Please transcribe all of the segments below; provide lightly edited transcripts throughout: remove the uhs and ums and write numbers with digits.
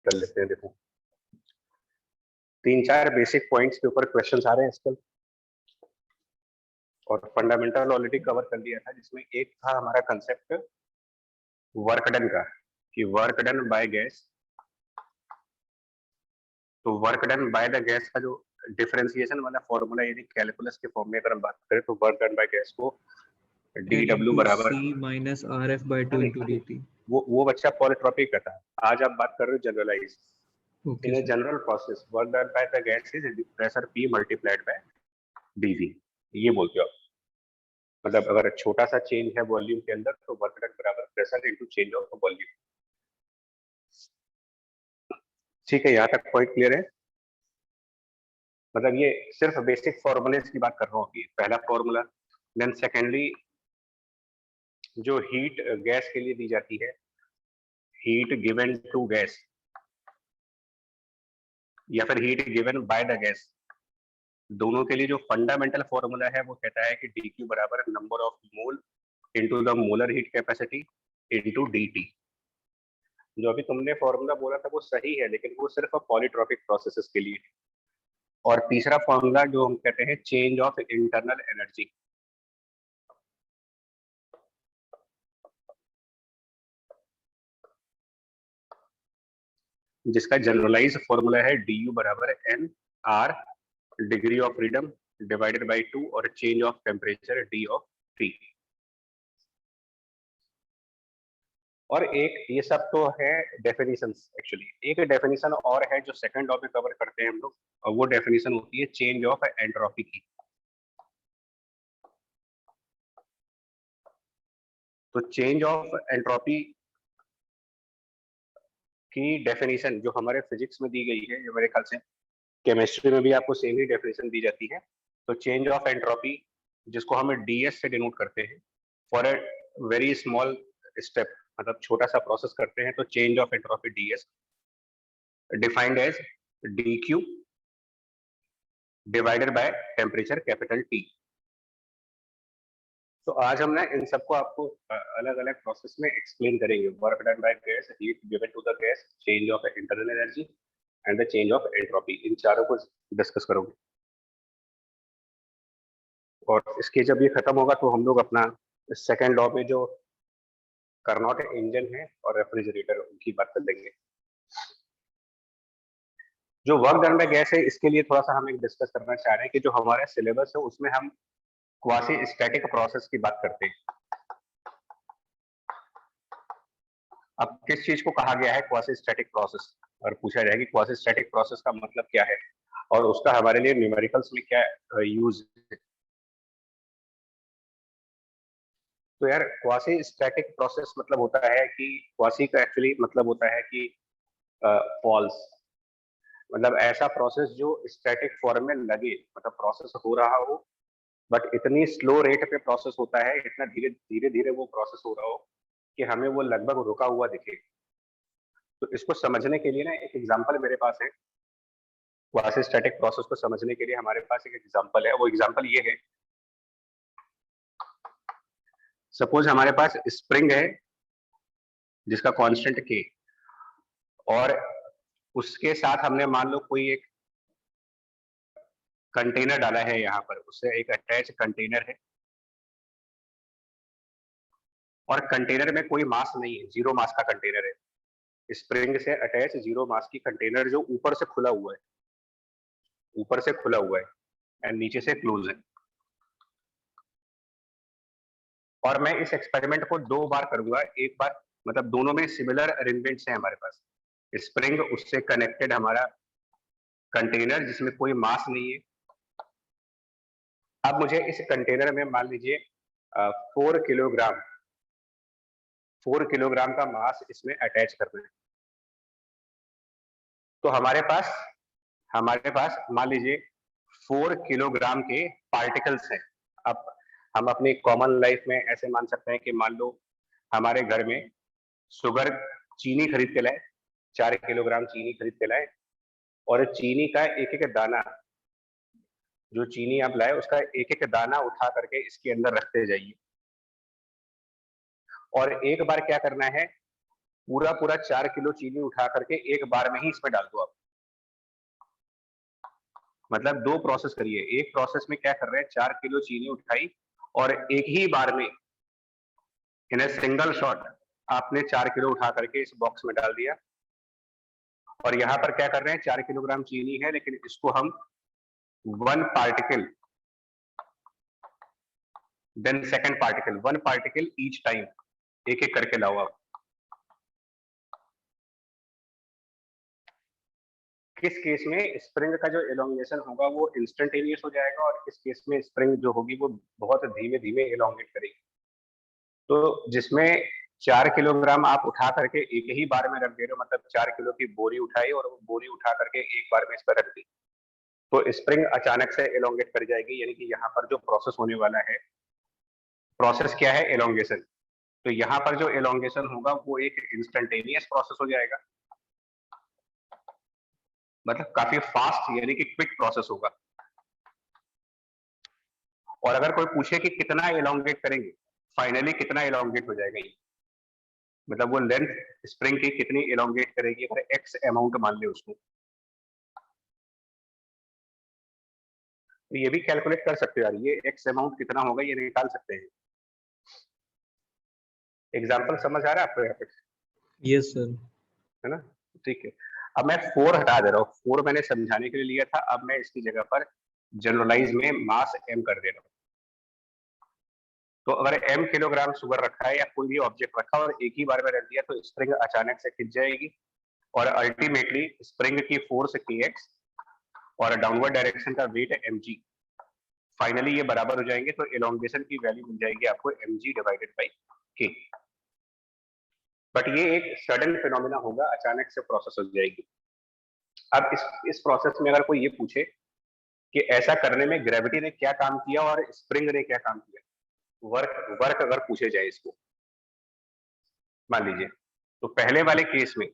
कर लेते हैं। देखो 3-4 बेसिक पॉइंट्स के ऊपर क्वेश्चंस आ रहे हैं आजकल, और फंडामेंटल ऑलरेडी कवर कर लिया था, जिसमें एक था हमारा कंसेप्ट वर्क डन का, कि वर्क डन बाय गैस। तो work done by the gas का जो डिफरेंशिएशन वाला फॉर्मूला, यानी कैलकुलस के फॉर्म में अगर हम बात करें, तो वर्क डन बाय गैस को dW बराबर C minus RF/2 into dt। वो बच्चा पॉलीट्रॉपिक का था। आज आप बात कर रहे हो generalize. Okay in a general process work done by the gas is pressure P multiplied by dV, ये बोलते हो आप। मतलब अगर छोटा सा चेंज है वॉल्यूम के अंदर, तो वर्क डन बराबर pressure into change of volume. ठीक है, यहाँ तक पॉइंट क्लियर है। मतलब ये सिर्फ बेसिक फॉर्मूलेस की बात कर रहा हूँ अभी, पहला फॉर्मूला। देन सेकेंडली, जो हीट गैस के लिए दी जाती है, हीट गिवन टू गैस या फिर heat given by the gas, दोनों के लिए जो फंडामेंटल फॉर्मूला है वो कहता है कि dQ बराबर number of mole into the molar heat capacity into dt। जो अभी तुमने फॉर्मूला बोला था वो सही है, लेकिन वो सिर्फ पॉलीट्रॉपिक प्रोसेसेस के लिए। और तीसरा फॉर्मूला जो हम कहते हैं चेंज ऑफ इंटरनल एनर्जी, जिसका जनरलाइज फॉर्मूला है du बराबर n r degree of freedom divided by 2 और change of temperature d of t। और एक ये सब तो है डेफिनेशंस। एक्चुअली एक डेफिनेशन और है जो सेकंड लॉ में कवर करते हैं हम लोग, और वो डेफिनेशन होती है चेंज ऑफ एंट्रोपी की। तो चेंज ऑफ एंट्रोपी की डेफिनेशन जो हमारे फिजिक्स में दी गई है, ये मेरे ख्याल से केमिस्ट्री में भी आपको सेम ही डेफिनेशन दी जाती है। तो चेंज ऑफ एंट्रोपी, जिसको हम ds से डिनोट करते हैं, for a very small step, मतलब छोटा सा प्रोसेस करते हैं, तो change of entropy ds defined as dQ divided by temperature capital T। तो आज हम ना इन सबको आपको अलग अलग प्रोसेस में एक्सप्लेन करेंगे। Work done by gas, heat given to the gas, change of internal energy and the change of entropy, इन चारों को डिस्कस करोगे। और इसके जब ये खत्म होगा तो हम लोग अपना सेकेंड लॉ में जो कार्नोट इंजन है और रेफ्रिजरेटर, उनकी बात कर लेंगे। जो वर्क डन बाय गैस है, इसके लिए थोड़ा सा हम एक डिस्कस करना चाह रहे हैं कि जो हमारा सिलेबस है उसमें हम क्वासी स्टैटिक प्रोसेस की बात करते हैं। अब किस चीज को कहा गया है क्वासी स्टैटिक प्रोसेस, और पूछा जाएगा कि क्वासी स्टैटिक प्रोसेस का मतलब क्या है और उसका हमारे लिए न्यूमेरिकल्स में क्या यूज है। तो यार क्वासी स्टैटिक प्रोसेस मतलब होता है कि क्वासी का एक्चुअली मतलब होता है कि फॉल्स, मतलब ऐसा प्रोसेस जो स्टैटिक फॉर्म में लगे, मतलब प्रोसेस हो रहा हो बट इतनी स्लो रेट पे प्रोसेस होता है, इतना धीरे धीरे धीरे वो प्रोसेस हो रहा हो कि हमें वो लगभग रुका हुआ दिखे। तो इसको समझने के लिए ना एक एग्जांपल मेरे पास है। क्वासी स्टैटिक प्रोसेस को समझने के लिए हमारे पास एक एग्जांपल है। वो एग्जांपल ये है, सपोज हमारे पास स्प्रिंग है जिसका कांस्टेंट k, और उसके साथ हमने मान लो कोई एक कंटेनर डाला है, यहाँ पर उससे एक अटैच कंटेनर है, और कंटेनर में कोई मास नहीं है, जीरो मास का कंटेनर है। स्प्रिंग से अटैच जीरो मास की कंटेनर जो ऊपर से खुला हुआ है, ऊपर से खुला हुआ है एंड नीचे से क्लोज है। और मैं इस एक्सपेरिमेंट को 2 बार करूंगा। एक बार मतलब दोनों में सिमिलर अरेंजमेंट्स हैं हमारे पास। स्प्रिंग उससे कनेक्टेड हमारा कंटेनर जिसमें कोई मास नहीं है। अब मुझे इस कंटेनर में मान लीजिए 4 किलोग्राम का मास इसमें अटैच करना है। तो हमारे पास मान लीजिए 4 किलोग्राम के पार्टिकल्स हैं। अब हम अपनी कॉमन लाइफ में ऐसे मान सकते हैं कि मान लो हमारे घर में शुगर, चीनी खरीद के लाए, 4 किलोग्राम चीनी खरीद के लाए, और चीनी का एक एक दाना, जो चीनी आप लाए उसका एक एक दाना उठा करके इसके अंदर रखते जाइए। और एक बार क्या करना है, पूरा पूरा 4 किलो चीनी उठा करके एक बार में ही इसमें डाल दो आप। मतलब 2 प्रोसेस करिए। एक प्रोसेस में क्या कर रहे हैं, 4 किलो चीनी उठाई और एक ही बार में इन ए सिंगल शॉट आपने 4 किलो उठा करके इस बॉक्स में डाल दिया। और यहाँ पर क्या कर रहे हैं, 4 किलोग्राम चीनी है लेकिन इसको हम 1 particle then second particle, 1 particle each time, एक एक करके लाओ आप। किस केस में स्प्रिंग का जो एलोंगेशन होगा वो इंस्टेंटेनियस हो जाएगा और किस केस में स्प्रिंग जो होगी वो बहुत धीमे धीमे एलोंगेट करेगी। तो जिसमें 4 किलोग्राम आप उठा करके एक ही बार में रख दे रहे हो, मतलब 4 किलो की बोरी उठाई और वो बोरी उठा करके एक बार में इस पर रख दी, तो स्प्रिंग अचानक से एलोंगेट कर जाएगी। यानी कि यहाँ पर जो प्रोसेस होने वाला है, प्रोसेस क्या है, एलोंगेशन। तो यहाँ पर जो एलोंगेशन होगा वो एक इंस्टेंटेनियस प्रोसेस हो जाएगा, मतलब काफी फास्ट यानी कि क्विक प्रोसेस होगा। और अगर कोई पूछे कि कितना एलोंगेट करेंगे, फाइनली कितना एलोंगेट हो जाएगा ये, मतलब वो लेंथ स्प्रिंग की कितनी एलोंगेट करेगी, अगर एक्स अमाउंट मान ले उसको, तो ये भी कैलकुलेट कर सकते हो यार, ये एक्स अमाउंट कितना होगा ये निकाल सकते हैं। एग्जांपल समझ आ रहा है आपको यहाँ पे? Yes sir. है ना, ठीक है। अब मैं 4 हटा दे रहा हूँ, 4 मैंने समझाने के लिए लिया था, अब मैं इसकी जगह पर जनरलाइज में मास m कर दे रहा हूँ। तो अगर m किलोग्राम शुगर रखा है या कोई भी ऑब्जेक्ट रखा और एक ही बार में रख दिया तो स्प्रिंग अचानक से खिंच जाएगी और अल्टीमेटली स्प्रिंग की फोर्स kx और डाउनवर्ड डायरेक्शन का वेट mg, फाइनली ये बराबर हो जाएंगे। तो एलोंगेशन की वैल्यू मिल जाएगी आपको mg divided by k। But ये एक सडन फिनोमिना होगा, अचानक से प्रोसेस हो जाएगी। अब इस प्रोसेस में अगर कोई ये पूछे कि ऐसा करने में ग्रेविटी ने क्या काम किया और स्प्रिंग ने क्या काम किया, वर्क अगर पूछे जाए इसको, मान लीजिए, तो पहले वाले केस में,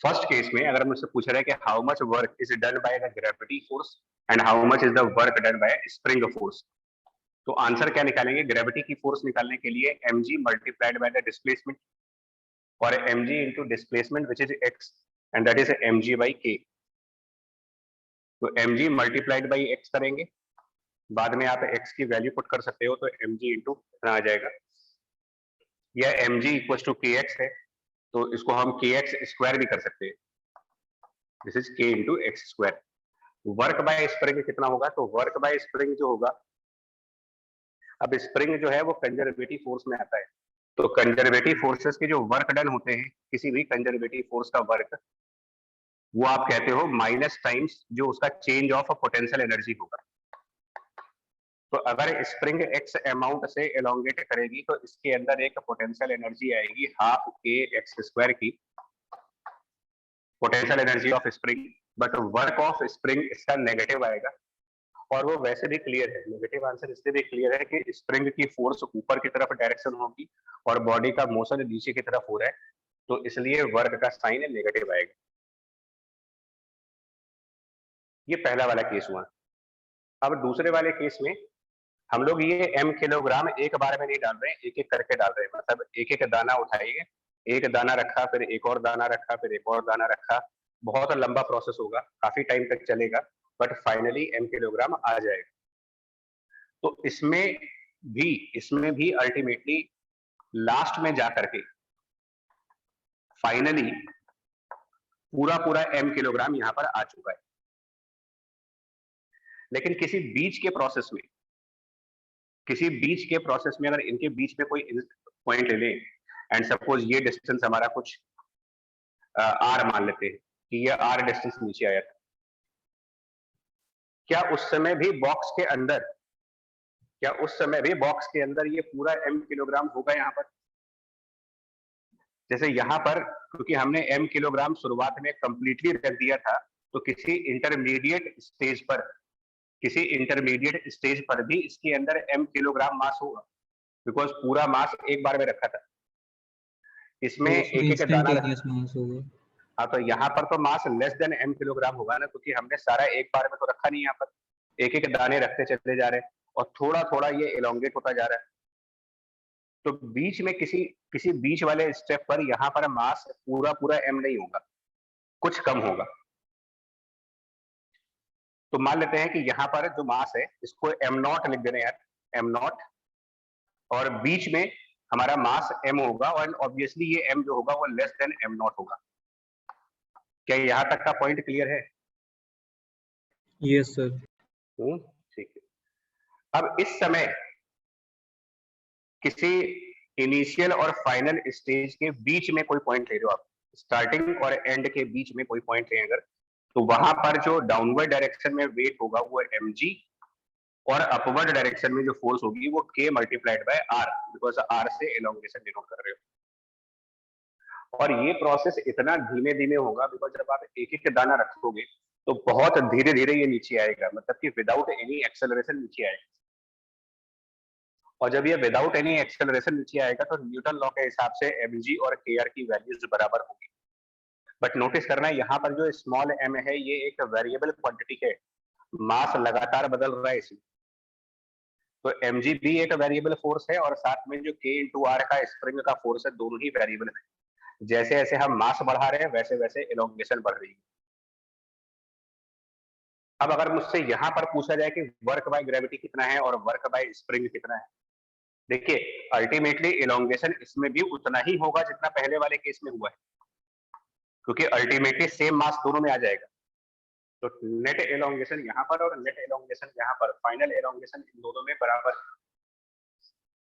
फर्स्ट केस में अगर मुझसे पूछ रहा है कि how much work is done by the gravity force and how much is the work done bye spring force, तो आंसर क्या निकालेंगे, ग्रेविटी की फोर्स निकालने के लिए mg multiplied by the displacement और mg into displacement which is x and that is mg by k। तो mg multiplied by x करेंगे, बाद में आप x की वैल्यू पुट कर सकते हो, तो mg इंटू कितना आ जाएगा, यह mg इक्वल टू kx है, तो इसको हम kx स्क्वायर भी कर सकते हैं, this is k into x square. Work by spring कितना होगा, तो वर्क बाय स्प्रिंग जो होगा, अब स्प्रिंग जो है वो कंजर्वेटिव फोर्स में आता है, तो कंजर्वेटिव फोर्सेस के जो वर्क डन होते हैं, किसी भी कंजर्वेटिव फोर्स का वर्क, वो आप कहते हो माइनस टाइम्स जो उसका चेंज ऑफ पोटेंशियल एनर्जी होगा। तो अगर स्प्रिंग एक्स अमाउंट से एलोंगेट करेगी तो इसके अंदर एक पोटेंशियल एनर्जी आएगी हाफ के एक्स स्क्वायर की, potential energy of spring, but work of spring इसका नेगेटिव आएगा। और वो वैसे भी क्लियर है, नेगेटिव आंसर इसलिए भी क्लियर है कि स्प्रिंग की फोर्स ऊपर की तरफ डायरेक्शन होगी और बॉडी का मोशन नीचे की तरफ हो रहा है, तो इसलिए वर्क का साइन नेगेटिव आएगा। ये पहला वाला केस हुआ। अब दूसरे वाले केस में हम लोग ये m किलोग्राम एक बार में नहीं डाल रहे हैं, एक एक करके डाल रहे हैं, मतलब एक एक दाना उठाइए, एक दाना रखा, फिर एक और दाना रखा, फिर एक और दाना रखा, बहुत लंबा प्रोसेस होगा, काफी टाइम तक चलेगा, बट फाइनली m किलोग्राम आ जाएगा। तो इसमें भी अल्टीमेटली लास्ट में जाकर के फाइनली पूरा पूरा m किलोग्राम यहां पर आ चुका है। लेकिन किसी बीच के प्रोसेस में अगर इनके बीच में कोई पॉइंट ले लें एंड सपोज ये डिस्टेंस हमारा कुछ r मान लेते हैं कि ये r डिस्टेंस नीचे आया था, क्या उस समय भी बॉक्स के अंदर ये पूरा m किलोग्राम होगा यहाँ पर? जैसे यहाँ पर क्योंकि हमने m किलोग्राम शुरुआत में कंप्लीटली रख दिया था, तो किसी इंटरमीडिएट स्टेज पर भी इसके अंदर m किलोग्राम मास होगा, बिकॉज पूरा मास एक बार में रखा था। इसमें तो उसमें एक एक दाना इंस्टेंटेनियस मास होगा। हाँ, तो यहाँ पर तो मास लेस देन m किलोग्राम होगा ना, क्योंकि हमने सारा एक बार में तो रखा नहीं, यहाँ पर एक एक दाने रखते चले जा रहे हैं और थोड़ा थोड़ा ये एलोंगेट होता जा रहा है। तो बीच में किसी किसी बीच वाले स्टेप पर यहाँ पर मास पूरा पूरा m नहीं होगा, कुछ कम होगा। तो मान लेते हैं कि यहाँ पर जो मास है इसको m0 लिख दे रहे हैं यार, m0, और बीच में हमारा मास m होगा, और ऑब्वियसली ये m जो होगा वो लेस देन m0 होगा। क्या यहाँ तक का पॉइंट क्लियर है? Yes sir. ठीक है। अब इस समय किसी इनिशियल और फाइनल स्टेज के बीच में कोई पॉइंट ले रहे हो आप, स्टार्टिंग और एंड के बीच में कोई पॉइंट ले अगर, तो वहां पर जो डाउनवर्ड डायरेक्शन में वेट होगा वो mg, और अपवर्ड डायरेक्शन में जो फोर्स होगी वो k multiplied by r, because r से एलोंगेशन डिनोट कर रहे हो। और ये प्रोसेस इतना धीमे धीमे होगा बिकॉज जब आप एक एक दाना रखोगे तो बहुत धीरे धीरे ये नीचे आएगा, मतलब कि विदाउट एनी एक्सेलरेशन नीचे आएगा। और जब ये विदाउट एनी एक्सेलरेशन नीचे आएगा तो न्यूटन लॉ के हिसाब से mg और kr की वैल्यूज बराबर होगी। बट नोटिस करना है यहाँ पर जो स्मॉल m है ये एक वेरिएबल क्वांटिटी है, मास लगातार बदल रहा है इसमें। तो mg भी एक वेरिएबल फोर्स है और साथ में जो k इंटू आर का स्प्रिंग का फोर्स है, दोनों ही वेरिएबल है। जैसे जैसे हम मास बढ़ा रहे हैं वैसे वैसे एलोंगेशन बढ़ रही है। अब अगर मुझसे यहाँ पर पूछा जाए कि वर्क बाय ग्रेविटी कितना है और वर्क बाय स्प्रिंग कितना है, देखिए अल्टीमेटली एलोंगेशन इसमें भी उतना ही होगा जितना पहले वाले केस में हुआ है, क्योंकि अल्टीमेटली सेम मास दोनों में आ जाएगा। तो नेट एलोंगेशन यहाँ पर और नेट एलोंगेशन यहाँ पर, फाइनल एलोंगेशन इन दोनों में बराबर।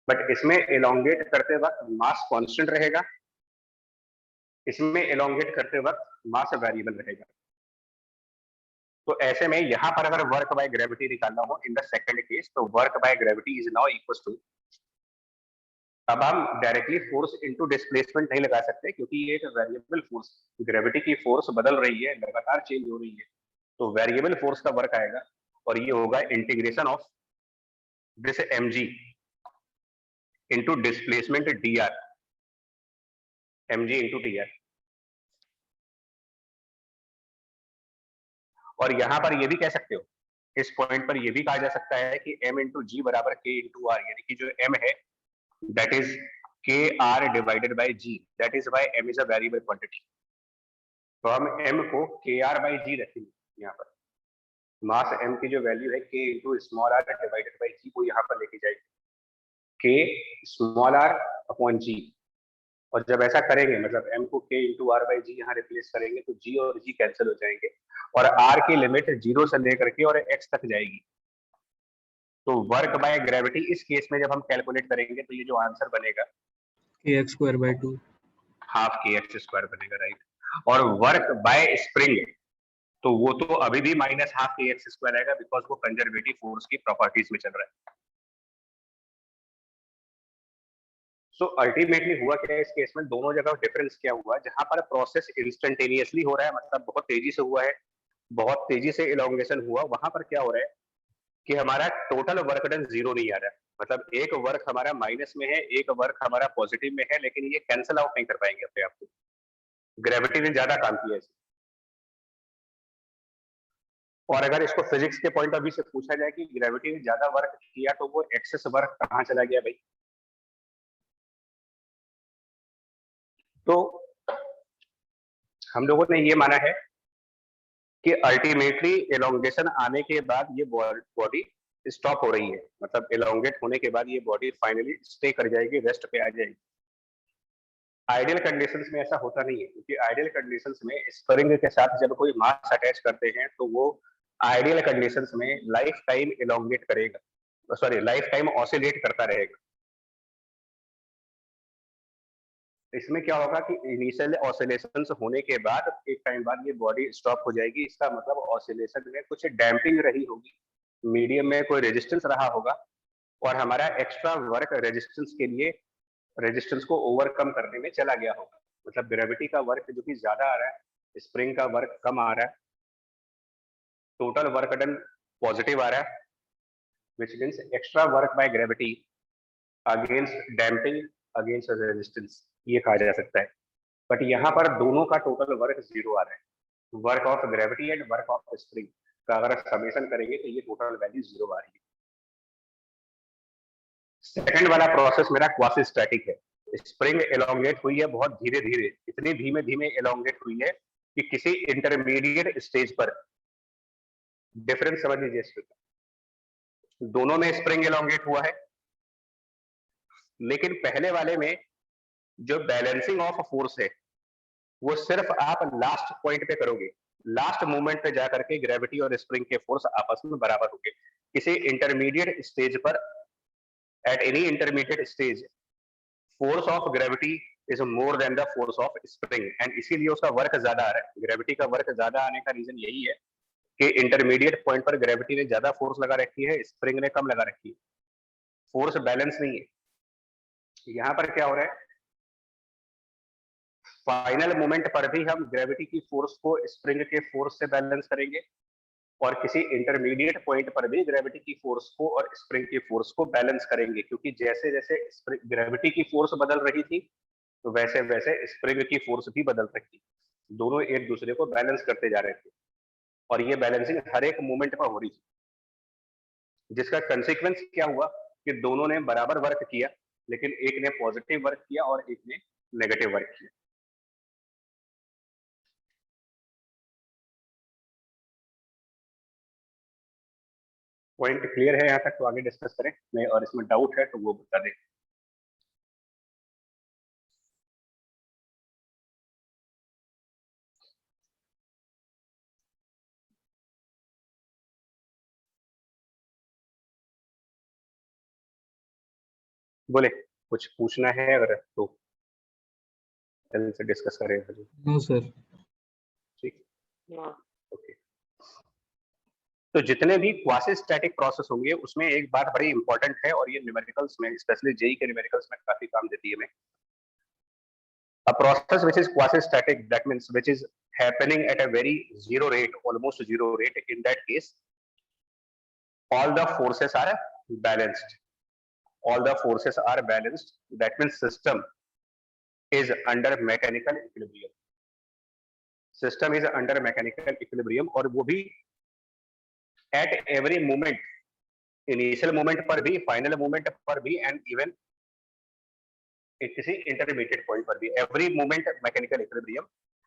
बट इसमें एलोंगेट करते वक्त मास कांस्टेंट रहेगा, इसमें एलोंगेट करते वक्त मास वेरिएबल रहेगा। तो ऐसे में यहाँ पर अगर वर्क बाय ग्रेविटी निकालना हो इन द सेकंड केस, तो work by gravity is now equal to, अब हम डायरेक्टली फोर्स इनटू डिस्प्लेसमेंट नहीं लगा सकते क्योंकि ये एक वेरिएबल फोर्स, ग्रेविटी की फोर्स बदल रही है, लगातार चेंज हो रही है, तो वेरिएबल फोर्स का वर्क आएगा और ये होगा integration of this mg into displacement dr, mg into dr। और यहां पर ये भी कह सकते हो, इस पॉइंट पर ये भी कहा जा सकता है कि m इंटू जी बराबर k इंटू आर, यानी कि जो m है that is kr divided by g, that is why m is a variable quantity। तो हम m को kr by g रखेंगे, यहाँ पर मास m की जो वैल्यू है k into small r divided by g को यहाँ पर लेके जाएंगे, k small r upon g। और जब ऐसा करेंगे मतलब m को k इंटू आर बाई जी यहाँ रिप्लेस करेंगे तो g और g कैंसिल हो जाएंगे और r की लिमिट 0 से लेकर के और x तक जाएगी। तो वर्क बाय ग्रेविटी इस केस में जब हम कैलकुलेट करेंगे तो ये जो आंसर बनेगा kx स्क्वायर बाय 2, हाफ के एक्स स्क्वायर बनेगा, राइट। और वर्क बाय स्प्रिंग तो वो तो अभी भी माइनस हाफ के एक्स स्क्वायर आएगा बिकॉज वो कंजर्वेटिव फोर्स की प्रॉपर्टीज में चल रहा है। सो अल्टीमेटली हुआ क्या है इस केस में, दोनों जगह डिफरेंस क्या हुआ, जहां पर प्रोसेस इंस्टेंटेनियसली हो रहा है, मतलब बहुत तेजी से हुआ है, बहुत तेजी से इलोंगेशन हुआ, वहां पर क्या हो रहा है कि हमारा टोटल वर्क डन जीरो नहीं आ रहा है, मतलब एक वर्क हमारा माइनस में है, एक वर्क हमारा पॉजिटिव में है, लेकिन ये कैंसिल आउट नहीं कर पाएंगे अपने आप को, ग्रेविटी ने ज्यादा काम किया है। और अगर इसको फिजिक्स के पॉइंट ऑफ व्यू से पूछा जाए कि ग्रेविटी ने ज्यादा वर्क किया तो वो एक्सेस वर्क कहाँ चला गया भाई, तो हम लोगों ने ये माना है कि अल्टीमेटली एलोंगेशन आने के बाद ये बॉडी स्टॉप हो रही है, मतलब एलोंगेट होने के बाद ये बॉडी फाइनली स्टे कर जाएगी, रेस्ट पे आ जाएगी। आइडियल कंडीशंस में ऐसा होता नहीं है, क्योंकि आइडियल कंडीशंस में स्प्रिंग के साथ जब कोई मास अटैच करते हैं तो वो आइडियल कंडीशंस में लाइफ टाइम एलोंगेट करेगा, सॉरी लाइफ टाइम ऑसिलेट करता रहेगा। इसमें क्या होगा कि इनिशियल ऑसिलेशंस होने के बाद एक टाइम बाद ये बॉडी स्टॉप हो जाएगी, इसका मतलब ऑसिलेशन में कुछ डैम्पिंग रही होगी, मीडियम में कोई रेजिस्टेंस रहा होगा और हमारा एक्स्ट्रा वर्क रेजिस्टेंस के लिए रेजिस्टेंस को ओवरकम करने में चला गया होगा, मतलब ग्रेविटी का वर्क जो कि ज्यादा आ रहा है, स्प्रिंग का वर्क कम आ रहा है, टोटल वर्क डन पॉजिटिव आ रहा है, which means extra work by gravity against damping against resistance, ये कहा जा सकता है। बट यहाँ पर दोनों का टोटल वर्क जीरो आ रहा है, work of gravity and work of spring का अगर समेशन करेंगे तो ये टोटल वैल्यू जीरो आ रही है। सेकंड वाला प्रोसेस मेरा क्वासी स्टैटिक है। स्प्रिंग एलोंगेट हुई है बहुत धीरे धीरे, इतनी धीमे धीमे एलोंगेट हुई है कि किसी इंटरमीडिएट स्टेज पर, डिफरेंस समझ लीजिए इसमें, दोनों में स्प्रिंग एलोंगेट हुआ है, लेकिन पहले वाले में जो बैलेंसिंग ऑफ फोर्स है वो सिर्फ आप लास्ट पॉइंट पे करोगे, लास्ट मोमेंट पे जाकर के ग्रेविटी और स्प्रिंग के फोर्स आपस में बराबर होंगे। किसी इंटरमीडिएट स्टेज पर, at any intermediate stage, force of gravity is more than the force of spring, and इसीलिए उसका वर्क ज्यादा आ रहा है। ग्रेविटी का वर्क ज्यादा आने का रीजन यही है कि इंटरमीडिएट पॉइंट पर ग्रेविटी ने ज्यादा फोर्स लगा रखी है, स्प्रिंग ने कम लगा रखी है, फोर्स बैलेंस नहीं है। यहां पर क्या हो रहा है, फाइनल मोमेंट पर भी हम ग्रेविटी की फोर्स को स्प्रिंग के फोर्स से बैलेंस करेंगे, और किसी इंटरमीडिएट पॉइंट पर भी ग्रेविटी की फोर्स को और स्प्रिंग की फोर्स को बैलेंस करेंगे, क्योंकि जैसे जैसे ग्रेविटी की फोर्स बदल रही थी तो वैसे वैसे स्प्रिंग की फोर्स भी बदल रही थी, दोनों एक दूसरे को बैलेंस करते जा रहे थे, और ये बैलेंसिंग हर एक मोमेंट पर हो रही थी, जिसका कंसिक्वेंस क्या हुआ कि दोनों ने बराबर वर्क किया, लेकिन एक ने पॉजिटिव वर्क किया और एक ने नेगेटिव वर्क किया। पॉइंट क्लियर है यहाँ तक? तो आगे डिस्कस करें मैं, और इसमें डाउट है तो वो बता दें। बोले, कुछ पूछना है अगर तो जल्दी से डिस्कस करें। No sir. ठीक, ओके। तो जितने भी क्वासी स्टैटिक प्रोसेस होंगे उसमें एक बात बड़ी इंपॉर्टेंट है, और ये न्यूमेरिकल्स में, स्पेशली जेई के न्यूमेरिकल्स में काफी काम देती है हमें। A process which is quasi-static, that means which is happening at a very zero rate, almost zero rate. In that case, all the forces are balanced. All the forces are balanced. That means system is under mechanical equilibrium. System is under mechanical equilibrium, और वो भी at every moment, initial moment पर भी, final moment पर भी, and even किसी intermediate point पर भी, every moment mechanical equilibrium.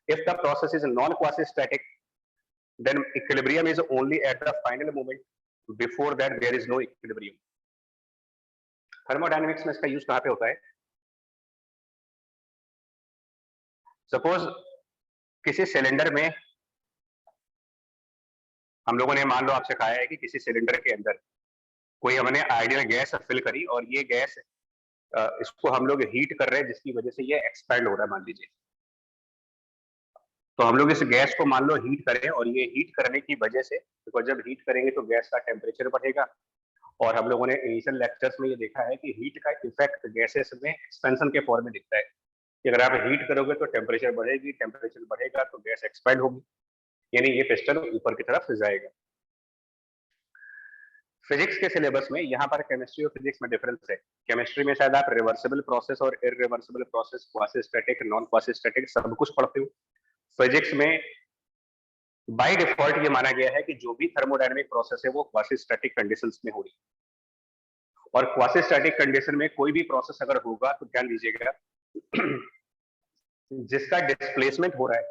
If the process is non-quasi-static, then equilibrium is only at the final moment. Before that there is no equilibrium. Thermodynamics में इसका use कहां पे होता है? सपोज किसी सिलेंडर में हम लोगों ने, मान लो आपसे कहा है कि किसी सिलेंडर के अंदर कोई हमने आइडियल गैस फिल करी, और ये गैस इसको हम लोग हीट कर रहे हैं, जिसकी वजह से ये एक्सपैंड हो रहा है मान लीजिए। तो हम लोग इस गैस को मान लो हीट करें, और ये हीट करने की वजह से, बिकॉज जब हीट करेंगे तो गैस का टेम्परेचर बढ़ेगा, और हम लोगों ने इनिशियल लेक्चर्स में ये देखा है कि हीट का इफेक्ट गैसेस में एक्सपेंशन के फॉर्म में दिखता है कि अगर आप हीट करोगे तो टेम्परेचर बढ़ेगी, टेम्परेचर बढ़ेगा तो गैस एक्सपेंड होगी, यानी ये पिस्टन ऊपर की तरफ जाएगा। फिजिक्स के सिलेबस में यहाँ पर केमिस्ट्री और फिजिक्स में डिफरेंस है। केमिस्ट्री में शायद आप रिवर्सिबल प्रोसेस और irreversible process, quasi static, non quasi static सब कुछ पढ़ते हो। फिजिक्स में बाय डिफॉल्ट ये माना गया है कि जो भी थर्मोडायनेमिक प्रोसेस है वो क्वासी स्टैटिक कंडीशंस में हो रही है, और क्वासी स्टैटिक कंडीशन में कोई भी प्रोसेस अगर होगा तो ध्यान दीजिएगा जिसका डिस्प्लेसमेंट हो रहा है,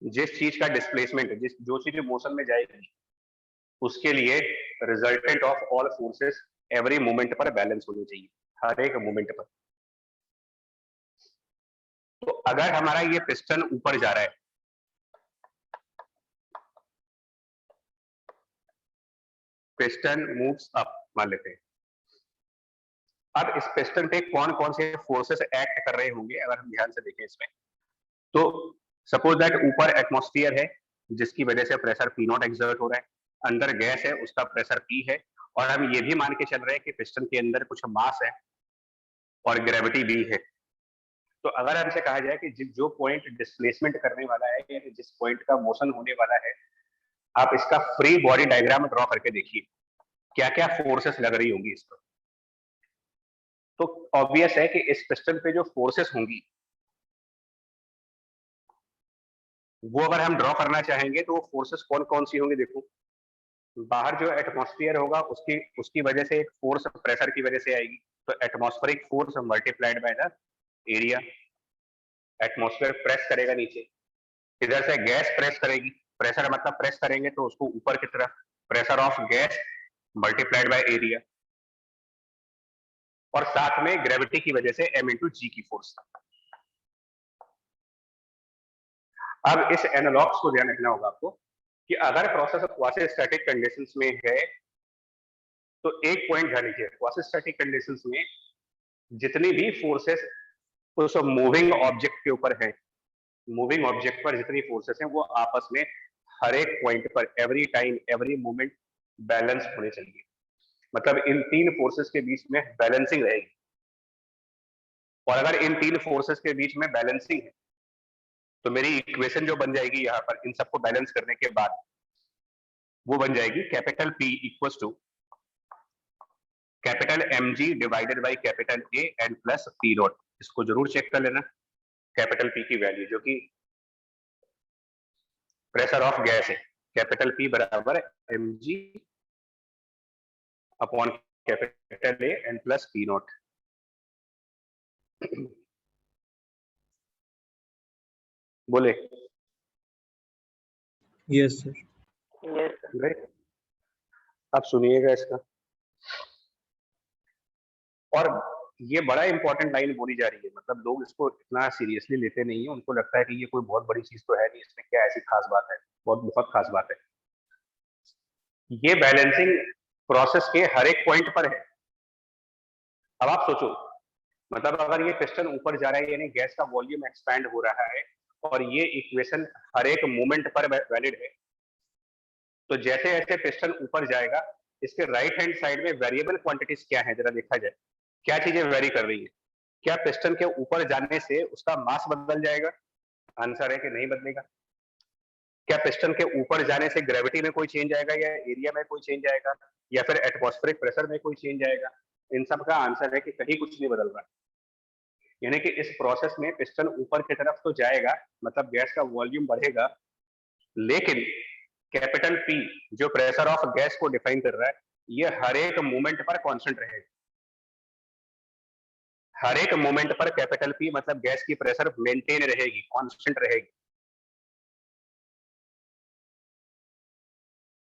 जिस चीज का डिस्प्लेसमेंट, जो चीज मोशन में जाएगी, उसके लिए resultant of all forces every moment पर बैलेंस होनी चाहिए, हर एक मोमेंट पर। तो अगर हमारा ये पिस्टन ऊपर जा रहा है, पिस्टन मूव्स अप मान लेते हैं, अब इस पिस्टन पे कौन कौन से फोर्सेस एक्ट कर रहे होंगे अगर हम ध्यान से देखें इसमें, तो सपोज दैट ऊपर एटमॉस्फेयर है जिसकी वजह से प्रेशर पी नॉट एक्सर्ट हो रहा है, अंदर गैस है उसका प्रेशर पी है, और हम ये भी मान के चल रहे हैं कि पिस्टन के अंदर कुछ मास है और ग्रेविटी भी है। तो अगर हमसे कहा जाए कि जो पॉइंट डिस्प्लेसमेंट करने वाला है, यानी जिस पॉइंट का मोशन होने वाला है, आप इसका फ्री बॉडी डायग्राम ड्रॉ करके देखिए क्या क्या फोर्सेस लग रही होंगी इस पर। तो ऑब्वियस है कि इस पिस्टन पे जो फोर्सेस होंगी वो अगर हम ड्रॉ करना चाहेंगे तो वो फोर्सेस कौन कौन सी होंगी, देखो बाहर जो एटमॉस्फेयर होगा उसकी उसकी वजह से एक फोर्स प्रेशर की वजह से आएगी, तो atmospheric force multiplied by the area. Atmosphere press करेगा नीचे, इधर से गैस प्रेस करेगी, प्रेशर मतलब प्रेस करेंगे तो उसको ऊपर की तरफ, pressure of gas multiplied by area, और साथ में ग्रेविटी की वजह से m इंटू जी की फोर्स। अब इस एनालॉग्स को ध्यान रखना होगा आपको कि अगर प्रोसेस क्वासी स्टैटिक कंडीशंस में है तो एक पॉइंट ध्यान रखिए, क्वासी स्टैटिक कंडीशंस में जितनी भी फोर्सेस उस मूविंग ऑब्जेक्ट के ऊपर है, मूविंग ऑब्जेक्ट पर जितनी फोर्सेस हैं वो आपस में हर एक पॉइंट पर every time every moment balance होने चाहिए। मतलब इन तीन फोर्सेस के बीच में बैलेंसिंग रहेगी, और अगर इन तीन फोर्सेस के बीच में बैलेंसिंग है तो मेरी इक्वेशन जो बन जाएगी यहाँ पर इन सबको बैलेंस करने के बाद वो बन जाएगी capital P equals to capital mg divided by capital A and plus P dot. इसको जरूर चेक कर लेना, कैपिटल P की वैल्यू जो कि प्रेशर ऑफ गैस है, कैपिटल P बराबर mg upon capital A and plus P not. बोले यस सर। ग्रेट। अब सुनिएगा इसका, और ये बड़ा इंपॉर्टेंट लाइन बोली जा रही है, मतलब लोग इसको इतना सीरियसली लेते नहीं है, उनको लगता है कि ये कोई बहुत बड़ी चीज तो है नहीं, इसमें क्या ऐसी खास बात है, बहुत खास बात है। ये बैलेंसिंग प्रोसेस के हर एक पॉइंट पर है। अब आप सोचो, मतलब अगर ये पिस्टन ऊपर जा रहा है यानी गैस का वॉल्यूम एक्सपैंड हो रहा है और ये इक्वेशन हर एक मोमेंट पर वैलिड है, तो जैसे जैसे पिस्टन ऊपर जाएगा इसके राइट हैंड साइड में वेरिएबल क्वांटिटीज क्या है, जरा देखा जाए क्या चीजें वेरी कर रही है। क्या पिस्टन के ऊपर जाने से उसका मास बदल जाएगा? आंसर है कि नहीं बदलेगा। क्या पिस्टन के ऊपर जाने से ग्रेविटी में कोई चेंज आएगा, या एरिया में कोई चेंज आएगा, या फिर एटमॉस्फेरिक प्रेशर में कोई चेंज आएगा? इन सब का आंसर है कि कहीं कुछ नहीं बदल रहा। यानी कि इस प्रोसेस में पिस्टन ऊपर की तरफ तो जाएगा, मतलब गैस का वॉल्यूम बढ़ेगा, लेकिन कैपिटल P जो प्रेशर ऑफ गैस को डिफाइन कर रहा है ये हर एक मोमेंट पर कांस्टेंट रहेगा। हर एक मोमेंट पर कैपिटल P मतलब गैस की प्रेशर मेंटेन रहेगी, कांस्टेंट रहेगी।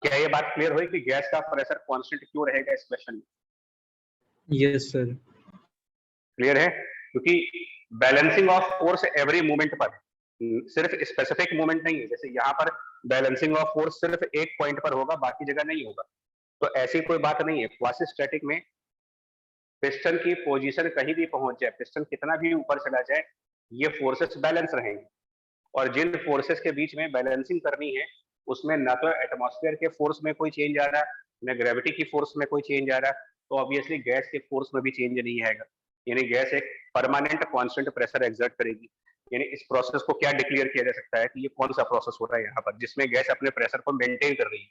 क्या ये बात क्लियर हुई कि गैस का प्रेशर कांस्टेंट क्यों रहेगा इस क्वेश्चन में? Yes sir. क्लियर है, क्योंकि balancing of force every moment पर, सिर्फ स्पेसिफिक मोमेंट नहीं है। जैसे यहाँ पर बैलेंसिंग ऑफ फोर्स सिर्फ एक पॉइंट पर होगा, बाकी जगह नहीं होगा, तो ऐसी कोई बात नहीं है। क्वासी स्टैटिक में पिस्टन की पोजीशन कहीं भी पहुंच जाए, पिस्टन कितना भी ऊपर चला जाए, ये फोर्सेस बैलेंस रहेंगे। और जिन फोर्सेस के बीच में बैलेंसिंग करनी है उसमें ना तो एटमॉस्फेयर के फोर्स में कोई चेंज आ रहा, ना ग्रेविटी की फोर्स में कोई चेंज आ रहा, तो ऑब्वियसली गैस के फोर्स में भी चेंज नहीं आएगा। यानी गैस एक परमानेंट कांस्टेंट प्रेशर एक्सर्ट करेगी। यानी इस प्रोसेस को क्या डिक्लेयर किया जा सकता है कि ये कौन सा प्रोसेस हो रहा है यहाँ पर जिसमें गैस अपने प्रेशर को मेंटेन कर रही है?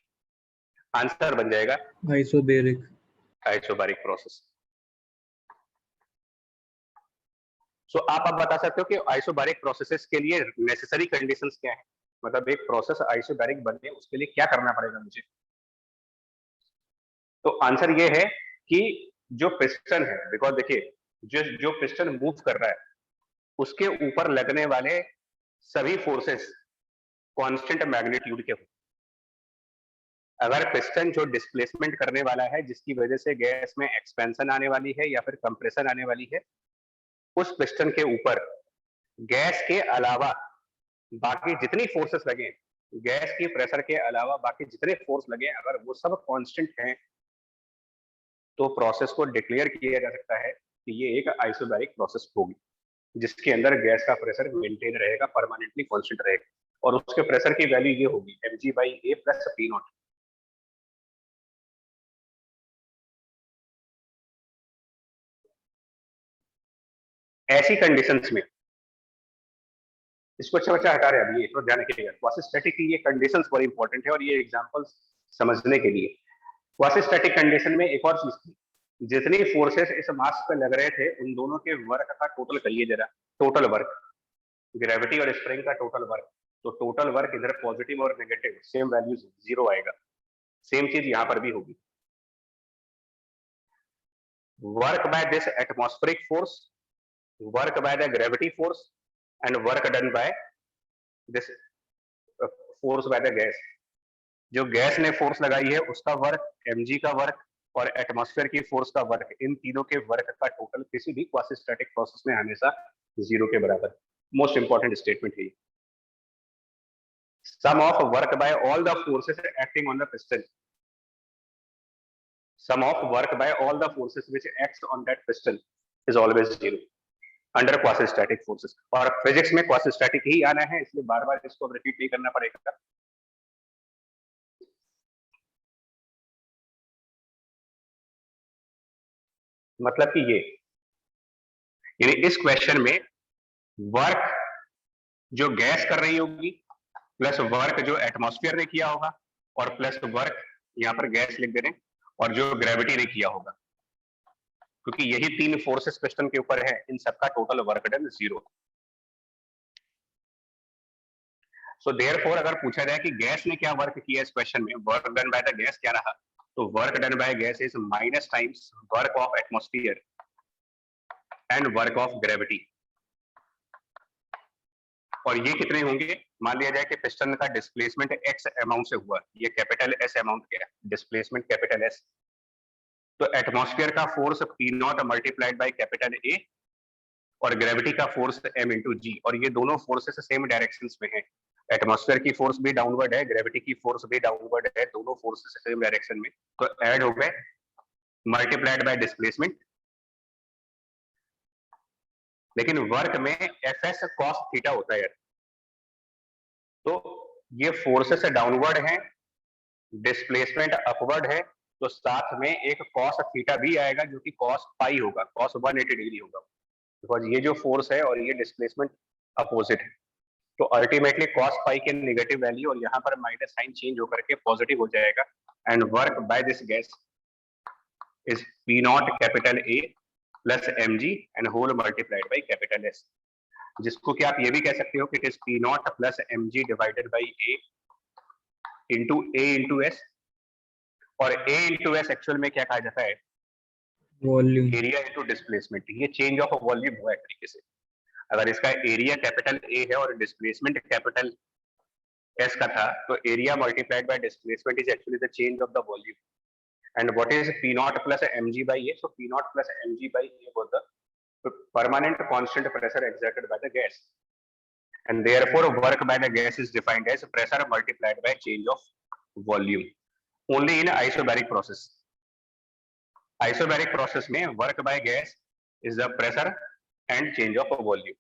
आंसर बन जाएगा आइसोबैरिक। Isobaric process. सो आप अब बता सकते हो कि आइसोबैरिक प्रोसेसेस के लिए नेसेसरी कंडीशंस क्या है, मतलब एक प्रोसेस आइसोबैरिक बने उसके लिए क्या करना पड़ेगा मुझे? तो आंसर ये है कि जो पिस्टन है, बिकॉज देखिए जो पिस्टन मूव कर रहा है उसके ऊपर लगने वाले सभी फोर्सेस कांस्टेंट मैग्नीट्यूड के हो। अगर पिस्टन जो डिस्प्लेसमेंट करने वाला है जिसकी वजह से गैस में एक्सपेंशन आने वाली है या फिर कंप्रेशन आने वाली है, उस पिस्टन के ऊपर गैस के अलावा बाकी जितनी फोर्सेस लगे, गैस की प्रेशर के अलावा बाकी जितने फोर्स लगे, अगर वो सब कांस्टेंट हैं तो प्रोसेस को डिक्लेयर किया जा सकता है कि ये एक आइसोबैरिक प्रोसेस होगी जिसके अंदर गैस का प्रेशर मेंटेन रहेगा, परमानेंटली कांस्टेंट रहेगा, और उसके प्रेशर की वैल्यू ये होगी mg/a प्लस P नॉट। ऐसी कंडीशंस में इसको अच्छा बच्चा हटा रहे हैं, अभी ये तो ध्यान रखिएगा, क्वासी स्टैटिक की ये कंडीशंस बड़ी इंपॉर्टेंट है और ये एग्जांपल्स समझने के लिए। क्वासी स्टैटिक कंडीशन में एक और चीज थी, जितनी फोर्सेस इस मास पे लग रहे थे उन दोनों के वर्क का टोटल करिए जरा, टोटल वर्क, ग्रेविटी और स्प्रिंग का टोटल वर्क। तो टोटल वर्क इधर पॉजिटिव और नेगेटिव सेम वैल्यूज जीरो आएगा। सेम चीज यहां पर भी होगी। Work by this atmospheric force, work by the gravity force and work done by this force by the gas. जो गैस ने फोर्स लगाई है उसका वर्क, mg का वर्क और एटमॉस्फेयर की फोर्स का वर्क, इन तीनों के वर्क का टोटल किसी भी क्वासी स्टैटिक प्रोसेस में हमेशा 0 के बराबर। मोस्ट इंपॉर्टेंट स्टेटमेंट है। Sum of work by all the forces acting on the piston, sum of work by all the forces which acts on that piston is always 0 under quasi-static forces। और physics में quasi-static ही आना है, इसलिए बार बार इसको repeat नहीं करना पड़ेगा। मतलब कि ये, यानी इस क्वेश्चन में वर्क जो गैस कर रही होगी प्लस वर्क जो एटमॉस्फेयर ने किया होगा और प्लस वर्क, यहाँ पर गैस लिख दे रहे हैं, और जो ग्रेविटी ने किया होगा, क्योंकि यही तीन फोर्सेस पिस्टन के ऊपर है, इन सबका total work done 0। So therefore अगर पूछा जाए कि गैस ने क्या वर्क किया इस क्वेश्चन में, work done by the gas क्या रहा, तो work done by gas is minus times work of atmosphere and work of gravity. और ये कितने होंगे, मान लिया जाए कि पिस्टन का डिस्प्लेसमेंट x अमाउंट से हुआ, ये कैपिटल S अमाउंट क्या है, डिस्प्लेसमेंट कैपिटल S, तो एटमॉस्फेयर का force P0 multiplied by capital A और ग्रेविटी का फोर्स m इंटू जी, और ये दोनों फोर्सेस सेम डायरेक्शंस में हैं। एटमॉस्फेयर की फोर्स भी डाउनवर्ड है, ग्रेविटी की फोर्स भी डाउनवर्ड है, दोनों फोर्सेस सेम डायरेक्शन में, तो ऐड हो गए मल्टीप्लाइड बाय डिस्प्लेसमेंट। लेकिन वर्क में Fs cos थीटा होता है, तो ये फोर्सेस डाउनवर्ड है, डिस्प्लेसमेंट अपवर्ड है, तो साथ में एक cos थीटा भी आएगा जो कि cos पाई होगा, cos 180 डिग्री होगा, बिकॉज ये जो फोर्स है और ये डिस्प्लेसमेंट अपोजिट है, तो अल्टीमेटली cos पाई के नेगेटिव वैल्यू और यहाँ पर माइनस साइन चेंज होकर के पॉजिटिव हो जाएगा, and work by this gas is P0 capital A plus mg and whole multiplied by capital S, जिसको कि आप ये भी कह सकते हो कि it is P0 plus mg divided bye A into S, और A इंटू S एक्चुअल में क्या कहा जाता है, वॉल्यूम। Area into displacement. ये चेंज ऑफ वॉल्यूम हुआ एक तरीके से। अगर इसका एरिया कैपिटल A है और डिस्प्लेसमेंट कैपिटल S का था, तो area multiplied by displacement is actually the change of the volume. And what is P0 plus mg by A, so P0 plus mg by A was the permanent constant pressure exerted by the gas, and therefore work by the gas is defined as pressure multiplied by change of volume only in isobaric process। isobaric process में work by gas is the pressure and change of volume।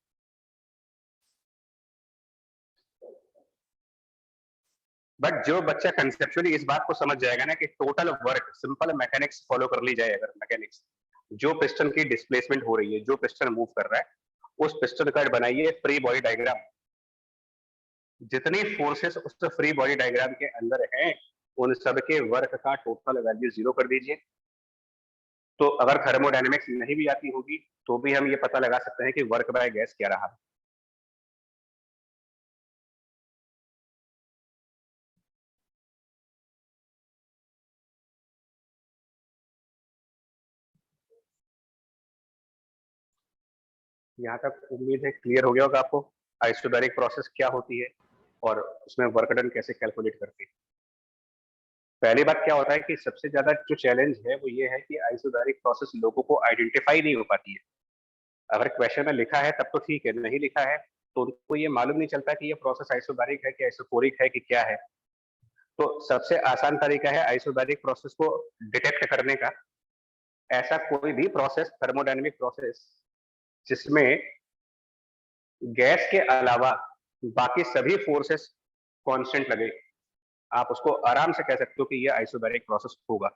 But जो बच्चा conceptually इस बात को समझ जाएगा ना कि total work, simple mechanics follow कर ली जाए अगर, मैकेनिक्स, जो पिस्टन की डिस्प्लेसमेंट हो रही है, जो पिस्टन मूव कर रहा है, उस पिस्टन का बनाइए फ्री बॉडी डायग्राम, जितनी फोर्सेस उस फ्री बॉडी डायग्राम के अंदर हैं उन सब के वर्क का टोटल वैल्यू 0 कर दीजिए। तो अगर थर्मोडायनेमिक्स नहीं भी आती होगी तो भी हम ये पता लगा सकते हैं कि वर्क बाय गैस क्या रहा। यहाँ तक उम्मीद है क्लियर हो गया होगा आपको आइसोबैरिक प्रोसेस क्या होती है और उसमें वर्क डन कैसे कैलकुलेट करते हैं। पहली बात क्या होता है कि सबसे ज्यादा जो चैलेंज है वो ये है कि आइसोबैरिक प्रोसेस लोगों को आइडेंटिफाई नहीं हो पाती है। अगर क्वेश्चन में लिखा है तब तो ठीक है, नहीं लिखा है तो उनको ये मालूम नहीं चलता कि ये प्रोसेस आइसोबैरिक है कि आइसोकोरिक है कि क्या है। तो सबसे आसान तरीका है आइसोबैरिक प्रोसेस को डिटेक्ट करने का, ऐसा कोई भी प्रोसेस, थर्मोडायनेमिक प्रोसेस, जिसमें गैस के अलावा बाकी सभी फोर्सेस कांस्टेंट लगे, आप उसको आराम से कह सकते हो कि ये आइसोबैरिक प्रोसेस होगा।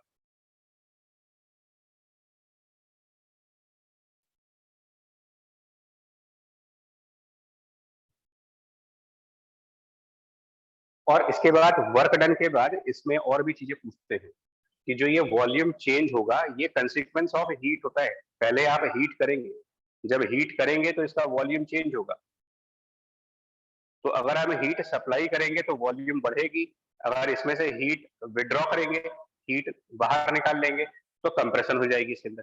और इसके बाद वर्क डन के बाद इसमें और भी चीजें पूछते हैं कि जो ये वॉल्यूम चेंज होगा ये कंसिक्वेंस ऑफ हीट होता है। पहले आप हीट करेंगे, जब हीट करेंगे तो इसका वॉल्यूम चेंज होगा, तो अगर हम हीट सप्लाई करेंगे तो वॉल्यूम बढ़ेगी, अगर इसमें से हीट विड्रॉ करेंगे, हीट बाहर निकाल लेंगे, तो कंप्रेशन हो जाएगी इसके अंदर।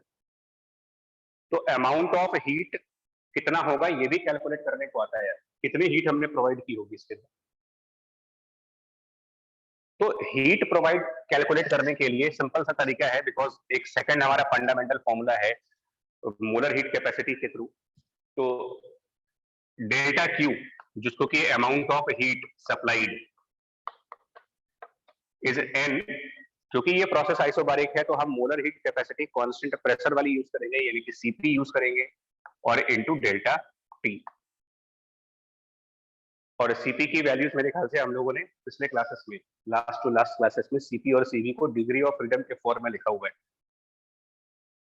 तो अमाउंट ऑफ हीट कितना होगा ये भी कैलकुलेट करने को आता है यार, कितनी हीट हमने प्रोवाइड की होगी इसके अंदर। तो हीट प्रोवाइड कैलकुलेट करने के लिए सिंपल सा तरीका है, बिकॉज एक सेकंड हमारा फंडामेंटल फॉर्मूला है मोलर हीट कैपेसिटी के थ्रू। तो डेल्टा क्यू, जिसको कि amount of heat supplied, is an. क्योंकि ये प्रोसेस आइसोबारिक है तो हम molar heat capacity constant pressure वाली यूज करेंगे, यानी कि सीपी यूज करेंगे, और इनटू डेल्टा टी। और सीपी की वैल्यूज मेरे ख्याल से हम लोगों ने पिछले क्लासेस में, लास्ट टू लास्ट क्लासेस में, सीपी और सीवी को डिग्री ऑफ फ्रीडम के फॉर्म में लिखा हुआ है,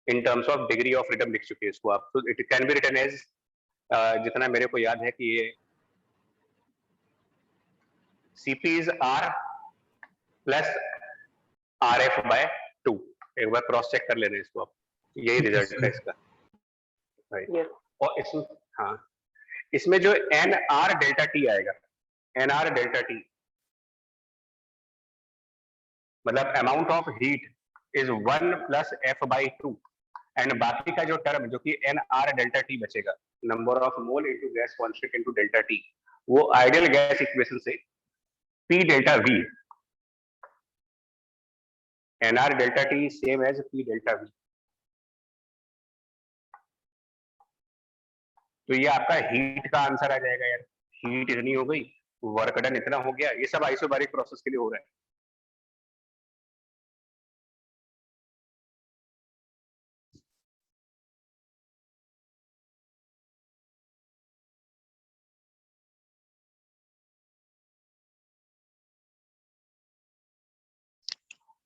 in terms of degree of freedom लिख चुके हैं इसको आप। तो it can be written as, जितना मेरे को याद है कि ये CP is R plus R F by 2। एक बार क्रॉस चेक कर लेना इसको आप, यही रिजल्ट है इसका। और इसमें, हाँ, इसमें जो एन आर डेल्टा टी आएगा, एन आर डेल्टा टी मतलब amount of heat is 1 plus F by 2, and बाकी का जो टर्म जो कि एन आर डेल्टा टी बचेगा, number of mole into gas constant into delta T, वो आइडियल गैस इक्वेशन से P delta V, N R delta T same as P delta V. तो ये आपका हीट का आंसर आ जाएगा यार। हीट इतनी हो गई, वर्क डन इतना हो गया, ये सब आइसोबारिक प्रोसेस के लिए हो रहा है।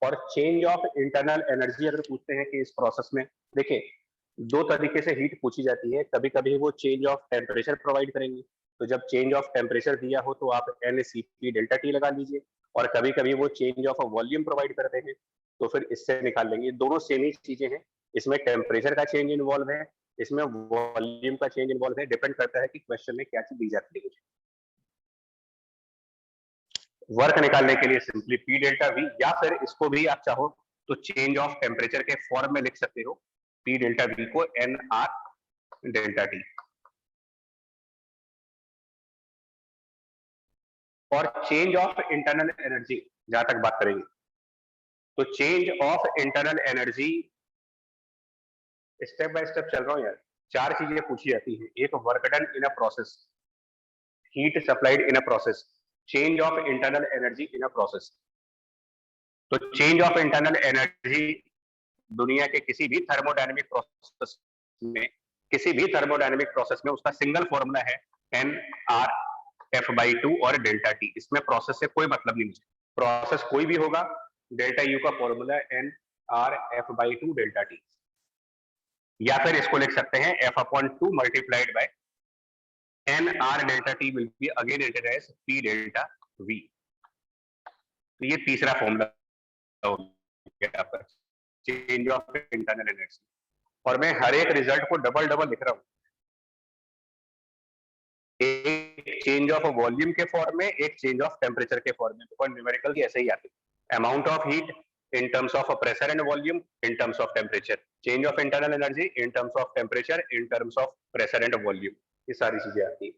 और चेंज ऑफ इंटरनल एनर्जी अगर पूछते हैं कि इस प्रोसेस में, देखिए दो तरीके से हीट पूछी जाती है। कभी कभी वो चेंज ऑफ टेम्परेचर प्रोवाइड करेंगे, तो जब चेंज ऑफ टेम्परेचर दिया हो तो आप N C P delta T लगा लीजिए। और कभी कभी वो चेंज ऑफ वॉल्यूम प्रोवाइड करते हैं, तो फिर इससे निकाल लेंगे। दोनों सेम ही चीजें हैं, इसमें टेम्परेचर का चेंज इन्वॉल्व है, इसमें वॉल्यूम का चेंज इन्वॉल्व है, डिपेंड करता है कि क्वेश्चन में क्या चीज दी जाती है। वर्क निकालने के लिए सिंपली पी डेल्टा वी, या फिर इसको भी आप चाहो तो चेंज ऑफ टेम्परेचर के फॉर्म में लिख सकते हो, पी डेल्टा वी को एन आर डेल्टा टी। और चेंज ऑफ इंटरनल एनर्जी जहां तक बात करेंगे, तो change of internal energy step by step चल रहा हूं यार। चार चीजें पूछी जाती है, एक work done in a process, heat supplied in a process, change of internal energy in a process. तो चेंज ऑफ इंटरनल एनर्जी दुनिया के किसी भी थर्मोडायनेमिक प्रोसेस में, किसी भी थर्मोडायनेमिक प्रोसेस में उसका सिंगल फॉर्मूला है एन आर एफ बाई 2 और डेल्टा टी। इसमें प्रोसेस से कोई मतलब नहीं मुझे, प्रोसेस कोई भी होगा, डेल्टा यू का formula N R F by 2 delta T. या फिर इसको लिख सकते हैं F upon 2 multiplied by N R delta T will be again written as P delta V. तो ये तीसरा फॉर्मूला हो गया आपका चेंज ऑफ इंटरनल एनर्जी। और मैं हर एक रिजल्ट को डबल डबल लिख रहा हूं, एक चेंज ऑफ वॉल्यूम के फॉर्म में, एक चेंज ऑफ टेम्परेचर के फॉर्म में, बिकॉज न्यूमेरिकल की ऐसे ही आती है। Amount of heat in terms of pressure and volume in terms of temperature, change of internal energy in terms of temperature in terms of pressure and volume, ये सारी चीजें आती है।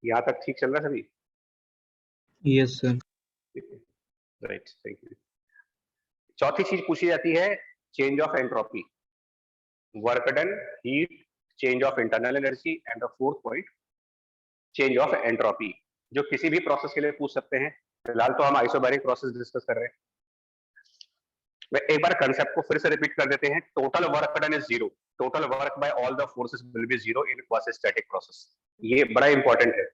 यहां तक ठीक चल रहा है सभी? Yes sir. Right, thank you. चौथी चीज पूछी जाती है change of entropy, work done, heat, change of internal energy, and the fourth point change of entropy, जो किसी भी प्रोसेस के लिए पूछ सकते हैं। फिलहाल तो हम आइसोबैरिक प्रोसेस डिस्कस कर रहे हैं। मैं एक बार कंसेप्ट को फिर से रिपीट कर देते हैं, total work done is zero, total work by all the forces will be zero in quasi static process. ये बड़ा इंपॉर्टेंट है,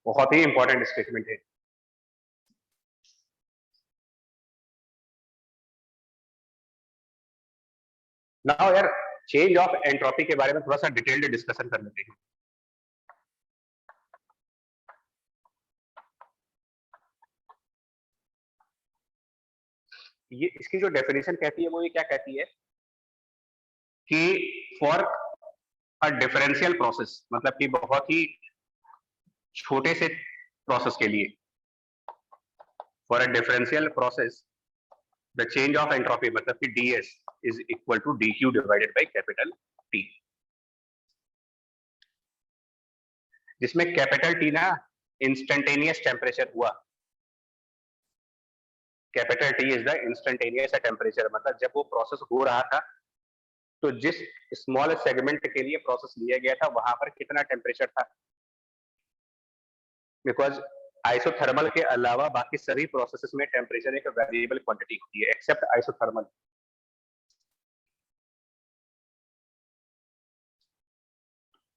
बहुत ही इंपॉर्टेंट स्टेटमेंट है। नाउ यार चेंज ऑफ एंट्रोपी के बारे में थोड़ा सा डिटेल्ड डिस्कशन कर लेते हैं। ये इसकी जो डेफिनेशन कहती है वो ये क्या कहती है कि फॉर अ डिफरेंशियल प्रोसेस, मतलब कि बहुत ही छोटे से प्रोसेस के लिए, for a differential process the change of entropy मतलब कि ds is equal to dq divided by capital T, जिसमें कैपिटल T ना इंस्टेंटेनियस टेम्परेचर हुआ। Capital T is the instantaneous temperature, मतलब जब वो प्रोसेस हो रहा था तो जिस स्मॉल सेगमेंट के लिए प्रोसेस लिया गया था वहां पर कितना टेम्परेचर था, बिकॉज आइसोथर्मल के अलावा बाकी सभी प्रोसेसेस में टेम्परेचर एक वेरिएबल क्वांटिटी होती है एक्सेप्ट आइसोथर्मल।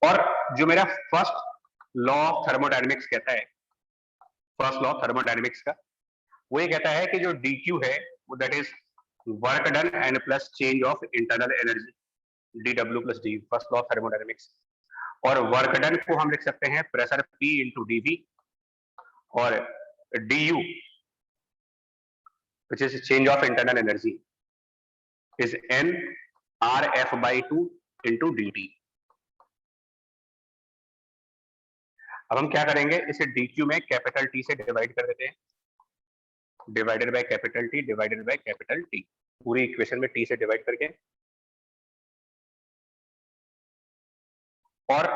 और जो मेरा फर्स्ट लॉ ऑफ थर्मोडायनेमिक्स कहता है, फर्स्ट लॉ ऑफ थर्मोडायनेमिक्स का वो ये कहता है कि जो dq है वो that is work done and plus change of internal energy, dw plus d, first law of thermodynamics. और वर्क डन को हम लिख सकते हैं प्रेशर P इंटू dV, और du which is change of internal energy is n rf by 2 into dt। अब हम क्या करेंगे, इसे dq में कैपिटल T से डिवाइड कर देते हैं, divided by capital T divided by capital T, पूरी इक्वेशन में T से डिवाइड करके, और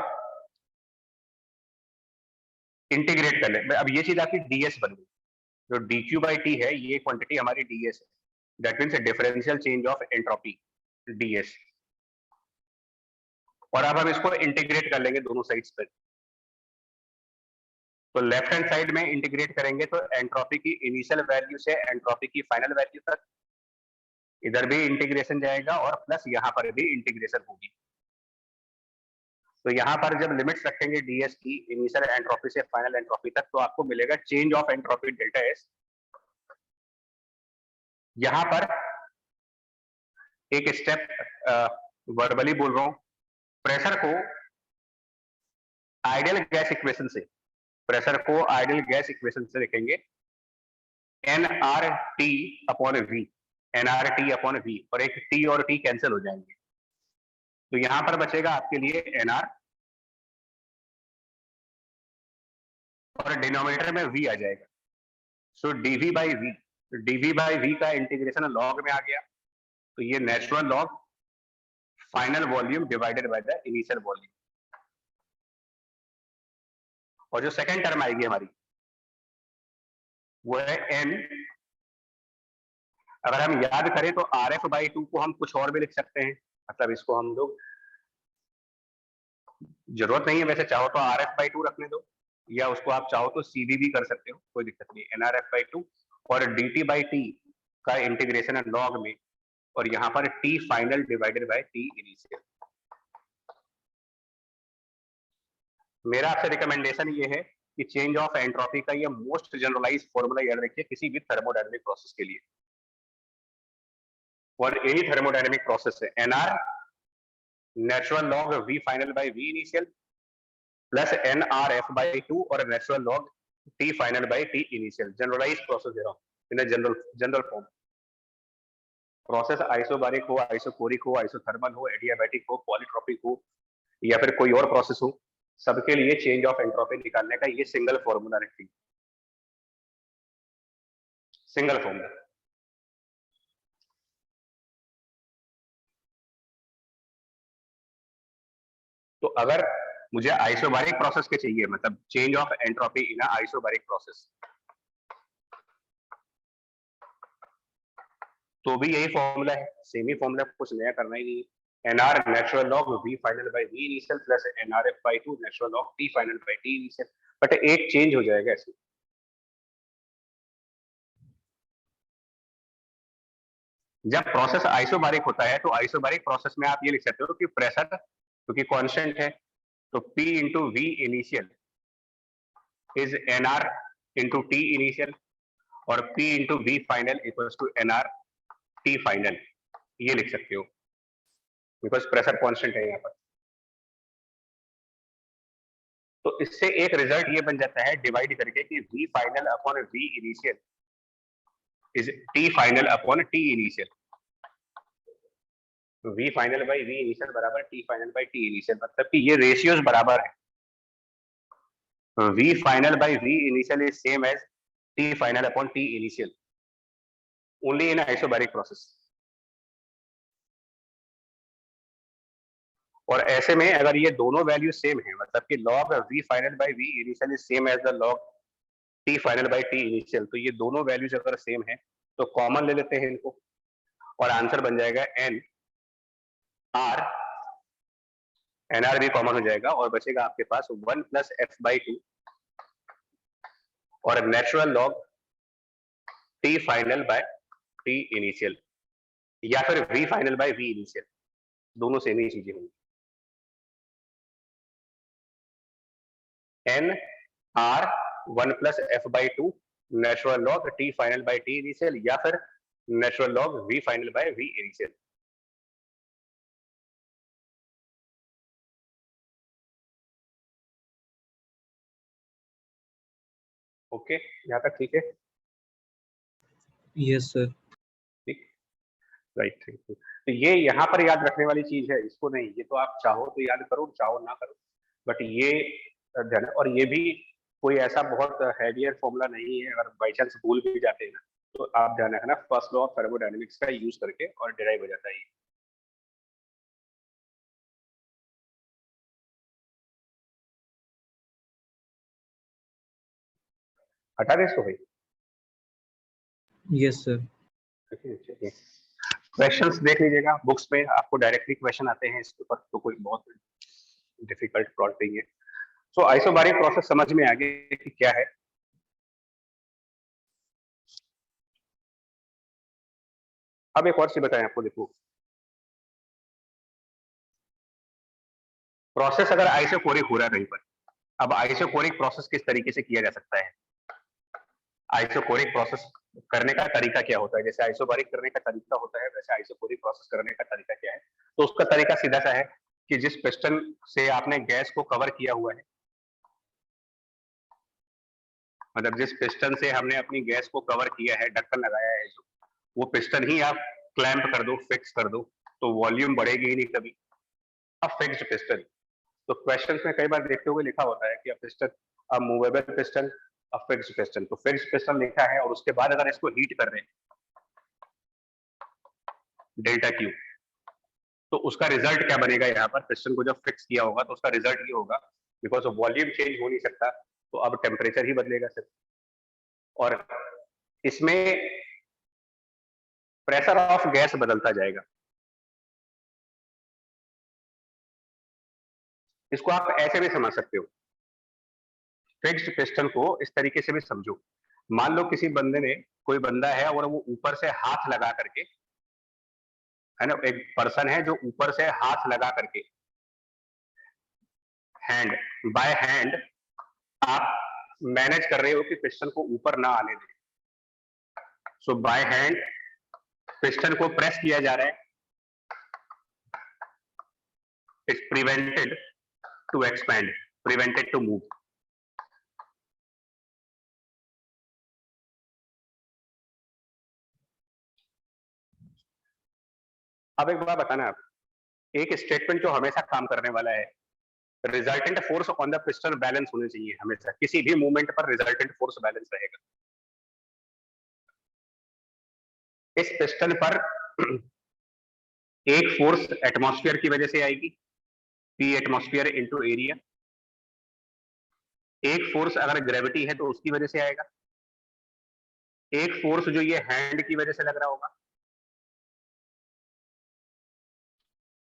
इंटीग्रेट कर ले। अब ये चीज आपकी ds बन गई, जो dq बाई T है ये क्वांटिटी हमारी ds है, that means differential change of entropy ds। और अब हम इसको इंटीग्रेट कर लेंगे दोनों साइड्स पर, तो लेफ्ट हैंड साइड में इंटीग्रेट करेंगे तो एंट्रोपी की इनिशियल वैल्यू से एंट्रोपी की फाइनल वैल्यू तक इधर भी इंटीग्रेशन जाएगा और प्लस यहाँ पर भी इंटीग्रेशन होगी। तो यहाँ पर जब लिमिट्स रखेंगे ds की इनिशियल एंट्रोपी से फाइनल एंट्रोपी तक, तो आपको मिलेगा change of entropy delta S। यहाँ पर एक स्टेप वर्बली बोल रहा हूं, प्रेशर को आइडियल गैस इक्वेशन से, प्रेशर को आइडियल गैस इक्वेशन से लिखेंगे nRT upon V, nRT upon V, और एक T और T कैंसिल हो जाएंगे, तो यहां पर बचेगा आपके लिए nR और डिनोमिनेटर में V आ जाएगा, सो dV by V, dV by V का इंटीग्रेशन लॉग में आ गया, तो ये natural log final volume divided by the initial volume. और जो सेकंड टर्म आएगी हमारी वो है n, अगर हम याद करें तो RF बाई 2 को हम कुछ और भी लिख सकते हैं, मतलब इसको हम लोग, जरूरत नहीं है वैसे, चाहो तो RF बाई 2 रखने दो, या उसको आप चाहो तो CV भी कर सकते हो, कोई दिक्कत नहीं। NRF बाई 2 और DT बाई T का इंटीग्रेशन है लॉग में, और यहाँ पर T final divided bye T initial. मेरा आपसे रिकमेंडेशन ये है कि चेंज ऑफ एंट्रोपी का ये मोस्ट जनरलाइज फॉर्मूला याद रखिए किसी भी थर्मोडायनेमिक प्रोसेस के लिए, और एनी थर्मोडायनेमिक प्रोसेस है NR natural log V final by V initial plus NRF by 2 और natural log T final by T initial. Generalise process दे रहा हूं in general form. Process isobaric हो, आइसोकोरिक हो, आइसोथर्मल हो, एडियाबैटिक हो, polytropic हो, या फिर कोई और प्रोसेस हो, सबके लिए चेंज ऑफ एंट्रोपी निकालने का ये सिंगल फॉर्मूला रखती है, सिंगल फॉर्मूला। तो अगर मुझे आइसोबारिक प्रोसेस के चाहिए, मतलब change of entropy in isobaric process, तो भी यही फॉर्मूला है, सेम ही फॉर्मूला, कुछ नया करना ही नहीं है। NR natural log V final by V initial plus NRF बाय 2 natural log T final by T initial, but एक चेंज हो जाएगा इसमें, जब प्रोसेस आइसोबारिक होता है तो आइसोबारिक प्रोसेस में आप ये लिख सकते हो कि प्रेशर क्योंकि कांस्टेंट है तो P into V initial is NR into T initial, और P into V final equals to NR T final, ये लिख सकते हो बिकॉज प्रेशर कांस्टेंट है यहाँ पर। तो इससे एक रिजल्ट ये बन जाता है डिवाइड करके कि V final upon V initial is T final upon T initial. V final by V initial बराबर T final by T initial, मतलब कि ये रेशियोज बराबर है। V final by V initial is same as T final upon T initial only in isobaric process। और ऐसे में अगर ये दोनों वैल्यू सेम है, मतलब कि log V final by V initial is same as the log T final by T initial, तो ये दोनों वैल्यूज अगर सेम है तो कॉमन ले लेते हैं इनको, और आंसर बन जाएगा N R, NR भी कॉमन हो जाएगा और बचेगा आपके पास 1 प्लस F/2 और natural log T final by T initial, या फिर V final by V initial, दोनों सेम ही चीजें होंगी। N R 1 plus F/2 natural log T final by T initial, या फिर natural log V final by V initial. Okay, यहाँ तक ठीक है? Yes sir. ठीक, राइट, थैंक यू। तो ये यहाँ पर याद रखने वाली चीज है, इसको नहीं, ये तो आप चाहो तो याद करो, चाहो ना करो, बट ये ध्यान, और ये भी कोई ऐसा बहुत हैवियर फॉर्मूला नहीं है, अगर बाई चांस भूल भी जाते हैं ना तो आप ध्यान रखना फर्स्ट लॉ ऑफ थर्मोडायनेमिक्स का यूज करके और डिराइव हो जाता है ये। हटा दे इसको भाई। Yes sir. चलिए, क्वेश्चंस देख लीजिएगा बुक्स में, आपको डायरेक्टली क्वेश्चन आते हैं इसके ऊपर, तो कोई बहुत डिफिकल्ट प्लॉट नहीं है। सो आइसोबारिक प्रोसेस समझ में आ गया कि क्या है। अब एक और चीज बताएं आपको, देखो प्रोसेस अगर आइसोकोरिक हो रहा है कहीं पर, अब आइसोकोरिक प्रोसेस किस तरीके से किया जा सकता है, आइसोकोरिक प्रोसेस करने का तरीका क्या होता है, जैसे आइसोबारिक करने का तरीका होता है वैसे आइसोकोरिक प्रोसेस करने का तरीका क्या है। तो उसका तरीका सीधा सा है कि जिस पिस्टन से आपने गैस को कवर किया हुआ है, मतलब जिस पिस्टन से हमने अपनी गैस को कवर किया है, ढक्कन लगाया है जो, वो पिस्टन ही आप क्लैंप कर दो, फिक्स कर दो, तो वॉल्यूम बढ़ेगी ही नहीं कभी। अब फिक्स्ड पिस्टन, तो क्वेश्चंस में कई बार देखते हुए लिखा होता है कि piston, a movable piston, a fixed piston, तो फिक्स्ड पिस्टन लिखा है और उसके बाद अगर इसको हीट कर रहे हैं डेल्टा क्यू, तो उसका रिजल्ट क्या बनेगा, यहाँ पर पिस्टन को जब फिक्स किया होगा तो उसका रिजल्ट ये होगा, बिकॉज वॉल्यूम चेंज हो नहीं सकता तो अब टेम्परेचर ही बदलेगा सिर्फ, और इसमें प्रेशर ऑफ गैस बदलता जाएगा। इसको आप ऐसे भी समझ सकते हो, फिक्स्ड पिस्टन को इस तरीके से भी समझो, मान लो किसी बंदे ने, कोई बंदा है और वो ऊपर से हाथ लगा करके, है ना, एक पर्सन है जो ऊपर से हाथ लगा करके, हैंड बाय हैंड आप मैनेज कर रहे हो कि पिस्टन को ऊपर ना आने दें। सो बाय हैंड पिस्टन को प्रेस किया जा रहा है, it's prevented to expand, prevented to move. अब एक बात बताना आप, एक स्टेटमेंट जो हमेशा काम करने वाला है, resultant force on the piston balance होने चाहिए हमेशा, किसी भी मूवमेंट पर रिजल्टेंट फोर्स बैलेंस रहेगा। इस पिस्टन पर एक फोर्स एटमॉस्फेयर की वजह से आएगी, पी एटमॉस्फेयर इनटू एरिया, एक फोर्स अगर ग्रेविटी है तो उसकी वजह से आएगा, एक फोर्स जो ये हैंड की वजह से लग रहा होगा,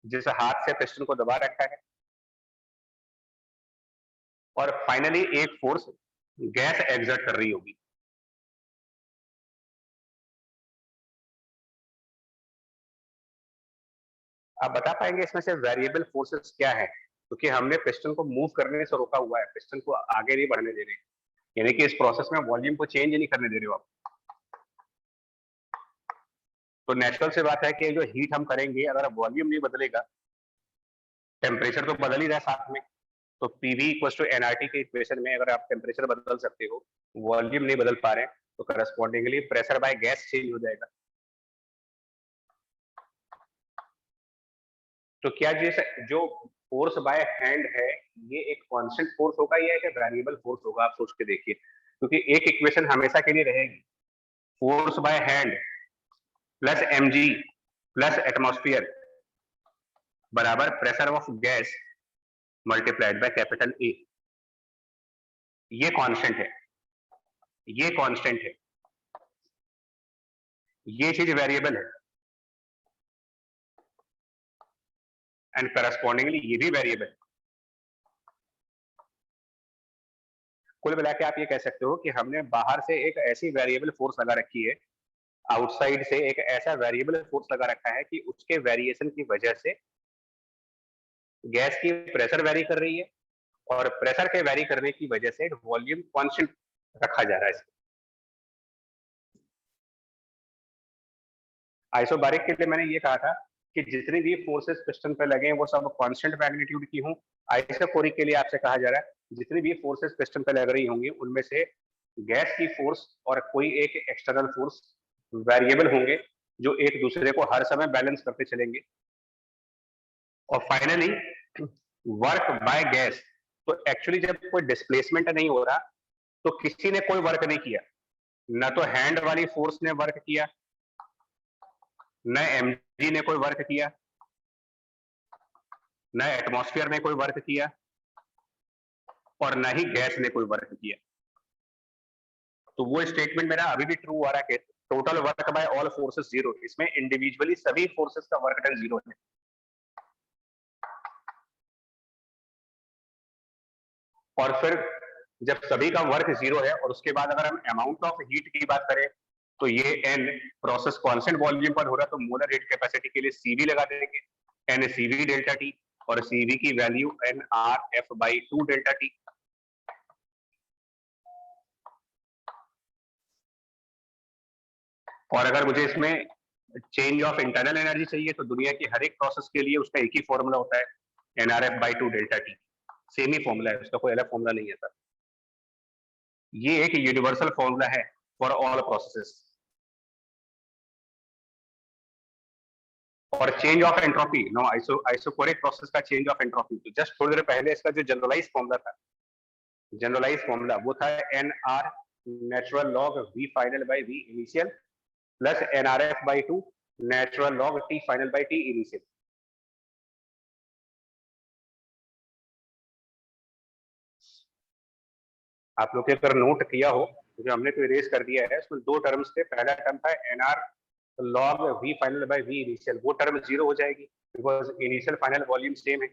जिस हाथ से पिस्टन को दबा रखा है, और फाइनली एक फोर्स गैस एग्जर्ट कर रही होगी। आप बता पाएंगे इसमें से वेरिएबल फोर्सेस क्या है, क्योंकि हमने पिस्टन को मूव करने से रोका हुआ है, पिस्टन को आगे नहीं बढ़ने दे रहे, यानी कि इस प्रोसेस में वॉल्यूम को चेंज नहीं करने दे रहे हो आप। तो नेचुरल से बात है कि जो हीट हम करेंगे, अगर वॉल्यूम नहीं बदलेगा, टेम्परेचर तो बदल ही रहा है साथ में, तो पीवी इक्वल्स टू एनआरटी के इक्वेशन में अगर आप टेम्परेचर बदल सकते हो, वॉल्यूम नहीं बदल पा रहे हैं, तो correspondingly pressure by gas change हो जाएगा। तो क्या जो फोर्स बाय हैंड है ये एक कांस्टेंट फोर्स होगा या एक वेरिएबल फोर्स होगा? आप सोच के देखिए, क्योंकि एक इक्वेशन हमेशा के लिए रहेगी, force by hand plus mg plus atmosphere बराबर pressure of gas multiplied by capital A. ये कांस्टेंट है, ये कांस्टेंट है, ये चीज वेरिएबल है, एंड करस्पॉन्डिंगली ये भी वेरिएबल है। कुल मिला के आप ये कह सकते हो कि हमने बाहर से एक ऐसी वेरिएबल फोर्स लगा रखी है, आउटसाइड से एक ऐसा वेरिएबल फोर्स लगा रखा है कि उसके वेरिएशन की वजह से गैस की प्रेशर वेरी कर रही है, और प्रेशर के वेरी करने की वजह से वॉल्यूम कांस्टेंट रखा जा रहा है। आइसोबारिक के लिए मैंने ये कहा था कि जितनी भी फोर्सेस पिस्टन पे लगे हैं वो सब कांस्टेंट मैग्नीट्यूड की हों। आइसोकोरिक के लिए आपसे कहा जा रहा है जितनी भी फोर्सेस पिस्टन पे लग रही होंगी उनमें से गैस की फोर्स और कोई एक एक्सटर्नल फोर्स वेरिएबल होंगे जो एक दूसरे को हर समय बैलेंस करते चलेंगे। और फाइनली वर्क बाय गैस, तो एक्चुअली जब कोई डिस्प्लेसमेंट नहीं हो रहा तो किसी ने कोई वर्क नहीं किया, न तो हैंड वाली फोर्स ने वर्क किया, न mg ने कोई वर्क किया, न एटमॉस्फेयर ने कोई वर्क किया, और न ही गैस ने कोई वर्क किया। तो वो स्टेटमेंट मेरा अभी भी ट्रू आ रहा है, total work by all forces zero. इसमें इंडिविजुअली सभी फोर्सेस का वर्क डन जीरो है। और फिर जब सभी का वर्क जीरो है और उसके बाद अगर हम अमाउंट ऑफ हीट की बात करें तो ये n प्रोसेस कांस्टेंट वॉल्यूम पर हो रहा है, तो मोलर हीट कैपेसिटी के लिए CV लगा देंगे, n CV डेल्टा T, और CV की वैल्यू nRF/2 डेल्टा T। और अगर मुझे इसमें चेंज ऑफ इंटरनल एनर्जी चाहिए तो दुनिया की हर एक प्रोसेस के लिए उसका एक ही फॉर्मूला होता है, nRF/2 डेल्टा T। सेम ही फॉर्मूला है, उसका कोई अलग फॉर्मूला नहीं है सर। ये एक यूनिवर्सल फॉर्मूला है फॉर ऑल प्रोसेसेस। और change of entropy, no isochoric process का चेंज ऑफ एंट्रोपी, तो जस्ट थोड़ी देर पहले इसका जो जनरलाइज फॉर्मूला था, जनरलाइज फॉर्मूला वो था nr natural log v final by v initial plus nRF/2 natural log t final by t initial. आप लोग ने अगर नोट किया हो, जो हमने तो इरेज कर दिया है, उसमें दो टर्म्स थे। पहला टर्म था nr log v final by v initial, वो टर्म जीरो हो जाएगी because initial final volume same है,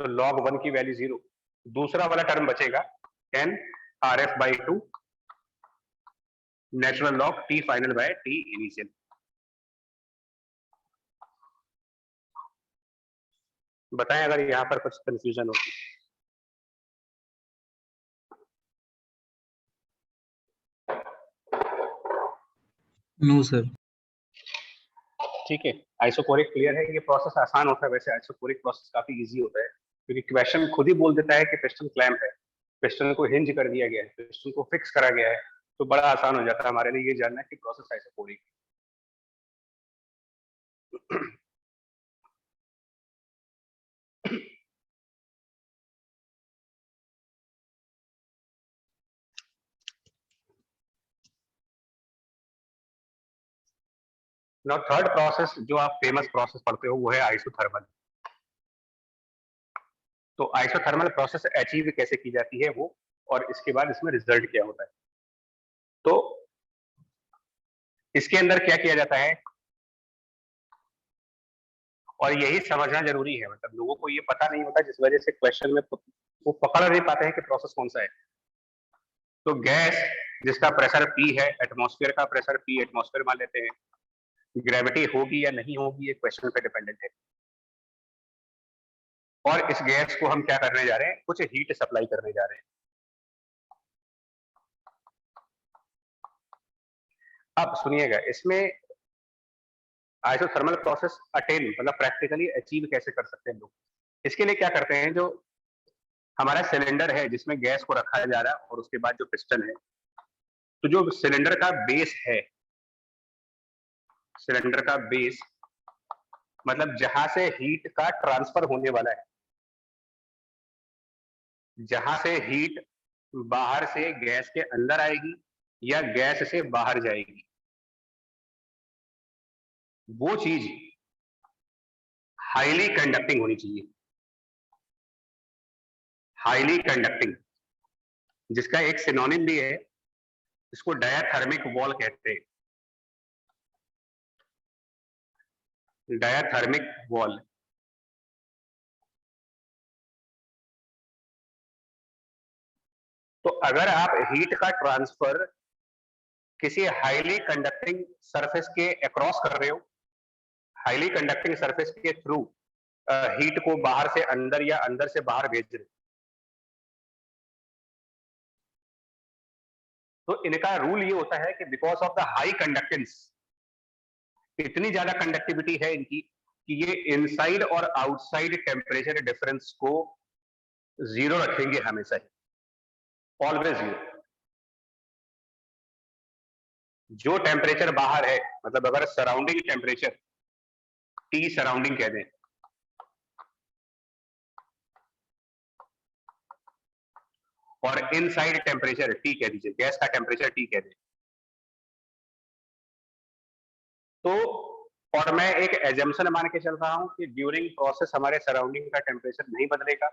तो log 1 की वैल्यू जीरो। दूसरा वाला टर्म बचेगा nRF/2 natural log t final by t initial. बताएं अगर यहाँ पर कुछ कंफ्यूजन हो। No sir. ठीक है, आइसोकोरिक क्लियर है। ये प्रोसेस आसान होता है, वैसे आइसोकोरिक प्रोसेस काफी इजी होता है क्योंकि क्वेश्चन खुद ही बोल देता है कि पिस्टन क्लैंप है, पिस्टन को हिंज कर दिया गया है, पिस्टन को फिक्स करा गया है, तो बड़ा आसान हो जाता है हमारे लिए ये जानना है कि process isochoric. Now third process जो आप फेमस प्रोसेस पढ़ते हो वो है आइसोथर्मल। तो आइसोथर्मल प्रोसेस अचीव कैसे की जाती है वो, और इसके बाद इसमें रिजल्ट क्या होता है। तो इसके अंदर क्या किया जाता है, और यही समझना जरूरी है, मतलब लोगों को ये पता नहीं होता जिस वजह से क्वेश्चन में वो पकड़ नहीं पाते हैं कि प्रोसेस कौन सा है। तो गैस जिसका प्रेशर P है, एटमॉस्फेयर का प्रेशर P एटमॉस्फेयर मान लेते हैं, ग्रेविटी होगी या नहीं होगी ये क्वेश्चन पे डिपेंडेंट है। और इस गैस को हम क्या करने जा रहे हैं, कुछ हीट सप्लाई करने जा रहे हैं। अब सुनिएगा, इसमें आइसोथर्मल प्रोसेस अटेन मतलब प्रैक्टिकली अचीव कैसे कर सकते हैं लोग। इसके लिए क्या करते हैं, जो हमारा सिलेंडर है जिसमें गैस को रखा जा रहा है और उसके बाद जो पिस्टन है, तो जो सिलेंडर का बेस है, सिलेंडर का बेस मतलब जहां से हीट का ट्रांसफर होने वाला है, जहां से हीट बाहर से गैस के अंदर आएगी या गैस से बाहर जाएगी, वो चीज हाईली कंडक्टिंग होनी चाहिए। हाईली कंडक्टिंग, जिसका एक सिनोनिम भी है, इसको डायाथर्मिक वॉल कहते हैं। Diathermic wall. तो अगर आप हीट का ट्रांसफर किसी हाईली कंडक्टिंग सरफेस के अक्रॉस कर रहे हो, हाईली कंडक्टिंग सरफेस के थ्रू हीट को बाहर से अंदर या अंदर से बाहर भेज रहे हो, तो इनका रूल ये होता है कि because of the high conductance, इतनी ज्यादा कंडक्टिविटी है इनकी कि ये इनसाइड और आउटसाइड टेम्परेचर डिफरेंस को जीरो रखेंगे हमेशा ही, ऑलवेज जीरो। जो टेम्परेचर बाहर है, मतलब अगर सराउंडिंग टेम्परेचर टी सराउंडिंग कह दें, और इनसाइड टेम्परेचर टी कह दीजिए, गैस का टेम्परेचर टी कह दें, तो और मैं एक एजम्पशन मान के चल रहा हूं कि ड्यूरिंग प्रोसेस हमारे सराउंडिंग का टेम्परेचर नहीं बदलेगा,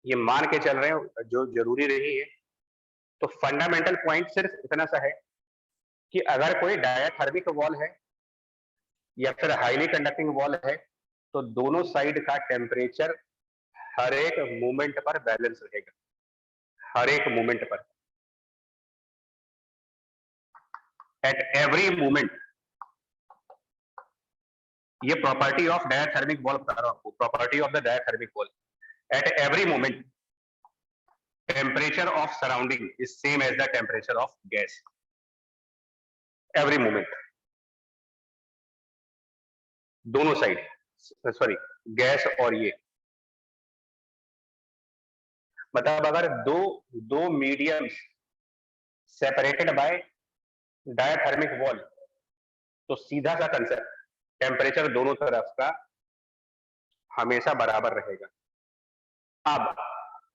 ये मान के चल रहे हैं, जो जरूरी नहीं है। तो फंडामेंटल पॉइंट सिर्फ इतना सा है कि अगर कोई डायाथर्मिक वॉल है या फिर हाईली कंडक्टिंग वॉल है, तो दोनों साइड का टेम्परेचर हर एक मोमेंट पर बैलेंस रहेगा, हर एक मोमेंट पर, एट एवरी मोमेंट। ये प्रॉपर्टी ऑफ डायाथर्मिक वॉल बता रहा हूं आपको, property of the diathermic wall. At every moment temperature of surrounding is same as the temperature of gas every moment, दोनों साइड, सॉरी गैस और ये, मतलब अगर दो mediums separated by diathermic wall, तो सीधा सा कंसेप्ट, टेम्परेचर दोनों तरफ का हमेशा बराबर रहेगा। अब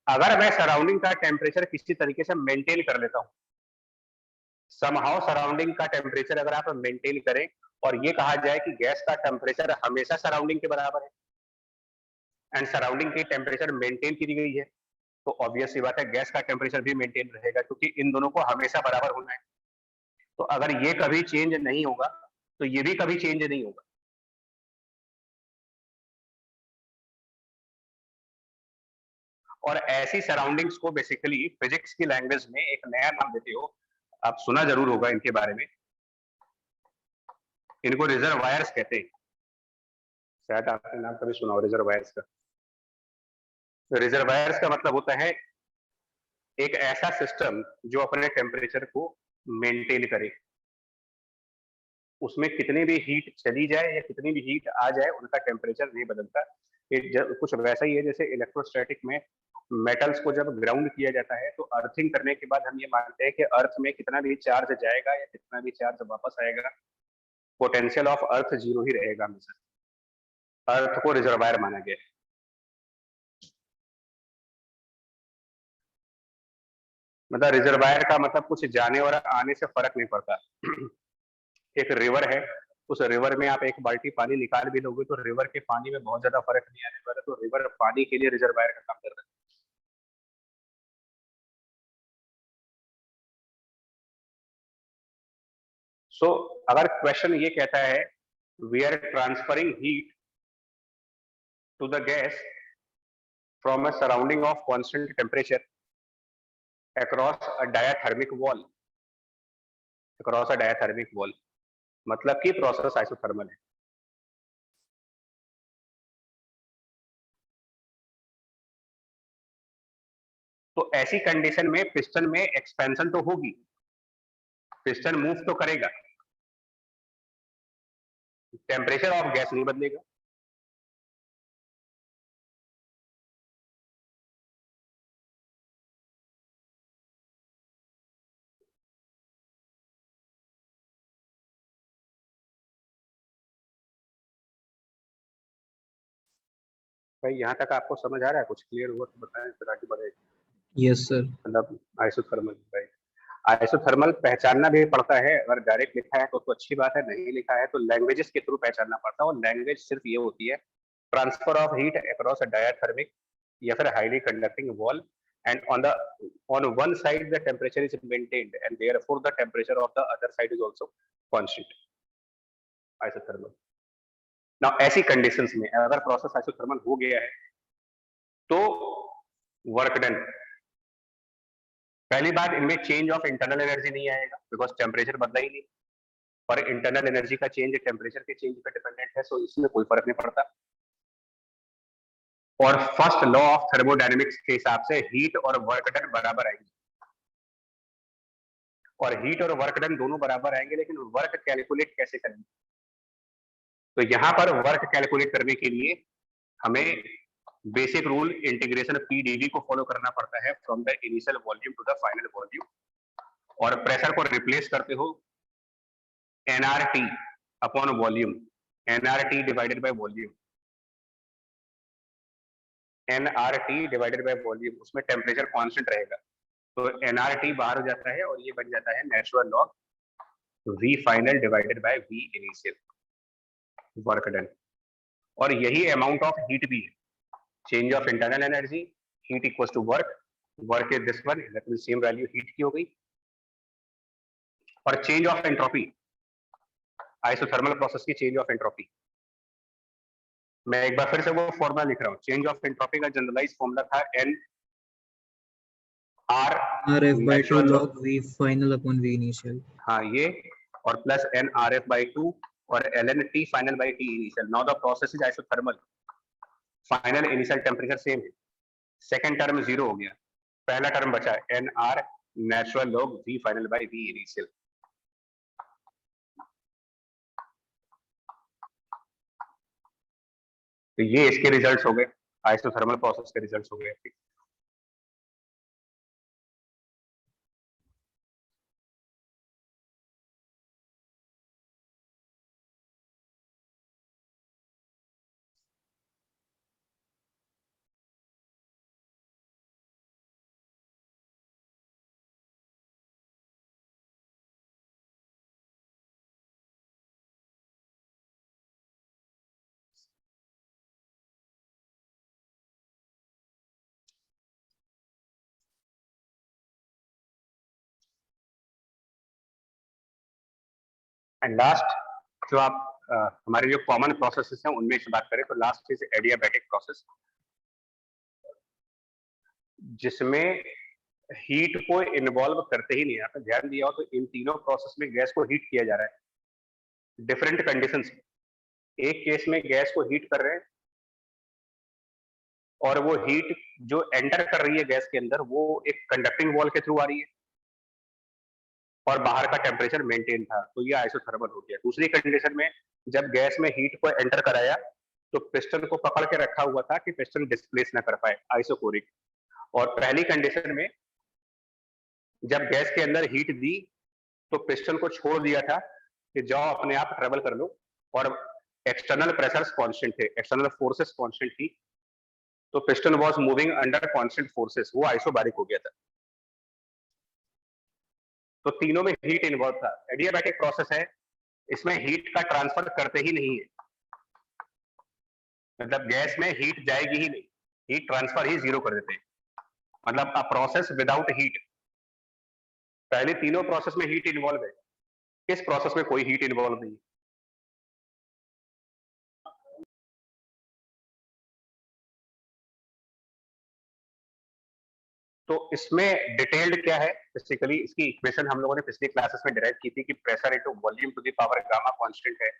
अगर मैं सराउंडिंग का टेम्परेचर किसी तरीके से मेंटेन कर लेता हूं, समहाउ सराउंडिंग का टेम्परेचर अगर आप मेंटेन करें और ये कहा जाए कि गैस का टेम्परेचर हमेशा सराउंडिंग के बराबर है एंड सराउंडिंग की टेम्परेचर मेंटेन की गई है, तो ऑब्वियस सी बात है गैस का टेम्परेचर भी मेंटेन रहेगा, क्योंकि इन दोनों को हमेशा बराबर होना है। तो अगर ये कभी चेंज नहीं होगा तो ये भी कभी चेंज नहीं होगा। और ऐसी सराउंडिंग्स को बेसिकली फिजिक्स की लैंग्वेज में एक नया नाम देते हो, आप सुना जरूर होगा इनके बारे में, इनको रिजर्वायर्स कहते हैं। शायद आपने नाम कभी सुना हो रिजर्वायर्स का। रिजर्वायर्स का मतलब होता है एक ऐसा सिस्टम जो अपने टेम्परेचर को मेंटेन करे, उसमें कितनी भी हीट चली जाए या कितनी भी हीट आ जाए, उनका टेम्परेचर नहीं बदलता। कुछ वैसा ही है जैसे इलेक्ट्रोस्टैटिक में मेटल्स को जब ग्राउंड किया जाता है, तो अर्थिंग करने के बाद हम ये मानते हैं कि अर्थ में कितना भी चार्ज जाएगा या कितना भी चार्ज वापस आएगा, पोटेंशियल ऑफ अर्थ जीरो ही रहेगा हमेशा। अर्थ को रिजर्वायर माना गया है। मतलब रिजर्वायर का मतलब कुछ जाने और आने से फर्क नहीं पड़ता। एक रिवर है, उस रिवर में आप एक बाल्टी पानी निकाल भी लोगे तो रिवर के पानी में बहुत ज्यादा फर्क नहीं आने वाला, तो रिवर पानी के लिए रिजर्वायर का काम कर रहा है। सो अगर क्वेश्चन ये कहता है we are transferring heat to the gas from a surrounding of constant temperature across a diathermic wall, across a diathermic wall, मतलब कि प्रोसेस आइसोथर्मल है। तो ऐसी कंडीशन में पिस्टन में एक्सपेंशन तो होगी, पिस्टन मूव तो करेगा, टेम्परेचर ऑफ गैस नहीं बदलेगा। भाई यहाँ तक आपको समझ आ रहा है? कुछ क्लियर हुआ तो बताएं, फिर आगे बढ़े। Yes sir. मतलब आइसोथर्मल, भाई आइसोथर्मल पहचानना भी पड़ता है। अगर डायरेक्ट लिखा है तो अच्छी बात है, नहीं लिखा है तो लैंग्वेजेस के थ्रू पहचानना पड़ता है। और लैंग्वेज सिर्फ ये होती है transfer of heat across a diathermic या फिर highly conducting wall, and on one side the temperature is maintained and therefore the temperature of the other side is also constant. Isothermal. Now ऐसी conditions में अगर process isothermal हो गया है तो work done, पहली बात इनमें चेंज ऑफ इंटरनल एनर्जी नहीं आएगा बिकॉज टेम्परेचर बदला ही नहीं, और इंटरनल एनर्जी का चेंज टेम्परेचर के चेंज पर डिपेंडेंट है, सो इसमें कोई फर्क नहीं पड़ता। और फर्स्ट लॉ ऑफ थर्मोडायनेमिक्स के हिसाब से हीट और वर्क डन बराबर आएंगे, और हीट और वर्क डन दोनों बराबर आएंगे, लेकिन वर्क कैलकुलेट कैसे करेंगे? तो यहां पर वर्क कैलकुलेट करने के लिए हमें बेसिक रूल इंटीग्रेशन पीडीवी को फॉलो करना पड़ता है from the initial volume to the final volume, और प्रेशर को रिप्लेस करते हो NRT upon volume, NRT divided by volume, NRT divided by volume, उसमें टेम्परेचर कांस्टेंट रहेगा तो एनआरटी बाहर हो जाता है और ये बन जाता है natural log V final divided by V initial work done. और यही अमाउंट ऑफ हीट भी है, change of internal energy, heat equals to work, work is this one, that means same value heat की हो गई। और change of entropy, isothermal process की change of entropy, मैं एक बार फिर से वो फॉर्मूला लिख रहा हूँ। चेंज ऑफ एंट्रोपी का जनरलाइज फॉर्मूला था एन आर RF by 2 नेचुरल log V final upon V initial. हाँ ये, और plus N R F by 2 और L N T final by T initial. Now the process is isothermal, final initial temperature same है, second term zero हो गया, पहला term बचा N R natural log V final by V initial. तो ये इसके results हो गए, आइसोथर्मल प्रोसेस के रिजल्ट्स हो गए। एंड लास्ट जो आप हमारे जो कॉमन प्रोसेसेस हैं उनमें से बात करें तो लास्ट इज एडियाबैटिक प्रोसेस, जिसमें हीट को इन्वॉल्व करते ही नहीं। आपने ध्यान दिया हो तो इन तीनों प्रोसेस में गैस को हीट किया जा रहा है डिफरेंट कंडीशंस। एक केस में गैस को हीट कर रहे हैं और वो हीट जो एंटर कर रही है गैस के अंदर वो एक कंडक्टिंग वॉल के थ्रू आ रही है और बाहर का टेम्परेचर मेंटेन था, तो ये आइसोथर्मल हो गया। दूसरी कंडीशन में जब गैस में हीट को एंटर कराया तो पिस्टन को पकड़ के रखा हुआ था कि पिस्टन डिस्प्लेस ना कर पाए, आइसोकोरिक। और पहली कंडीशन में जब गैस के अंदर हीट दी तो पिस्टन को छोड़ दिया था कि जाओ अपने आप ट्रेवल कर लो, और एक्सटर्नल प्रेशर्स कांस्टेंट थे, एक्सटर्नल फोर्सेस कांस्टेंट थी, तो piston was moving under constant forces, वो आइसोबारिक हो गया था। तो तीनों में हीट इन्वॉल्व था। एडियाबैटिक प्रोसेस है, इसमें हीट का ट्रांसफर करते ही नहीं है, मतलब गैस में हीट जाएगी ही नहीं, हीट ट्रांसफर ही जीरो कर देते हैं, मतलब अ प्रोसेस विदाउट हीट। पहले तीनों प्रोसेस में हीट इन्वॉल्व है, इस प्रोसेस में कोई हीट इन्वॉल्व नहीं। तो इसमें डिटेल्ड क्या है, बेसिकली इसकी इक्वेशन हम लोगों ने पिछली क्लासेस में डिराइव की थी कि pressure into volume to the power gamma constant है।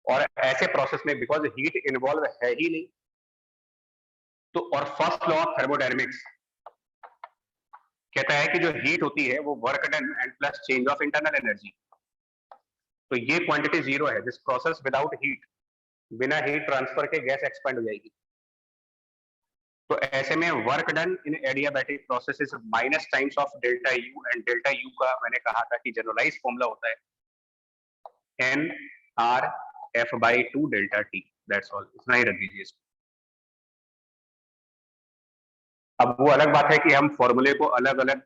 और ऐसे प्रोसेस में बिकॉज हीट इन्वॉल्व है ही नहीं, तो और फर्स्ट लॉ ऑफ थर्मोडायनेमिक्स कहता है कि जो हीट होती है वो work done and plus change of internal energy, तो ये क्वांटिटी जीरो है। दिस प्रोसेस विदाउट हीट, बिना हीट ट्रांसफर के गैस एक्सपेंड हो जाएगी। तो ऐसे में work done in adiabatic process is minus times of delta U, and delta U का मैंने कहा था कि जनरलाइज फॉर्मूला होता है N R F/2 delta T, that's all, इतना ही रख दीजिए इसको। अब वो अलग बात है कि हम फॉर्मूले को अलग अलग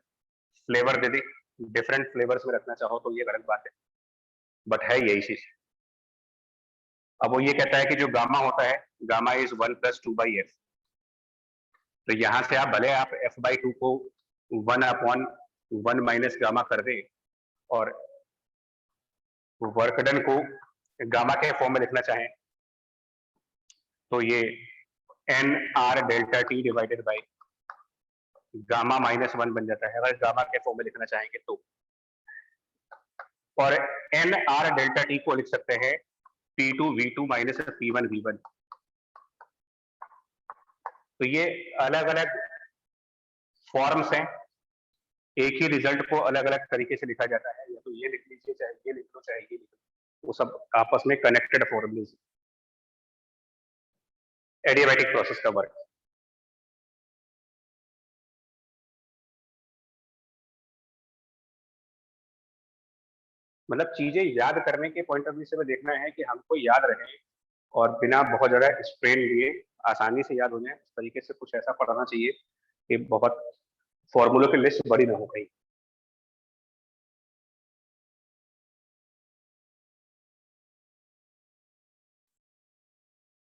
फ्लेवर दे दें, डिफरेंट फ्लेवर्स में रखना चाहो तो ये अलग बात है, बट है यही चीज। अब वो ये कहता है कि जो गामा होता है, गामा इज 1 + 2/f, तो यहां से आप भले आप F/2 को 1/1 - गामा कर दें और वर्क डन को गामा के फॉर्म में लिखना चाहें तो ये NR delta T divided by gamma -1 बन जाता है, अगर गामा के फॉर्म में लिखना चाहेंगे तो। और NR डेल्टा टी को लिख सकते हैं P2V2 - P1V1। तो ये अलग अलग फॉर्म्स हैं, एक ही रिजल्ट को अलग अलग तरीके से लिखा जाता है, या तो ये लिख लीजिए, चाहे ये लिख लो, चाहे ये लिख लो, वो सब आपस में कनेक्टेड फॉर्मूलेज। एडियाबैटिक प्रोसेस का वर्क। मतलब चीजें याद करने के पॉइंट ऑफ व्यू से में देखना है कि हमको याद रहे और बिना बहुत ज्यादा स्ट्रेन लिए आसानी से याद हो जाए, उस तरीके से कुछ ऐसा पढ़ाना चाहिए कि बहुत फॉर्मूलों की लिस्ट बड़ी ना हो गई।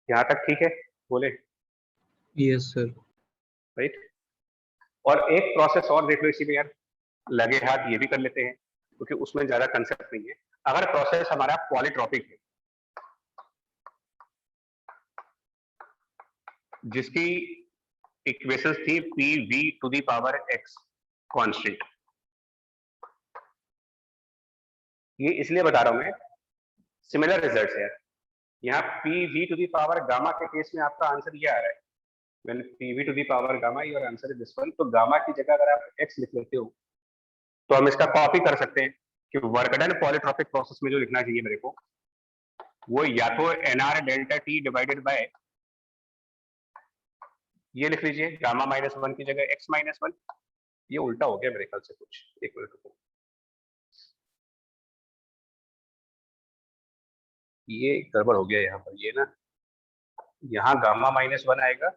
यहाँ तक ठीक है, बोले? Yes sir. राइट। और एक प्रोसेस और देख लो इसी में यार, लगे हाथ ये भी कर लेते हैं क्योंकि उसमें ज्यादा कंसेप्ट नहीं है। अगर प्रोसेस हमारा पॉलीट्रॉपिक है, जिसकी इक्वेशंस थी PV⁴x कांस्टेंट, ये इसलिए बता रहा हूं मैं, सिमिलर रिजल्ट्स है। यहाँ PV⁴ गामा के केस में आपका आंसर ये आ रहा है, when PV⁴ gamma your answer is this one. तो गामा की जगह अगर आप x लिख लेते हो तो हम इसका कॉपी कर सकते हैं कि वर्क डन पॉलीट्रॉपिक प्रोसेस में जो लिखना चाहिए मेरे को, वो या तो NR delta T divided by ये लिख लीजिए, गामा -1 की जगह x -1। ये उल्टा हो गया मेरे ख्याल से कुछ, एक मिनट रुको, ये गड़बड़ हो गया यहाँ पर। ये ना, यहाँ गामा -1 आएगा,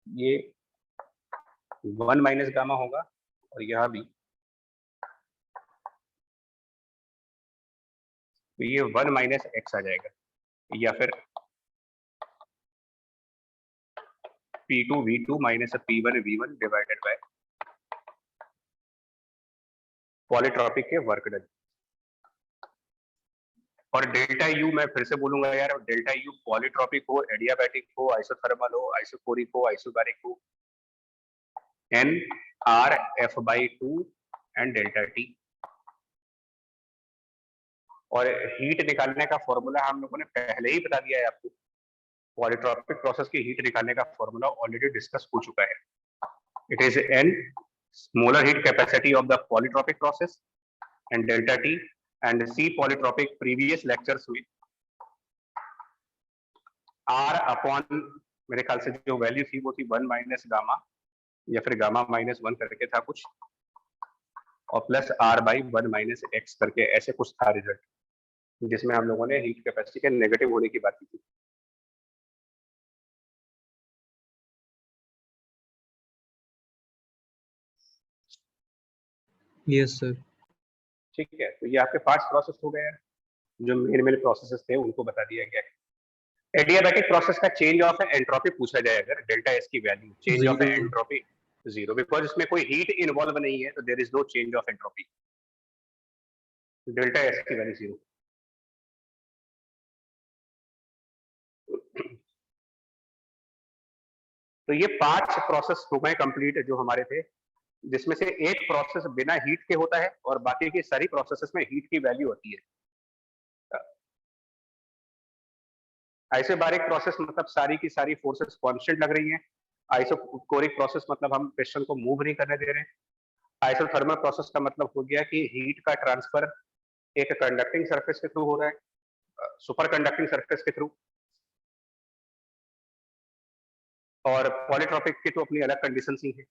ये 1 - गामा होगा, और यहाँ भी तो ये 1 - x आ जाएगा, या फिर P2V2 - P1V1 divided by polytropic के वर्क डन। और डेल्टा यू मैं फिर से बोलूंगा यार, डेल्टा यू पॉलीट्रॉपिक हो, एडियाबैटिक हो, आइसोथर्मल हो, आइसोकोरिक हो, आइसोबैरिक हो, NR/F/2 एंड डेल्टा टी। और हीट निकालने का फॉर्मूला हम लोगों ने पहले ही बता दिया है आपको, पॉलीट्रॉपिक प्रोसेस की हीट निकालने का फॉर्मूला ऑलरेडी डिस्कस हो चुका है। It is N molar heat capacity of the polytropic process and delta T and C polytropic previous lectures में R अपॉन मेरे ख्याल से जो वैल्यू थी वो थी 1 - गामा, या फिर गामा -1 करके था कुछ, और प्लस R/1 - x करके ऐसे कुछ था रिजल्ट, जिसमें हम लोगों ने हीट कैपेसिटी के नेगेटिव होने की बात की थी। Yes sir. ठीक है, तो ये आपके 5 प्रोसेस हो गए हैं, जो मेन प्रोसेसेस थे उनको बता दिया गया है। एडियाबैटिक प्रोसेस का चेंज ऑफ एंट्रोपी पूछा जाए अगर, डेल्टा एस की value, change of 0 entropy 0, because इसमें कोई हीट इन्वॉल्व नहीं है, तो there is no change of entropy, delta S की वैल्यू 0। तो ये 5 प्रोसेस हो गए कंप्लीट जो हमारे थे, जिसमें से एक प्रोसेस बिना हीट के होता है और बाकी की सारी प्रोसेसेस में हीट की वैल्यू होती है। आइसोबैरिक प्रोसेस मतलब सारी की सारी फोर्सेस कांस्टेंट लग रही हैं। आइसोकोरिक प्रोसेस मतलब हम पिस्टन को मूव नहीं करने दे रहे हैं। आइसोथर्मल प्रोसेस का मतलब हो गया कि हीट का ट्रांसफर एक कंडक्टिंग सरफेस के थ्रू हो रहा है, सुपर कंडक्टिंग सरफेस के थ्रू। और पॉलीट्रॉपिक की तो अपनी अलग कंडीशन ही है,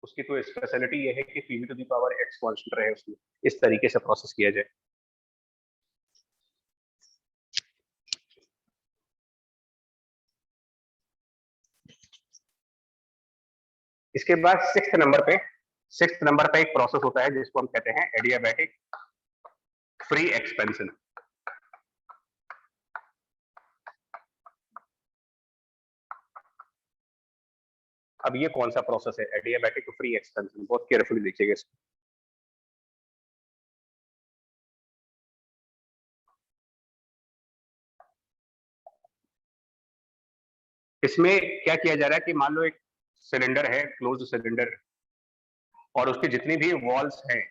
उसकी तो स्पेशलिटी ये है कि PV⁴x कांस्टेंट रहे उसमें, इस तरीके से प्रोसेस किया जाए। इसके बाद सिक्स्थ नंबर पे एक प्रोसेस होता है जिसको हम कहते हैं एडियाबैटिक फ्री एक्सपेंशन। अब ये कौन सा प्रोसेस है एडियाबैटिक फ्री एक्सपेंशन, बहुत केयरफुली देखिएगा इसको। इसमें क्या किया जा रहा है कि मान लो एक सिलेंडर है, क्लोज्ड सिलेंडर, और उसकी जितनी भी वॉल्स हैं,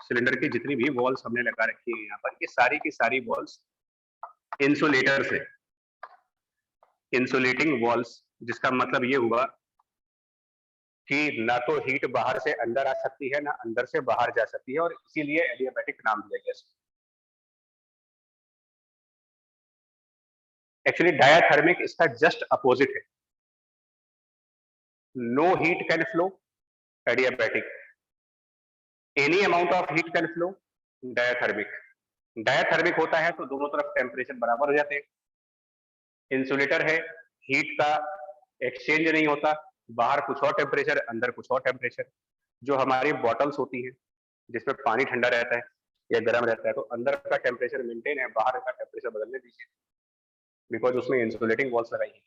सिलेंडर की जितनी भी वॉल्स हमने लगा रखी है यहाँ पर, ये सारी की सारी वॉल्स इंसुलेटर से, इंसुलेटिंग वॉल्स, जिसका मतलब ये हुआ कि ना तो हीट बाहर से अंदर आ सकती है ना अंदर से बाहर जा सकती है, और इसीलिए एडियाबैटिक नाम दिया गया इसको। एक्चुअली डायाथर्मिक इसका जस्ट अपोजिट है, no heat can flow adiabatic, any amount of heat can flow diathermic. Diathermic होता है तो दोनों तरफ टेम्परेचर बराबर हो जाते हैं, इंसुलेटर है, हीट का एक्सचेंज नहीं होता, बाहर कुछ और टेम्परेचर अंदर कुछ और टेम्परेचर। जो हमारी बॉटल्स होती हैं जिसमें पानी ठंडा रहता है या गर्म रहता है, तो अंदर का टेम्परेचर मेंटेन है, बाहर का टेम्परेचर बदलने दीजिए, बिकॉज उसमें इंसुलेटिंग वॉल्स लगाई है।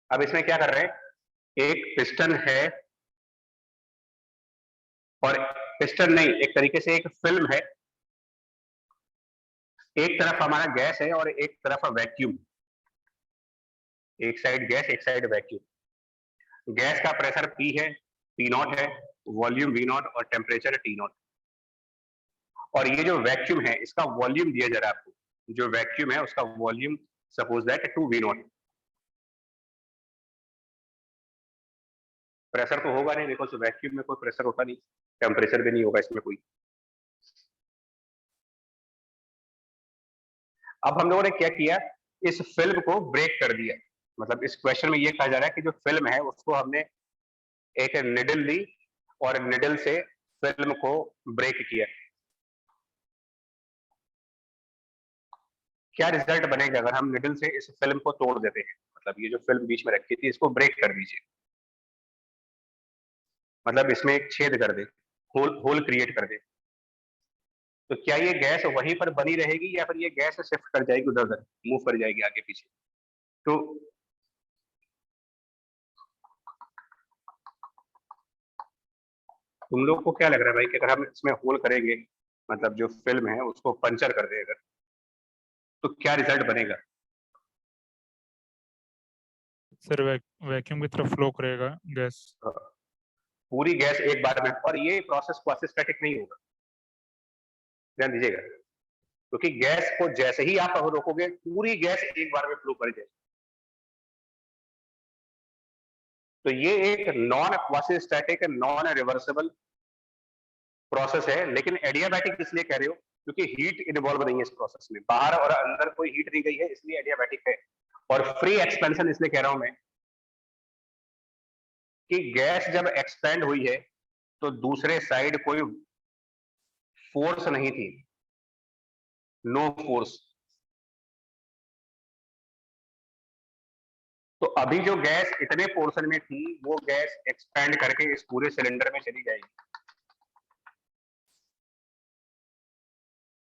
अब इसमें क्या कर रहे हैं, एक पिस्टन है, और पिस्टन नहीं, एक तरीके से एक फिल्म है, एक तरफ हमारा गैस है और एक तरफ वैक्यूम, एक साइड गैस एक साइड वैक्यूम। गैस का प्रेशर P है, P0 है, वॉल्यूम V0 और टेम्परेचर T0। और ये जो वैक्यूम है इसका वॉल्यूम दिया जा रहा है आपको, जो वैक्यूम है उसका volume suppose that 2V0। Pressure तो होगा नहीं, बिकॉज वैक्यूम में कोई प्रेशर होता नहीं, टेम्परेचर भी नहीं होगा इसमें कोई। अब हम लोगों ने क्या किया, इस फिल्म को ब्रेक कर दिया। मतलब इस क्वेश्चन में ये कहा जा रहा है कि जो फिल्म है उसको हमने एक निडल ली और निडल से फिल्म को ब्रेक किया। क्या रिजल्ट बनेगा अगर हम निडल से इस फिल्म को तोड़ देते हैं, मतलब ये जो फिल्म बीच में रखी थी इसको ब्रेक कर दीजिए, मतलब इसमें एक छेद कर दे, होल क्रिएट कर दे, तो क्या ये गैस वहीं पर बनी रहेगी या फिर ये गैस शिफ्ट कर जाएगी, उधर उधर मूव कर जाएगी आगे पीछे? तो तुम लोग को क्या लग रहा है भाई कि अगर हम इसमें होल करेंगे, मतलब जो फिल्म है उसको पंचर कर दे अगर, तो क्या रिजल्ट बनेगा? सर वैक्यूम की तरफ फ्लो करेगा गैस। पूरी गैस एक बार में, और ये प्रोसेस क्वासिस्टैटिक नहीं होगा, ध्यान दीजिएगा, क्योंकि गैस को जैसे ही आप रोकोगे पूरी गैस एक बार में फ्लो कर जाएगी। तो ये एक non quasi-static non reversible process है। लेकिन एडियाबैटिक इसलिए कह रहे हो क्योंकि हीट इन्वॉल्व नहीं है इस प्रोसेस में, बाहर और अंदर कोई हीट नहीं गई है, इसलिए एडियाबैटिक है। और फ्री एक्सपेंशन इसलिए कह रहा हूं मैं कि गैस जब एक्सपेंड हुई है तो दूसरे साइड कोई फोर्स नहीं थी, नो फोर्स। तो अभी जो गैस इतने पोर्शन में थी वो गैस एक्सपेंड करके इस पूरे सिलेंडर में चली जाएगी।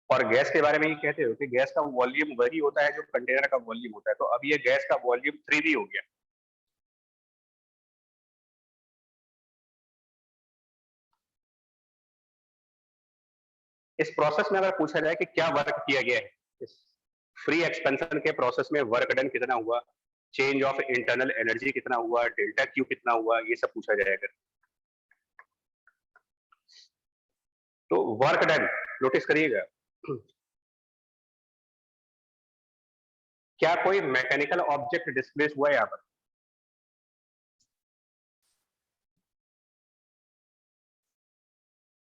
और गैस के बारे में ये कहते हो कि गैस का वॉल्यूम वही होता है जो कंटेनर का वॉल्यूम होता है, तो अब ये गैस का वॉल्यूम 3V हो गया। इस प्रोसेस में अगर पूछा जाए कि क्या वर्क किया गया है, इस फ्री एक्सपेंशन के प्रोसेस में वर्क डन कितना हुआ, चेंज ऑफ इंटरनल एनर्जी कितना हुआ, डेल्टा क्यू कितना हुआ, ये सब पूछा जाएगा। तो वर्क डन नोटिस करिएगा, क्या कोई मैकेनिकल ऑब्जेक्ट डिस्प्लेस हुआ है यहां पर?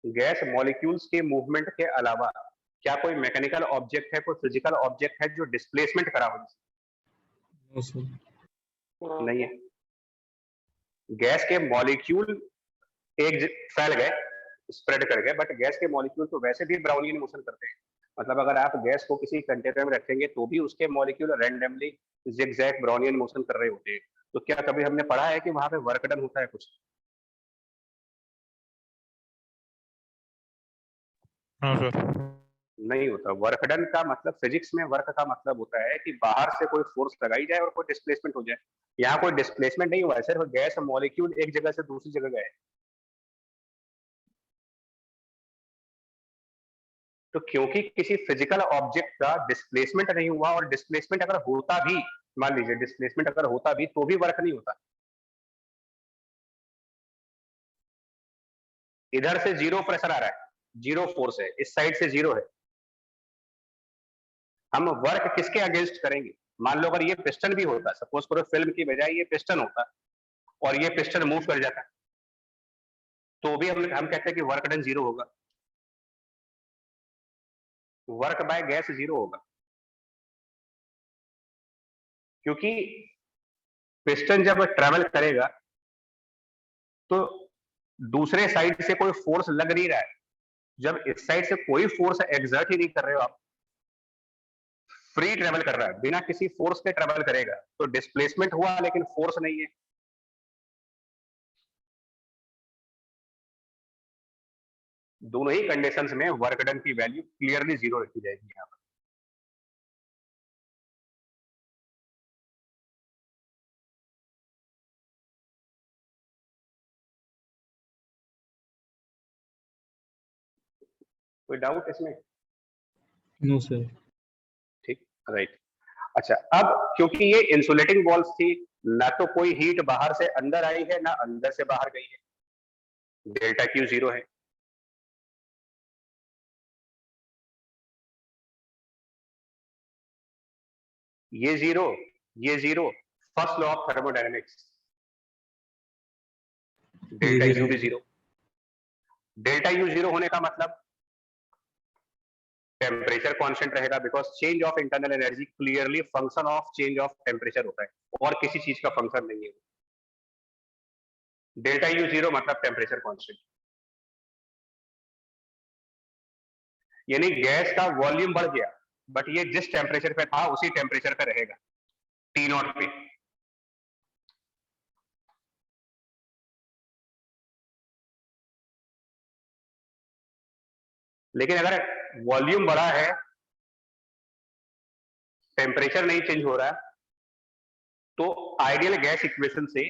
गैस मॉलिक्यूल्स के मूवमेंट के अलावा क्या कोई मैकेनिकल ऑब्जेक्ट है, कोई फिजिकल ऑब्जेक्ट है जो डिस्प्लेसमेंट करा हो? नहीं है। गैस के मॉलिक्यूल एक फैल गए, स्प्रेड कर गए, बट गैस के मॉलिक्यूल तो वैसे भी ब्राउनियन मोशन करते हैं। मतलब अगर आप गैस को किसी कंटेनर में रखेंगे तो भी उसके molecule randomly zigzag Brownian motion कर रहे होते हैं। तो क्या कभी हमने पढ़ा है कि वहां पे वर्क डन होता है कुछ? हाँ सर। नहीं होता। वर्क डन का मतलब, फिजिक्स में वर्क का मतलब होता है कि बाहर से कोई फोर्स लगाई जाए और कोई डिस्प्लेसमेंट हो जाए। यहाँ कोई डिस्प्लेसमेंट नहीं हुआ है, सिर्फ गैस मॉलिक्यूल एक जगह से दूसरी जगह गए। तो क्योंकि किसी फिजिकल ऑब्जेक्ट का डिस्प्लेसमेंट नहीं हुआ, और डिस्प्लेसमेंट अगर होता भी, मान लीजिए डिस्प्लेसमेंट अगर होता भी तो भी वर्क नहीं होता। इधर से जीरो प्रेशर आ रहा है, जीरो फोर्स है, इस साइड से जीरो है, हम वर्क किसके अगेंस्ट करेंगे? मान लो अगर ये पिस्टन भी होता, सपोज करो फिल्म की बजाय ये पिस्टन होता और ये पिस्टन मूव कर जाता, तो भी हम कहते हैं कि वर्क डन जीरो होगा। वर्क बाय गैस जीरो होगा, क्योंकि पिस्टन जब ट्रेवल करेगा तो दूसरे साइड से कोई फोर्स लग नहीं रहा है। जब इस साइड से कोई फोर्स एग्जर्ट ही नहीं कर रहे हो आप, फ्री ट्रेवल कर रहा है, बिना किसी फोर्स के ट्रेवल करेगा, तो डिस्प्लेसमेंट हुआ लेकिन फोर्स नहीं है। दोनों ही कंडीशंस में वर्क डन की वैल्यू क्लियरली जीरो रखी जाएगी यहाँ पर। कोई डाउट इसमें? No sir. ठीक, राइट। अच्छा, अब क्योंकि ये इंसुलेटिंग वॉल्स थी, ना तो कोई हीट बाहर से अंदर आई है ना अंदर से बाहर गई है, डेल्टा क्यू जीरो है। ये zero first law of thermodynamics, delta ये भी यू भी जीरो। डेल्टा यू जीरो होने का मतलब टेम्परेचर कांस्टेंट रहेगा, because change of internal energy clearly function of change of temperature होता है, और किसी चीज का फंक्शन नहीं है। डेल्टा यू जीरो मतलब टेम्परेचर कांस्टेंट, यानी गैस का वॉल्यूम बढ़ गया, बट ये जिस टेम्परेचर पे था उसी टेम्परेचर पे रहेगा, टी नॉट पे। लेकिन अगर वॉल्यूम बढ़ा है, टेम्परेचर नहीं चेंज हो रहा, तो आइडियल गैस इक्वेशन से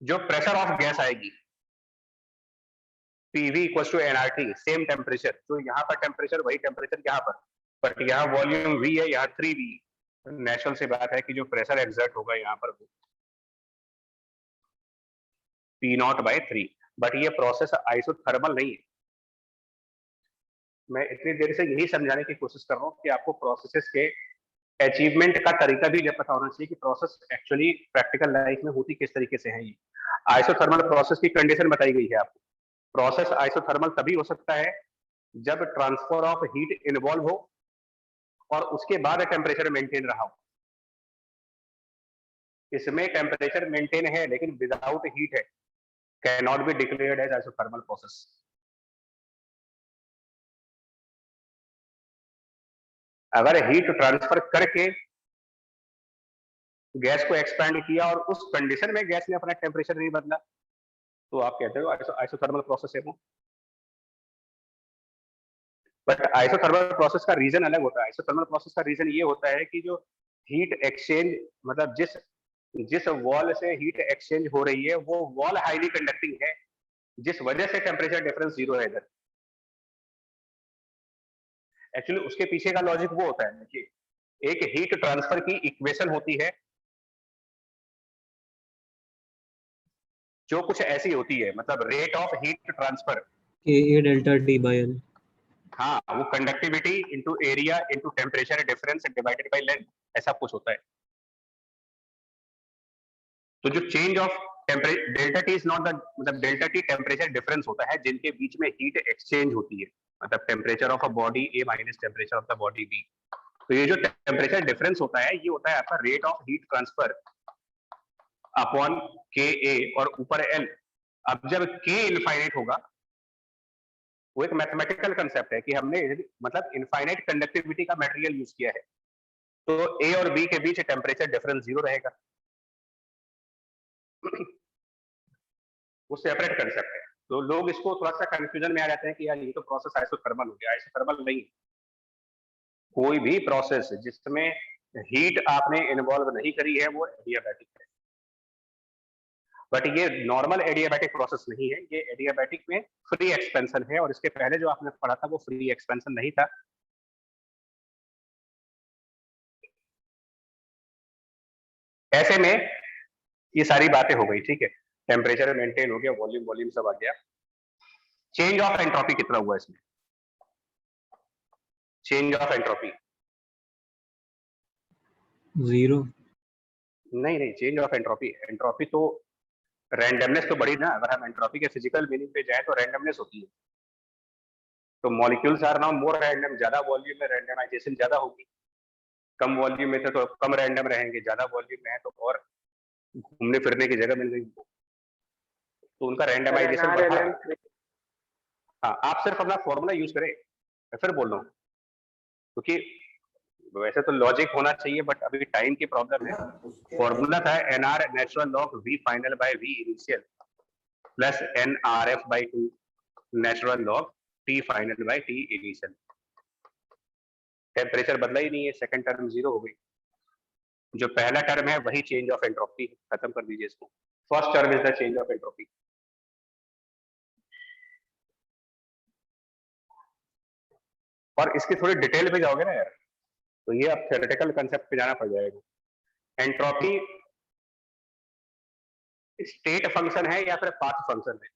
जो प्रेशर ऑफ गैस आएगी, PV equal to NRT, same temperature, तो यहाँ पर टेम्परेचर वही टेम्परेचर यहाँ पर, बट यहाँ वॉल्यूम वी है, यहाँ 3v। नेचुरल सी बात है कि जो प्रेशर एग्जर्ट होगा यहाँ पर वो पी नॉट बाई 3, बट ये प्रोसेस आइसोथर्मल नहीं है। मैं इतनी देर से यही समझाने की कोशिश कर रहा हूँ कि आपको प्रोसेसेस के अचीवमेंट का तरीका भी जब पता होना चाहिए कि प्रोसेस एक्चुअली प्रैक्टिकल लाइफ में होती किस तरीके से है। ये आइसोथर्मल प्रोसेस की कंडीशन बताई गई है आपको। प्रोसेस आइसोथर्मल तभी हो सकता है जब ट्रांसफर ऑफ हीट इन्वॉल्व हो और उसके बाद टेम्परेचर मेंटेन रहा हो। इसमें टेम्परेचर मेंटेन है लेकिन विदाउट हीट है, can not be declared as isothermal process. अगर हीट ट्रांसफर करके गैस को एक्सपैंड किया और उस कंडीशन में गैस ने अपना टेम्परेचर नहीं बदला, तो आप कहते हो आइसोथर्मल प्रोसेस है वो। बट आइसोथर्मल प्रोसेस का रीजन अलग होता है। आइसोथर्मल प्रोसेस का रीजन ये होता है कि जो हीट एक्सचेंज, मतलब जिस वॉल से हीट एक्सचेंज हो रही है वो वॉल हाईली कंडक्टिंग है, जिस वजह से टेम्परेचर डिफरेंस जीरो है इधर। एक्चुअली उसके पीछे का लॉजिक वो होता है, देखिए एक हीट ट्रांसफर की इक्वेशन होती है जो कुछ ऐसी होती है, मतलब रेट ऑफ हीट ट्रांसफर, के डेल्टा टी बाय एल। हाँ, वो conductivity into area into temperature difference divided by length, ऐसा कुछ होता है। तो जो change of temperature, delta T is not the, मतलब डेल्टा टी टेम्परेचर डिफरेंस होता है जिनके बीच में हीट एक्सचेंज होती है, मतलब temperature of a body A minus temperature of the body B. तो ये जो टेम्परेचर डिफरेंस होता है ये होता है आपका rate of heat transfer upon के ए और ऊपर एल। अब जब के इनफाइनाइट होगा, वो एक मैथमेटिकल कंसेप्ट है कि हमने मतलब इनफाइनाइट कंडक्टिविटी का मटेरियल यूज किया है, तो ए और बी के बीच टेम्परेचर डिफरेंस 0 रहेगा। वो सेपरेट कंसेप्ट है। तो लोग इसको थोड़ा सा कंफ्यूजन में आ जाते हैं कि यार ये तो प्रोसेस आइसोथर्मल हो गया। आइसोथर्मल नहीं, कोई भी प्रोसेस जिसमें हीट आपने इन्वॉल्व नहीं करी है वो एडियाबैटिक है। बट ये नॉर्मल एडियाबैटिक प्रोसेस नहीं है, ये एडियाबैटिक में फ्री एक्सपेंशन है, और इसके पहले जो आपने पढ़ा था वो फ्री एक्सपेंशन नहीं था। ऐसे में ये सारी बातें हो गई, ठीक है, टेम्परेचर मेंटेन हो गया, वॉल्यूम वॉल्यूम सब आ गया। चेंज ऑफ एंट्रोपी कितना हुआ इसमें? Change of entropy 0। नहीं नहीं, चेंज ऑफ एंट्रोपी, एंट्रोपी तो रैंडमनेस तो बढ़ी ना। अगर हम एंट्रोपी के फिजिकल मीनिंग पे जाए तो रैंडमनेस होती है। तो molecules are now more random, ज्यादा वॉल्यूम में रैंडमाइजेशन ज्यादा होगी, कम वॉल्यूम में थे तो कम रैंडम रहेंगे, ज्यादा वॉल्यूम में है तो और घूमने फिरने की जगह मिल गई, तो उनका रैंडमाइजेशन बढ़ा। हाँ, आप सिर्फ अपना फॉर्मूला यूज करें, मैं फिर बोल रहा हूँ, क्योंकि वैसे तो लॉजिक होना चाहिए बट अभी टाइम की प्रॉब्लम है। फॉर्मूला था NR natural log V final by V initial plus NRF by 2 natural log T final by T initial. Temperature बदला ही नहीं है, सेकंड टर्म 0 हो गई। जो पहला टर्म है वही चेंज ऑफ एंट्रोपी, खत्म कर दीजिए इसको। First term is the change of entropy. और इसकी थोड़ी डिटेल पे जाओगे ना यार, तो ये अब थ्योरेटिकल कंसेप्ट पे जाना पड़ जाएगा। एंट्रोपी स्टेट फंक्शन है या फिर पाथ फंक्शन है?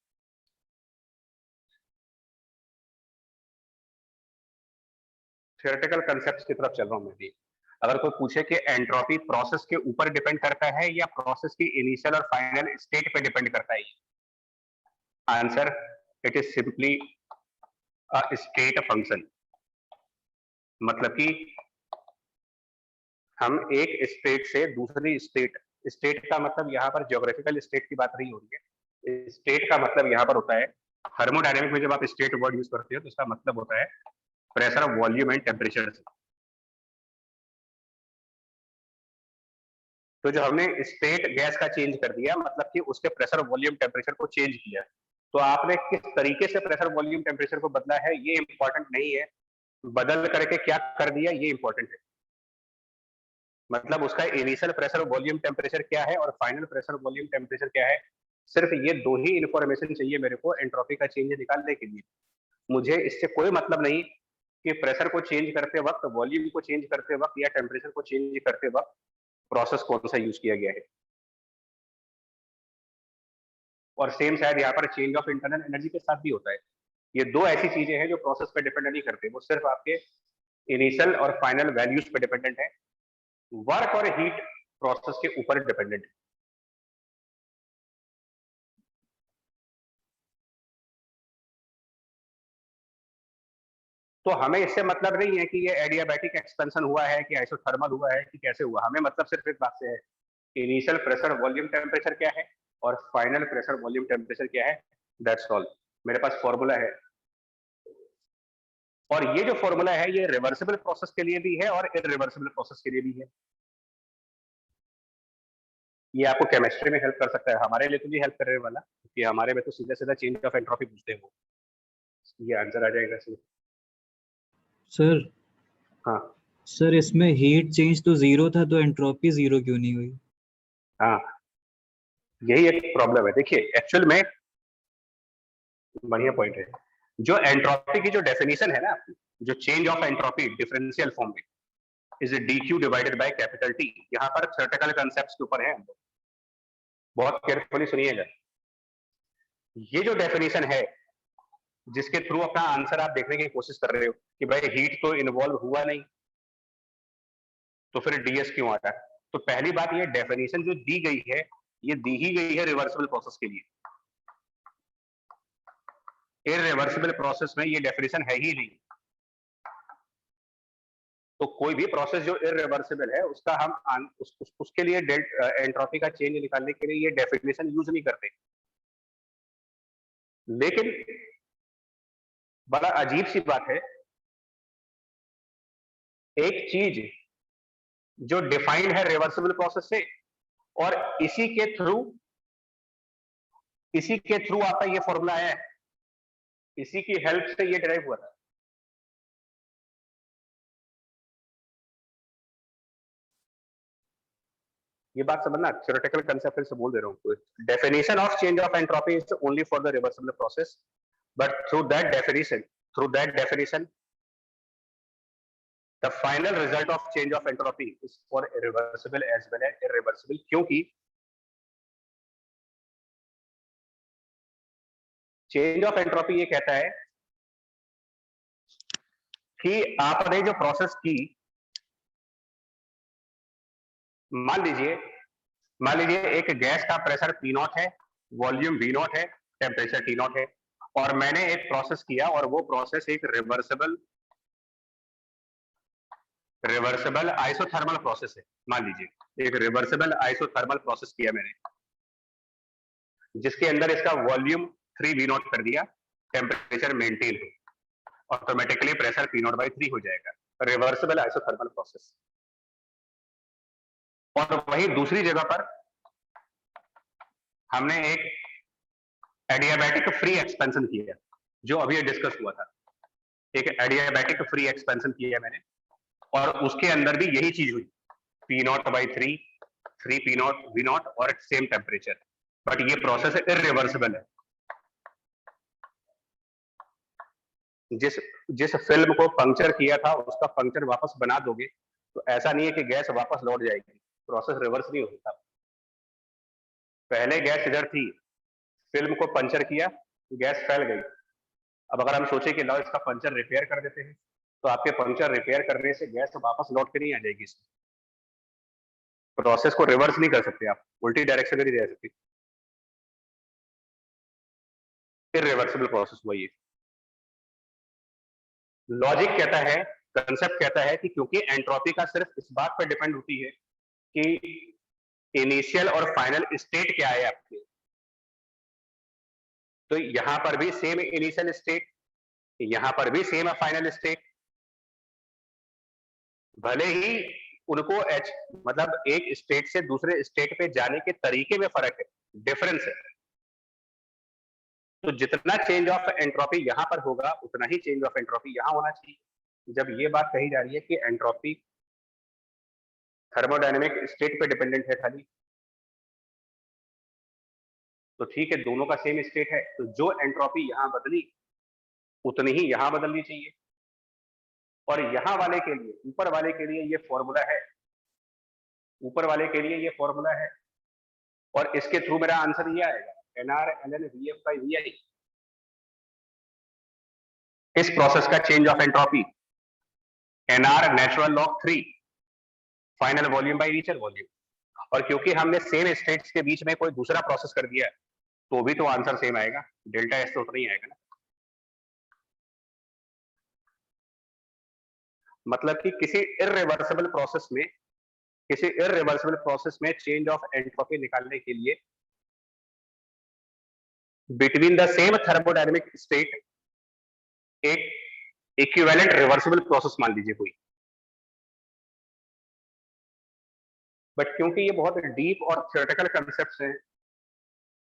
थ्योरेटिकल कंसेप्ट की तरफ चल रहा हूं मैं भी। अगर कोई पूछे कि एंट्रोपी प्रोसेस के ऊपर डिपेंड करता है या प्रोसेस की इनिशियल और फाइनल स्टेट पे डिपेंड करता है, answer it is simply a state function. मतलब कि हम एक स्टेट से दूसरी स्टेट, स्टेट का मतलब यहाँ पर ज्योग्राफिकल स्टेट की बात नहीं हो रही है। स्टेट का मतलब यहाँ पर होता है, थर्मोडायनेमिक में जब आप स्टेट वर्ड यूज करते हो तो इसका मतलब होता है प्रेशर, वॉल्यूम एंड टेम्परेचर। तो जो हमने स्टेट गैस का चेंज कर दिया, मतलब कि उसके प्रेशर, वॉल्यूम, टेम्परेचर को चेंज किया। तो आपने किस तरीके से प्रेशर, वॉल्यूम, टेम्परेचर को बदला है ये इंपॉर्टेंट नहीं है, बदल करके क्या कर दिया ये इंपॉर्टेंट है। मतलब उसका इनिशियल प्रेशर, वॉल्यूम, टेम्परेचर क्या है और फाइनल प्रेशर, वॉल्यूम, टेम्परेचर क्या है, सिर्फ ये दो ही इंफॉर्मेशन चाहिए मेरे को एंट्रोपी का चेंज निकालने के लिए। मुझे इससे कोई मतलब नहीं कि प्रेशर को चेंज करते वक्त, वॉल्यूम को चेंज करते वक्त या टेम्परेचर को चेंज करते वक्त प्रोसेस कौन सा यूज किया गया है। और सेम शायद यहाँ पर चेंज ऑफ इंटरनल एनर्जी के साथ भी होता है। ये दो ऐसी चीजें हैं जो प्रोसेस पे डिपेंड नहीं करते, वो सिर्फ आपके इनिशियल और फाइनल वैल्यूज पे डिपेंडेंट है। वर्क और हीट प्रोसेस के ऊपर डिपेंडेंट है। तो हमें इससे मतलब नहीं है कि ये एडियाबैटिक एक्सपेंशन हुआ है कि आइसोथर्मल हुआ है कि कैसे हुआ, हमें मतलब सिर्फ एक बात से है, इनिशियल प्रेशर, वॉल्यूम, टेम्परेचर क्या है और फाइनल प्रेशर, वॉल्यूम, टेम्परेचर क्या है, दैट्स ऑल। मेरे पास फॉर्मूला है, और ये जो फॉर्मूला है ये रिवर्सिबल प्रोसेस के लिए भी है और इरिवर्सिबल प्रोसेस के लिए भी है। ये आपको केमिस्ट्री में हेल्प कर सकता है, हमारे लिए तो नहीं हेल्प करने वाला, क्योंकि हमारे में तो सीधा सीधा चेंज ऑफ एंट्रोपी पूछते हैं वो, ये आंसर आ जाएगा इसमें। सर हाँ सर इसमें हीट चेंज तो 0 था, तो एंट्रोपी 0 क्यों नहीं हुई? हाँ, यही एक प्रॉब्लम है। देखिए एक्चुअल में बढ़िया पॉइंट है, जो एंट्रोपी की जो डेफिनेशन है ना आपकी, जो change of entropy differential form में is dq divided by capital T। यहाँ पर थ्योरेटिकल कांसेप्ट्स के ऊपर है, हम लोग बहुत केयरफुली सुनिएगा। ये जो डेफिनेशन है जिसके थ्रू अपना आंसर आप देखने की कोशिश कर रहे हो कि भाई हीट तो इन्वॉल्व हुआ नहीं, तो फिर ds क्यों आता है? तो पहली बात, ये डेफिनेशन जो दी गई है ये दी ही गई है रिवर्सिबल प्रोसेस के लिए। इरिवर्सिबल प्रोसेस में ये डेफिनेशन है ही नहीं। तो कोई भी प्रोसेस जो इरिवर्सिबल है उसका हम उसके लिए एंट्रोपी का चेंज निकालने के लिए ये डेफिनेशन यूज नहीं करते। लेकिन बड़ा अजीब सी बात है, एक चीज जो डिफाइंड है रिवर्सिबल प्रोसेस से, और इसी के थ्रू आपका ये फॉर्मूला है, इसी की हेल्प से ये डिराइव हुआ था। ये बात समझना, थ्योरेटिकल कंसेप्ट से बोल दे रहा हूँ। Definition of change of entropy is only for the reversible process, but through that definition the final result of change of entropy is for irreversible as well as irreversible, क्योंकि change of entropy ये कहता है कि आपने जो process की, मान लीजिए एक गैस का प्रेशर P0 है, वॉल्यूम V0 है, टेम्परेचर T0 है, और मैंने एक प्रोसेस किया और वो प्रोसेस एक रिवर्सिबल आइसोथर्मल प्रोसेस है। मान लीजिए एक रिवर्सिबल आइसोथर्मल प्रोसेस किया मैंने, जिसके अंदर इसका वॉल्यूम 3V0 कर दिया, टेम्परेचर मेंटेन हो, ऑटोमेटिकली प्रेशर P0/3 हो जाएगा। Reversible isothermal process. और वही दूसरी जगह पर हमने एक एडियाबैटिक फ्री एक्सपेंशन किया, जो अभी डिस्कस हुआ था। एक एडियाबैटिक फ्री एक्सपेंशन किया मैंने, और उसके अंदर भी यही चीज हुई, P0/3, 3P0 V0 और सेम टेम्परेचर, बट ये प्रोसेस इररिवर्सिबल है। जिस फिल्म को पंक्चर किया था उसका पंक्चर वापस बना दोगे तो ऐसा नहीं है कि गैस वापस लौट जाएगी, प्रोसेस रिवर्स नहीं होता। पहले गैस इधर थी, फिल्म को पंक्चर किया, गैस फैल गई। अब अगर हम सोचे कि लो इसका पंक्चर रिपेयर कर देते हैं, तो आपके पंक्चर रिपेयर करने से गैस वापस लौट के नहीं आ जाएगी। इसमें प्रोसेस को रिवर्स नहीं कर सकते आप, उल्टी डायरेक्शन में नहीं जा सकती। इररिवर्सिबल प्रोसेस वही है। लॉजिक कहता है, कंसेप्ट कहता है कि क्योंकि एंट्रोपी का सिर्फ इस बात पर डिपेंड होती है कि इनिशियल और फाइनल स्टेट क्या है आपके, तो यहां पर भी सेम इनिशियल स्टेट, यहां पर भी सेम फाइनल स्टेट, भले ही उनको मतलब एक स्टेट से दूसरे स्टेट पे जाने के तरीके में फर्क है, डिफरेंस है। तो जितना चेंज ऑफ एंट्रोपी यहां पर होगा उतना ही चेंज ऑफ एंट्रोपी यहां होना चाहिए। जब ये बात कही जा रही है कि एंट्रोपी थर्मोडायनेमिक स्टेट पे डिपेंडेंट है खाली, तो ठीक है, दोनों का सेम स्टेट है, तो जो एंट्रोपी यहां बदली उतनी ही यहां बदलनी चाहिए। और यहां वाले के लिए, ऊपर वाले के लिए ये फॉर्मूला है, ऊपर वाले के लिए ये फॉर्मूला है, और इसके थ्रू मेरा आंसर ये आएगा, NR ln VF/VI। इस प्रोसेस का change of entropy NR natural log 3 final volume by initial volume. और क्योंकि हमने सेम स्टेट्स के बीच में कोई दूसरा प्रोसेस कर दिया तो भी तो आंसर सेम आएगा, डेल्टा एस तो नहीं आएगा ना। मतलब कि किसी इररिवर्सिबल प्रोसेस में चेंज ऑफ एंट्रोपी निकालने के लिए between the same thermodynamic state एक इक्विवेलेंट रिवर्सिबल प्रोसेस मान लीजिए कोई, बट क्योंकि ये बहुत डीप और थ्योरेटिकल कंसेप्ट्स हैं,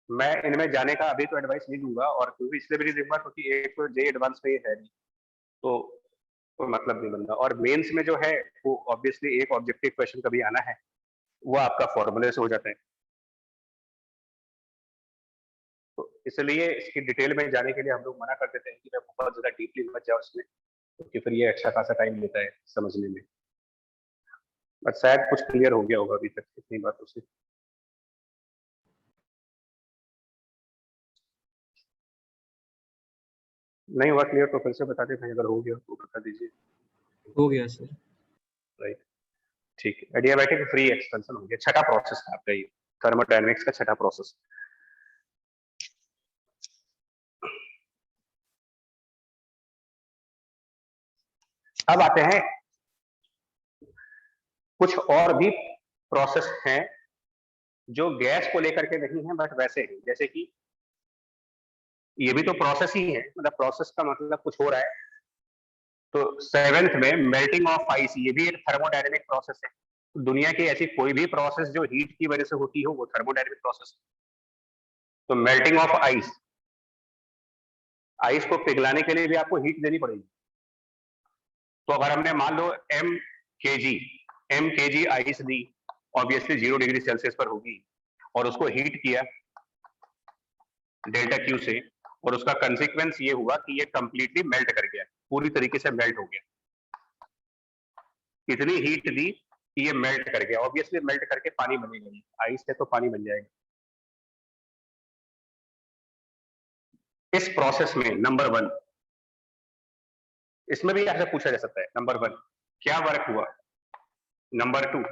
मैं इनमें जाने का अभी तो एडवाइस नहीं दूंगा, और क्योंकि इसलिए भी नहीं दूंगा क्योंकि एक तो जे एडवांस में है नहीं, तो कोई मतलब नहीं बनता। और मेंस में जो है वो ऑब्वियसली एक ऑब्जेक्टिव क्वेश्चन कभी आना है, वो आपका फॉर्मूले से हो जाता है, तो इसलिए इसकी डिटेल में जाने के लिए हम लोग मना कर देते हैं कि मैं बहुत ज्यादा डीपली मत जाओ इसमें, क्योंकि फिर ये अच्छा खासा टाइम लेता है समझने में। बट शायद कुछ क्लियर हो गया होगा अभी तक इतनी बातों से। नहीं हुआ क्लियर तो फिर से बता दें, अगर हो गया तो बता दीजिए। हो गया सर। राइट, ठीक है। एडियाबैटिक फ्री एक्सपेंशन हो गया, छठा प्रोसेस था आपका ये थर्मोडायनेमिक्स का छठा प्रोसेस। अब आते हैं, कुछ और भी प्रोसेस हैं जो गैस को लेकर के नहीं है बट वैसे ही, जैसे कि ये भी तो प्रोसेस ही है, मतलब प्रोसेस का मतलब कुछ हो रहा है। तो 7th में मेल्टिंग ऑफ आइस, ये भी एक थर्मोडायनेमिक प्रोसेस है। दुनिया की ऐसी कोई भी प्रोसेस जो हीट की वजह से होती हो वो थर्मोडायनेमिक प्रोसेस। तो मेल्टिंग ऑफ आइस, आइस को पिघलाने के लिए भी आपको हीट देनी पड़ेगी। तो अगर हमने मान लो एम के जी आइस दी, ऑब्वियसली 0 डिग्री सेल्सियस पर होगी, और उसको हीट किया डेल्टा क्यू से, और उसका कंसिक्वेंस ये हुआ कि ये कंप्लीटली मेल्ट कर गया, पूरी तरीके से मेल्ट हो गया। इतनी हीट दी कि ये मेल्ट कर गया, ऑब्वियसली मेल्ट करके पानी बनेगा नहीं, आइस है तो पानी बन जाएगा। इस प्रोसेस में नंबर 1, इसमें भी आपसे पूछा जा सकता है, नंबर 1 क्या वर्क हुआ, नंबर 2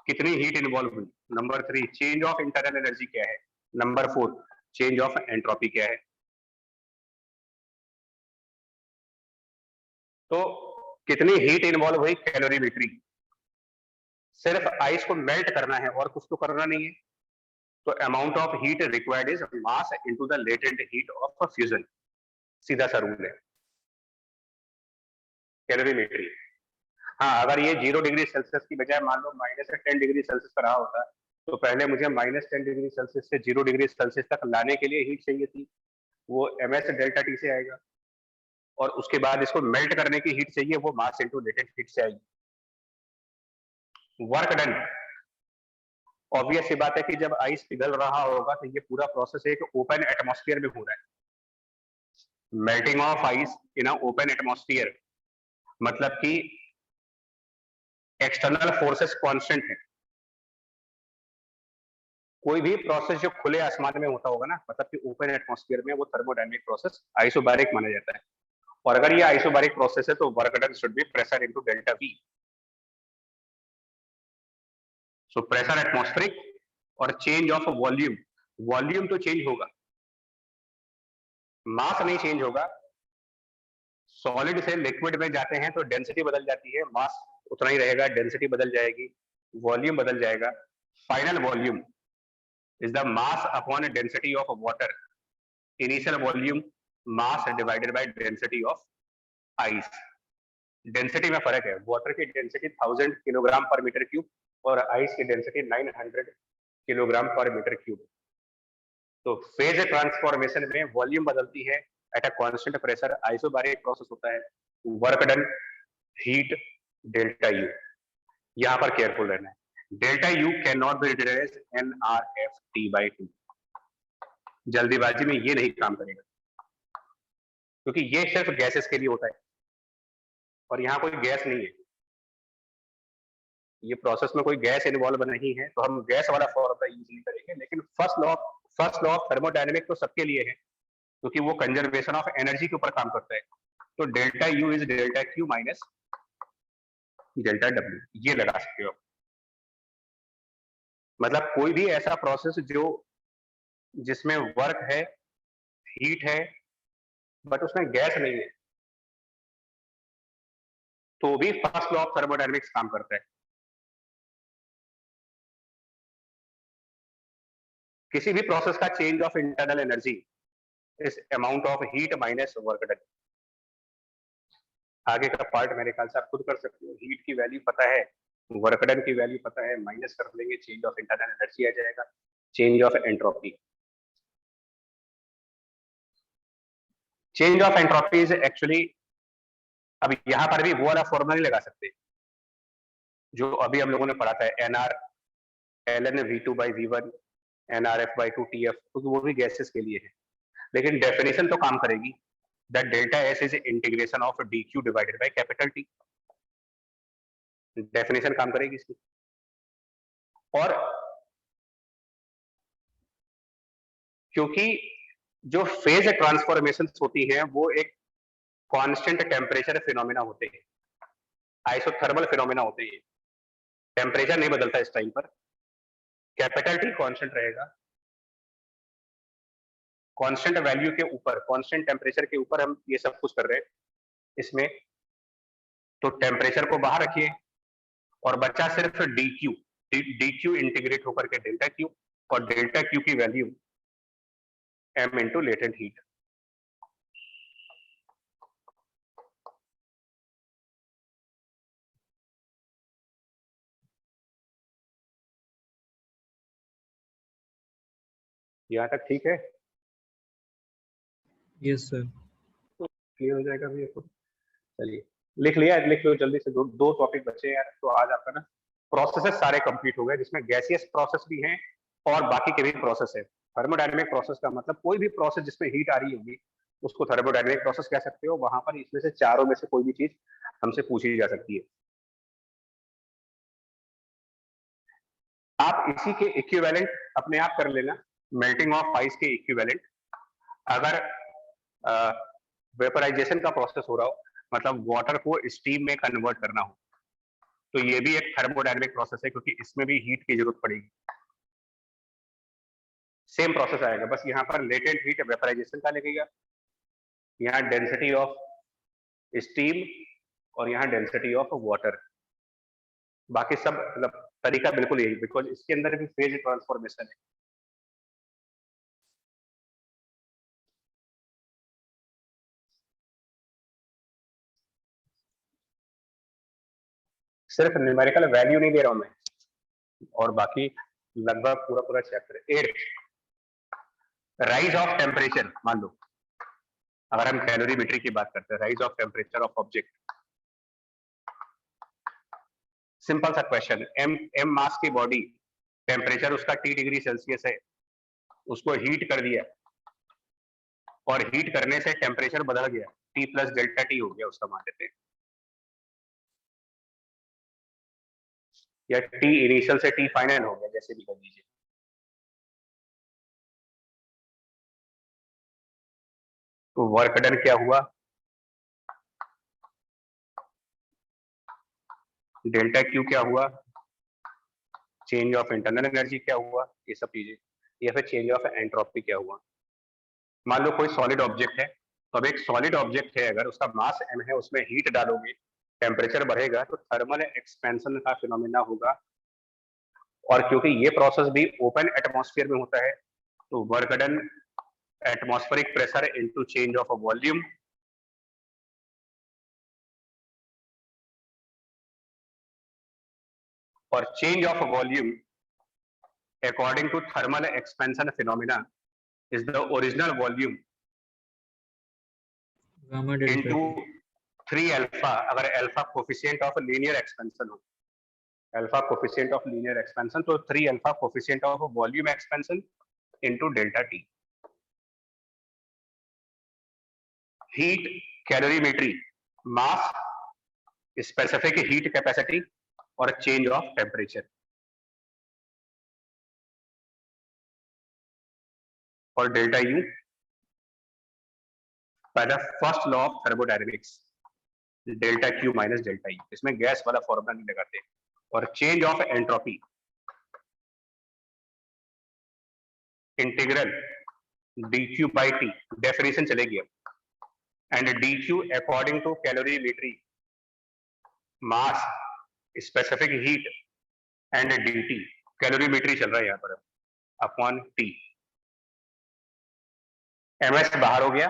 कितनी हीट इन्वॉल्व हुई, number 3 change of internal energy क्या है, नंबर 4 चेंज ऑफ एंट्रोपी क्या है। तो कितनी हीट इन्वॉल्व हुई, कैलोरीमेट्री, सिर्फ आइस को मेल्ट करना है और कुछ तो करना नहीं है। तो amount of heat required is mass into the latent heat of a fusion, सीधा सा रूल है कैलोरीमेट्री। हाँ, अगर ये 0 डिग्री सेल्सियस की बजाय मान लो -10 डिग्री सेल्सियस पर रहा होता, तो पहले मुझे -10 डिग्री सेल्सियस से 0 डिग्री सेल्सियस तक लाने के लिए हीट चाहिए थी, वो ms डेल्टा टी से आएगा, और उसके बाद इसको मेल्ट करने की हीट चाहिए, वो मास इनटू लेटेंट हीट से आएगी। वर्क डन, ऑब्वियस सी बात है कि जब आइस पिघल रहा होगा तो ये पूरा प्रोसेस एक ओपन एटमॉस्फेयर में हो रहा है। Melting of ice in open atmosphere मतलब कि एक्सटर्नल फोर्सेस कांस्टेंट है। कोई भी प्रोसेस जो खुले आसमान में होता होगा ना, मतलब कि ओपन एटमॉस्फेयर में, वो थर्मोडायनेमिक प्रोसेस आइसोबारिक माना जाता है। और अगर ये आइसोबारिक प्रोसेस है तो work done should be pressure into delta we. So pressure atmospheric और चेंज ऑफ वॉल्यूम, वॉल्यूम तो चेंज होगा, मास नहीं चेंज होगा। सॉलिड से लिक्विड में जाते हैं तो डेंसिटी बदल जाती है, मास उतना ही रहेगा, डेंसिटी बदल जाएगी, वॉल्यूम बदल जाएगा। Final volume is the mass upon density of water, initial volume mass divided by density of ice. Density में फर्क है, वाटर की डेंसिटी 1000 किलोग्राम पर मीटर क्यूब और आइस की डेंसिटी 900 किलोग्राम पर मीटर क्यूब। तो फेज ट्रांसफॉर्मेशन में वॉल्यूम बदलती है at a constant pressure, isobaric process होता है। Work done heat delta U, यहां पर केयरफुल रहना है। Delta U can not be written as nRFT/2, जल्दीबाजी में ये नहीं काम करेगा, क्योंकि ये सिर्फ गैसेस के लिए होता है और यहाँ कोई गैस नहीं है, ये प्रोसेस में कोई गैस इन्वॉल्व नहीं है, तो हम गैस वाला फॉर्मूला यूज नहीं करेंगे। लेकिन फर्स्ट लॉ ऑफ थर्मोडायनेमिक तो सबके लिए है, क्योंकि वो कंजर्वेशन ऑफ एनर्जी के ऊपर काम करता है। तो delta U is delta Q minus delta W, ये लगा सकते हो। मतलब कोई भी ऐसा प्रोसेस जो जिसमें वर्क है, हीट है, बट उसमें गैस नहीं है, तो भी फर्स्ट लॉ ऑफ थर्मोडायनेमिक्स काम करता है। किसी भी प्रोसेस का चेंज ऑफ इंटरनल एनर्जी इस amount of heat minus work done. आगे का पार्ट मेरे ख्याल से आप खुद कर सकते हो, हीट की वैल्यू पता है, वर्क डन की वैल्यू पता है, माइनस कर लेंगे, चेंज ऑफ इंटरनल एनर्जी आ जाएगा, change of entropy. Change of entropy is actually, अब यहां पर भी वो वाला फॉर्मूला नहीं लगा सकते जो अभी हम लोगों ने पढ़ा था, NR ln v2/v1 nRF/2 TF, क्योंकि वो भी गैसेस के लिए है। लेकिन डेफिनेशन तो काम करेगी, that delta S is integration of dq divided by capital T, definition काम करेगी इसकी। और क्योंकि जो फेज ट्रांसफॉर्मेशन होती है वो एक कांस्टेंट टेम्परेचर फिनोमेना होते हैं, आइसोथर्मल फिनोमेना होते हैं, टेम्परेचर नहीं बदलता इस टाइम पर, कैपिटल टी कांस्टेंट रहेगा। कांस्टेंट वैल्यू के ऊपर, कांस्टेंट टेम्परेचर के ऊपर हम ये सब कुछ कर रहे हैं इसमें, तो टेम्परेचर को बाहर रखिए और बचा सिर्फ dq इंटीग्रेट होकर के डेल्टा क्यू, और डेल्टा क्यू की value m into latent heat. यहाँ तक ठीक है? Yes sir. क्लियर हो जाएगा भैया को? चलिए लिख लो जल्दी से, दो टॉपिक बचे हैं यार। तो आज आपका ना प्रोसेसेस सारे कंप्लीट हो गए, जिसमें गैसियस प्रोसेस भी हैं और बाकी के भी प्रोसेस है। थर्मोडायनेमिक प्रोसेस का मतलब कोई भी प्रोसेस जिसमें हीट आ रही होगी उसको थर्मोडायनेमिक प्रोसेस कह सकते हो। वहां पर इसमें से चारों में से कोई भी चीज हमसे पूछी जा सकती है। आप इसी के इक्विवेलेंट अपने आप कर लेना, मेल्टिंग ऑफ आइस के इक्विवेलेंट। अगर वेपराइजेशन का प्रोसेस हो रहा हो, मतलब वाटर को स्टीम में कन्वर्ट करना हो, तो ये भी एक थर्मोडायनेमिक प्रोसेस है, क्योंकि इसमें भी हीट की जरूरत पड़ेगी। सेम प्रोसेस आएगा, बस यहाँ पर लेटेंट हीट वेपराइजेशन का लगेगा, यहाँ डेंसिटी ऑफ स्टीम और यहाँ डेंसिटी ऑफ वाटर। बाकी सब मतलब तरीका बिल्कुल यही, बिकॉज इसके अंदर भी फेज ट्रांसफॉर्मेशन है। सिर्फ न्यूमेरिकल वैल्यू नहीं दे रहा हूं मैं, और बाकी लगभग पूरा पूरा चैप्टर। 8 rise of temperature. मान लो अगर हम कैलोरीमेट्री की बात करते हैं, rise of temperature of object. Simple सा क्वेश्चन, एम मास की बॉडी, टेम्परेचर उसका T डिग्री सेल्सियस है, उसको हीट कर दिया और हीट करने से टेम्परेचर बदल गया, T प्लस डेल्टा T हो गया उसका, मान लेते हैं, या T इनिशियल से T फाइनल हो गया, जैसे भी कर दीजिए। तो वर्क डन क्या हुआ, डेल्टा क्यू क्या हुआ, चेंज ऑफ इंटरनल एनर्जी क्या हुआ, ये सब चीजें, या फिर चेंज ऑफ एंट्रोपी क्या हुआ। मान लो कोई सॉलिड ऑब्जेक्ट है, तो अब एक सॉलिड ऑब्जेक्ट है, अगर उसका मास m है, उसमें हीट डालोगे, टेम्परेचर बढ़ेगा, तो थर्मल एक्सपेंशन का फिनोमेना होगा। और क्योंकि ये प्रोसेस भी ओपन एटमॉस्फेयर में होता है, तो work done atmospheric pressure into change of volume, और change of volume according to thermal expansion phenomena is the original volume gamma delta into T. 3 alpha, अगर alpha coefficient of linear expansion हो, alpha coefficient of linear expansion, तो 3 alpha coefficient of volume expansion into delta T। heat calorimetry, mass, specific heat capacity और change of temperature। और delta U पहला first law of thermodynamics, delta Q minus delta E, इसमें gas वाला formula नहीं लगाते। और change of entropy, integral dq by t, definition चलेगी अब, and dq according to calorimetry, mass, specific heat and dt, calorimetry चल रहा है यहाँ पर, अपॉन t। ms बाहर हो गया,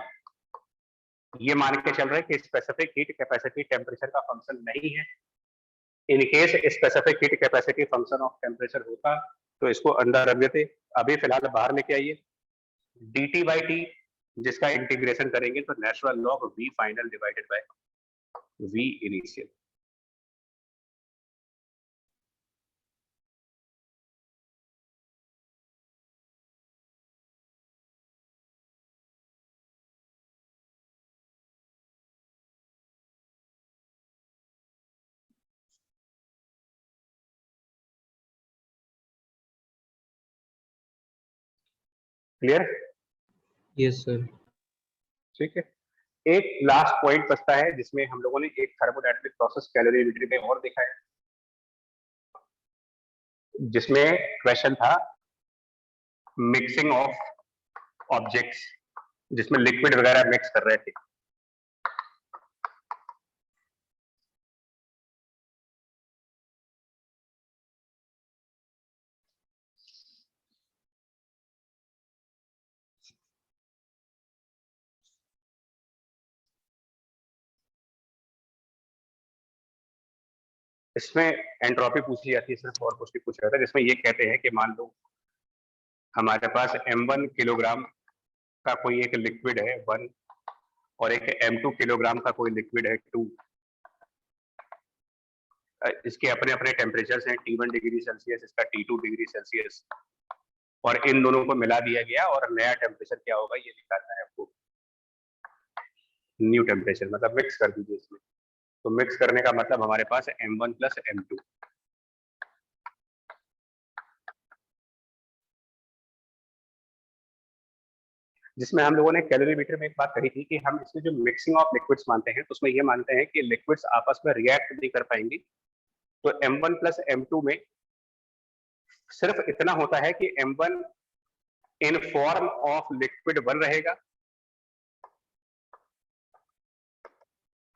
ये मान के चल रहा है कि स्पेसिफिक हीट कैपेसिटी टेम्परेचर का फंक्शन नहीं है। In case specific heat capacity function of temperature होता तो इसको अंदर रख देते, अभी फिलहाल बाहर लेके आइए। dt बाई टी, जिसका इंटीग्रेशन करेंगे तो natural log v final divided bye v initial. Clear? Yes sir. ठीक है, एक लास्ट पॉइंट बचता है जिसमें हम लोगों ने एक थर्मोडायनेमिक प्रोसेस कैलोरीमेट्री में और देखा है, जिसमें क्वेश्चन था मिक्सिंग ऑफ ऑब्जेक्ट्स, जिसमें लिक्विड वगैरह मिक्स कर रहे थे। इसमें एंट्रोपी पूछी जाती है सिर्फ, और कुछ नहीं पूछा जाता, जिसमें ये कहते हैं कि मान लो हमारे पास m1 किलोग्राम का कोई एक लिक्विड है 1 और एक m2 किलोग्राम का कोई लिक्विड है 2। इसके अपने अपने टेम्परेचर्स हैं, T1 डिग्री सेल्सियस, इसका T2 डिग्री सेल्सियस, और इन दोनों को मिला दिया गया और नया टेम्परेचर क्या होगा ये निकालना है आपको। न्यू टेम्परेचर मतलब मिक्स कर दीजिए इसमें। तो मिक्स करने का मतलब हमारे पास है m1 प्लस m2। जिसमें हम लोगों ने कैलोरीमीटर में एक बात कही थी कि हम इसमें जो मिक्सिंग ऑफ लिक्विड्स मानते हैं तो उसमें ये मानते हैं कि लिक्विड्स आपस में रिएक्ट नहीं कर पाएंगी। तो m1 प्लस m2 में सिर्फ इतना होता है कि m1 in form of liquid 1 रहेगा,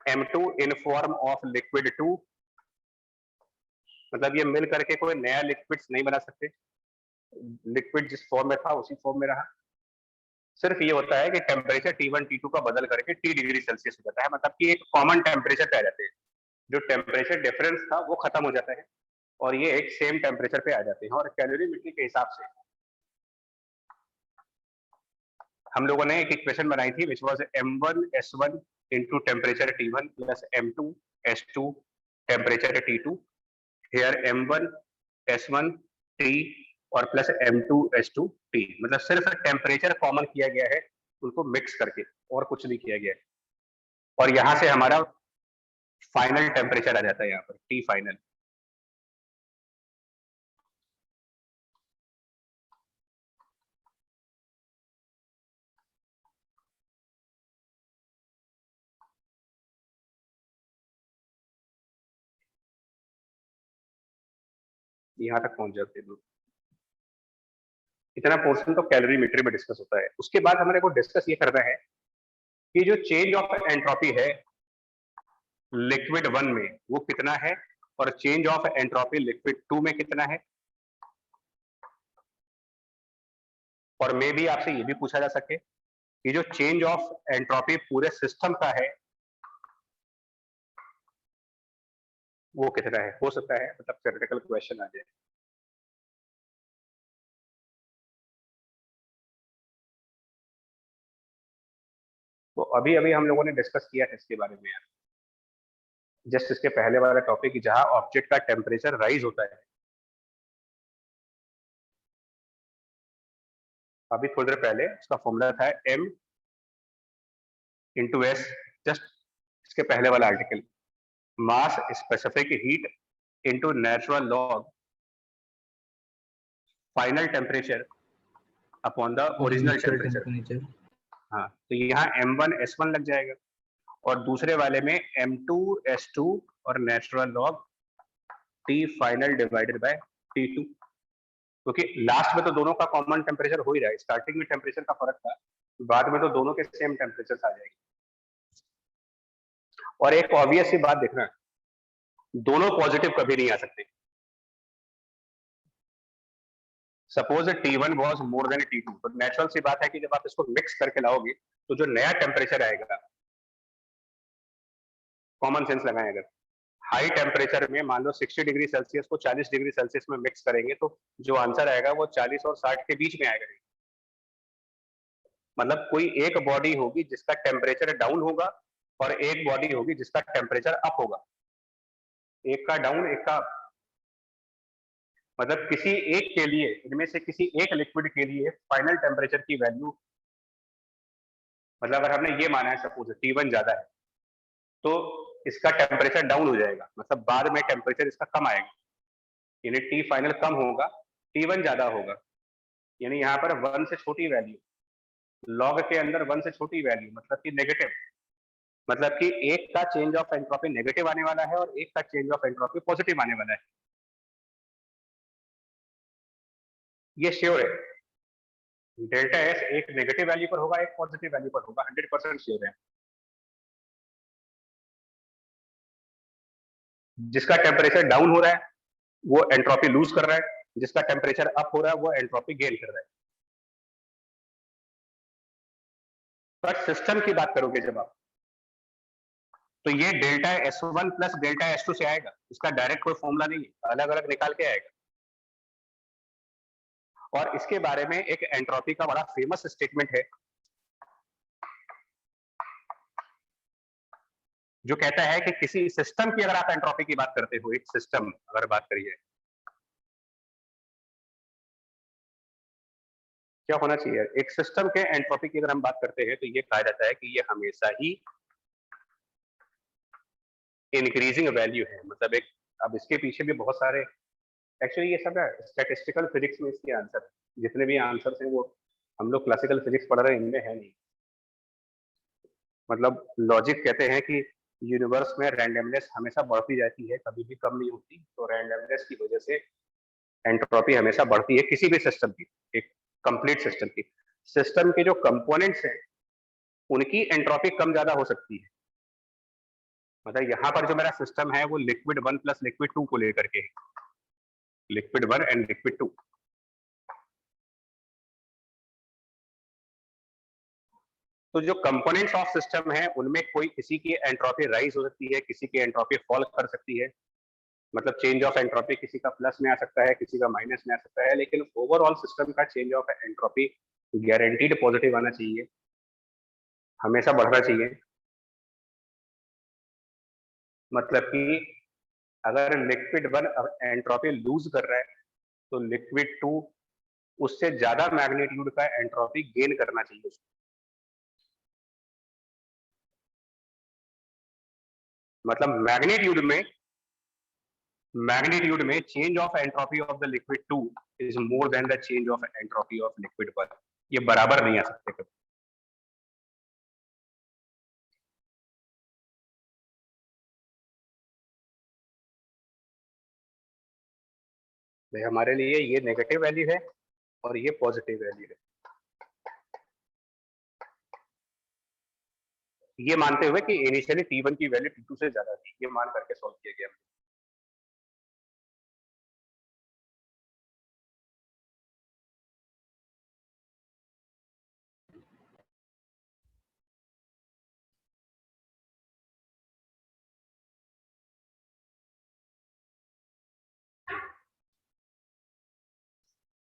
m2 in form of liquid 2। मतलब ये मिल करके कोई नया लिक्विड नहीं बना सकते, लिक्विड जिस फॉर्म में था उसी फॉर्म में रहा। सिर्फ ये होता है कि टेम्परेचर T1 T2 का बदल करके T डिग्री सेल्सियस हो जाता है, मतलब कि एक कॉमन टेम्परेचर पे आ जाते हैं। जो टेम्परेचर डिफरेंस था वो खत्म हो जाता है और ये एक सेम टेम्परेचर पे आ जाते हैं। और कैलोरीमेट्री के हिसाब से हम लोगों ने एक इक्वेशन बनाई थी which was m1 s1 into temperature T1 plus m2 s2 temperature T2। Here m1 s1 T और प्लस m2 s2 T, मतलब सिर्फ टेम्परेचर कॉमन किया गया है उनको मिक्स करके, और कुछ नहीं किया गया है। और यहां से हमारा फाइनल टेम्परेचर आ जाता है यहाँ पर T फाइनल। यहाँ तक पहुंच जाते हैं। इतना पोर्शन तो कैलोरीमेट्री में डिस्कस होता है। उसके बाद हमारे को डिस्कस ये करना है कि जो चेंज ऑफ एंट्रोपी है लिक्विड 1 में वो कितना है और चेंज ऑफ एंट्रोपी लिक्विड 2 में कितना है। और मे भी आपसे ये भी पूछा जा सके कि जो चेंज ऑफ एंट्रोपी पूरे सिस्टम का है वो कितना है। हो सकता है मतलब थ्योरेटिकल क्वेश्चन आ जाए। तो अभी अभी हम लोगों ने डिस्कस किया है इसके बारे में, जस्ट इसके पहले वाला टॉपिक जहां ऑब्जेक्ट का टेम्परेचर राइज होता है। अभी थोड़ी देर पहले उसका फॉर्मूला था m इंटू एस, जस्ट इसके पहले वाला article, mass specific heat into natural log final temperature upon the original temperature. हाँ, तो यहाँ m1 s1 लग जाएगा और दूसरे वाले में m2 s2 और natural log T final divided bye T2, क्योंकि लास्ट में तो दोनों का कॉमन टेम्परेचर हो ही रहा है। स्टार्टिंग में टेम्परेचर का फर्क था, बाद में तो दोनों के सेम टेम्परेचर आ जाएंगे। और एक ऑब्वियस सी बात देखना, दोनों पॉजिटिव कभी नहीं आ सकते। Suppose T1 was more than T2, तो नेचुरल सी बात है कि जब आप इसको मिक्स करके लाओगे तो जो नया टेम्परेचर आएगा, कॉमन सेंस लगाएं, अगर हाई टेम्परेचर में मान लो 60 डिग्री सेल्सियस को 40 डिग्री सेल्सियस में मिक्स करेंगे तो जो आंसर आएगा वो 40 और 60 के बीच में आएगा। मतलब कोई एक बॉडी होगी जिसका टेम्परेचर डाउन होगा और एक बॉडी होगी जिसका टेम्परेचर अप होगा, एक का डाउन एक का अप। मतलब किसी एक के लिए, इनमें से किसी एक लिक्विड के लिए फाइनल टेम्परेचर की वैल्यू, मतलब अगर हमने ये माना है सपोज T1 ज्यादा है तो इसका टेम्परेचर डाउन हो जाएगा, मतलब बाद में टेम्परेचर इसका कम आएगा, यानी T फाइनल कम होगा, T1 ज्यादा होगा। यानी यहाँ पर 1 से छोटी वैल्यू, लॉग के अंदर 1 से छोटी वैल्यू मतलब कि नेगेटिव, मतलब कि एक का चेंज ऑफ एंट्रोपी नेगेटिव आने वाला है और एक का चेंज ऑफ एंट्रोपी पॉजिटिव आने वाला है। ये श्योर है, डेल्टा एस एक नेगेटिव वैल्यू पर होगा एक पॉजिटिव वैल्यू पर होगा, 100% श्योर है। जिसका टेम्परेचर डाउन हो रहा है वो एंट्रोपी लूज कर रहा है, जिसका टेम्परेचर अप हो रहा है वो एंट्रोपी गेन कर रहा है। पर सिस्टम की बात करोगे जब आप, तो ये delta S1 plus delta S2 से आएगा, इसका डायरेक्ट कोई फॉर्मूला नहीं है, अलग अलग निकाल के आएगा। और इसके बारे में एक एंट्रोपी का बड़ा फेमस स्टेटमेंट है जो कहता है कि किसी सिस्टम की अगर आप एंट्रोपी की बात करते हो, एक सिस्टम अगर बात करिए, क्या होना चाहिए? एक सिस्टम के एंट्रोपी की अगर हम बात करते हैं तो ये कहा जाता है कि ये हमेशा ही इंक्रीजिंग वैल्यू है। मतलब एक, अब इसके पीछे भी बहुत सारे, एक्चुअली ये सब है स्टैटिस्टिकल फिजिक्स में इसके आंसर है। जितने भी आंसर्स हैं वो हम लोग क्लासिकल फिजिक्स पढ़ रहे हैं, इनमें है नहीं। मतलब लॉजिक कहते हैं कि यूनिवर्स में रैंडमनेस हमेशा बढ़ती जाती है, कभी भी कम नहीं होती। तो रैंडमनेस की वजह से एंट्रोपी हमेशा बढ़ती है किसी भी सिस्टम की, एक कंप्लीट सिस्टम की। सिस्टम के जो कंपोनेंट्स हैं उनकी एंट्रोपी कम ज्यादा हो सकती है। मतलब यहाँ पर जो मेरा सिस्टम है वो लिक्विड 1 प्लस लिक्विड 2 को लेकर के, लिक्विड 1 एंड लिक्विड 2। तो जो कंपोनेंट्स ऑफ सिस्टम है उनमें कोई, किसी की एंट्रोपी राइज हो सकती है, किसी की एंट्रोपी फॉल कर सकती है। मतलब चेंज ऑफ एंट्रोपी किसी का प्लस में आ सकता है, किसी का माइनस में आ सकता है, लेकिन ओवरऑल सिस्टम का change of entropy guaranteed positive आना चाहिए, हमेशा बढ़ना चाहिए। मतलब कि अगर लिक्विड 1 एंट्रोपी लूज कर रहा है तो लिक्विड 2 उससे ज्यादा मैग्नीट्यूड का एंट्रोपी गेन करना चाहिए उसको। मतलब मैग्नीट्यूड में change of entropy of the liquid 2 is more than the change of entropy of liquid 1। ये बराबर नहीं आ सकते कभी। हमारे लिए ये नेगेटिव वैल्यू है और ये पॉजिटिव वैल्यू है। ये मानते हुए कि इनिशियली T1 की वैल्यू T2 से ज्यादा थी, ये मान करके सॉल्व किया गया।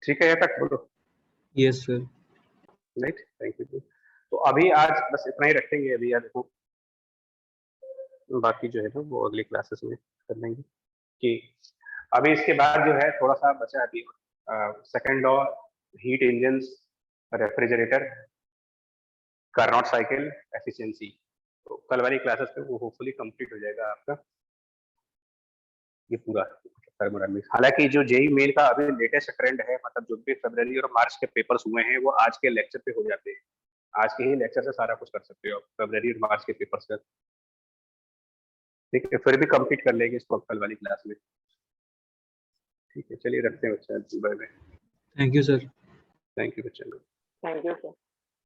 ठीक है, यहाँ तक बोलो। Yes sir. Right, thank you. तो अभी आज बस इतना ही रखेंगे। अभी यार देखो, बाकी जो है ना वो अगली क्लासेस में कर लेंगे। कि अभी इसके बाद जो है थोड़ा सा बचा अभी second law, heat engines, refrigerator, Carnot cycle, efficiency. तो कल वाली क्लासेस में वो होपफुली कंप्लीट हो जाएगा आपका ये पूरा थर्मोडायनामिक्स। हालांकि जो जेई मेल का अभी लेटेस्ट ट्रेंड है, मतलब जो भी फरवरी और मार्च के पेपर्स हुए हैं वो आज के लेक्चर पे हो जाते हैं। आज के ही लेक्चर से सारा कुछ कर सकते हो आप, फरवरी और मार्च के पेपर से। ठीक है, फिर भी कंप्लीट कर लेंगे इसको कल वाली क्लास में। ठीक है, चलिए रखते हैं बच्चा, bye bye. Thank you sir. Thank you बच्चा। Thank you sir.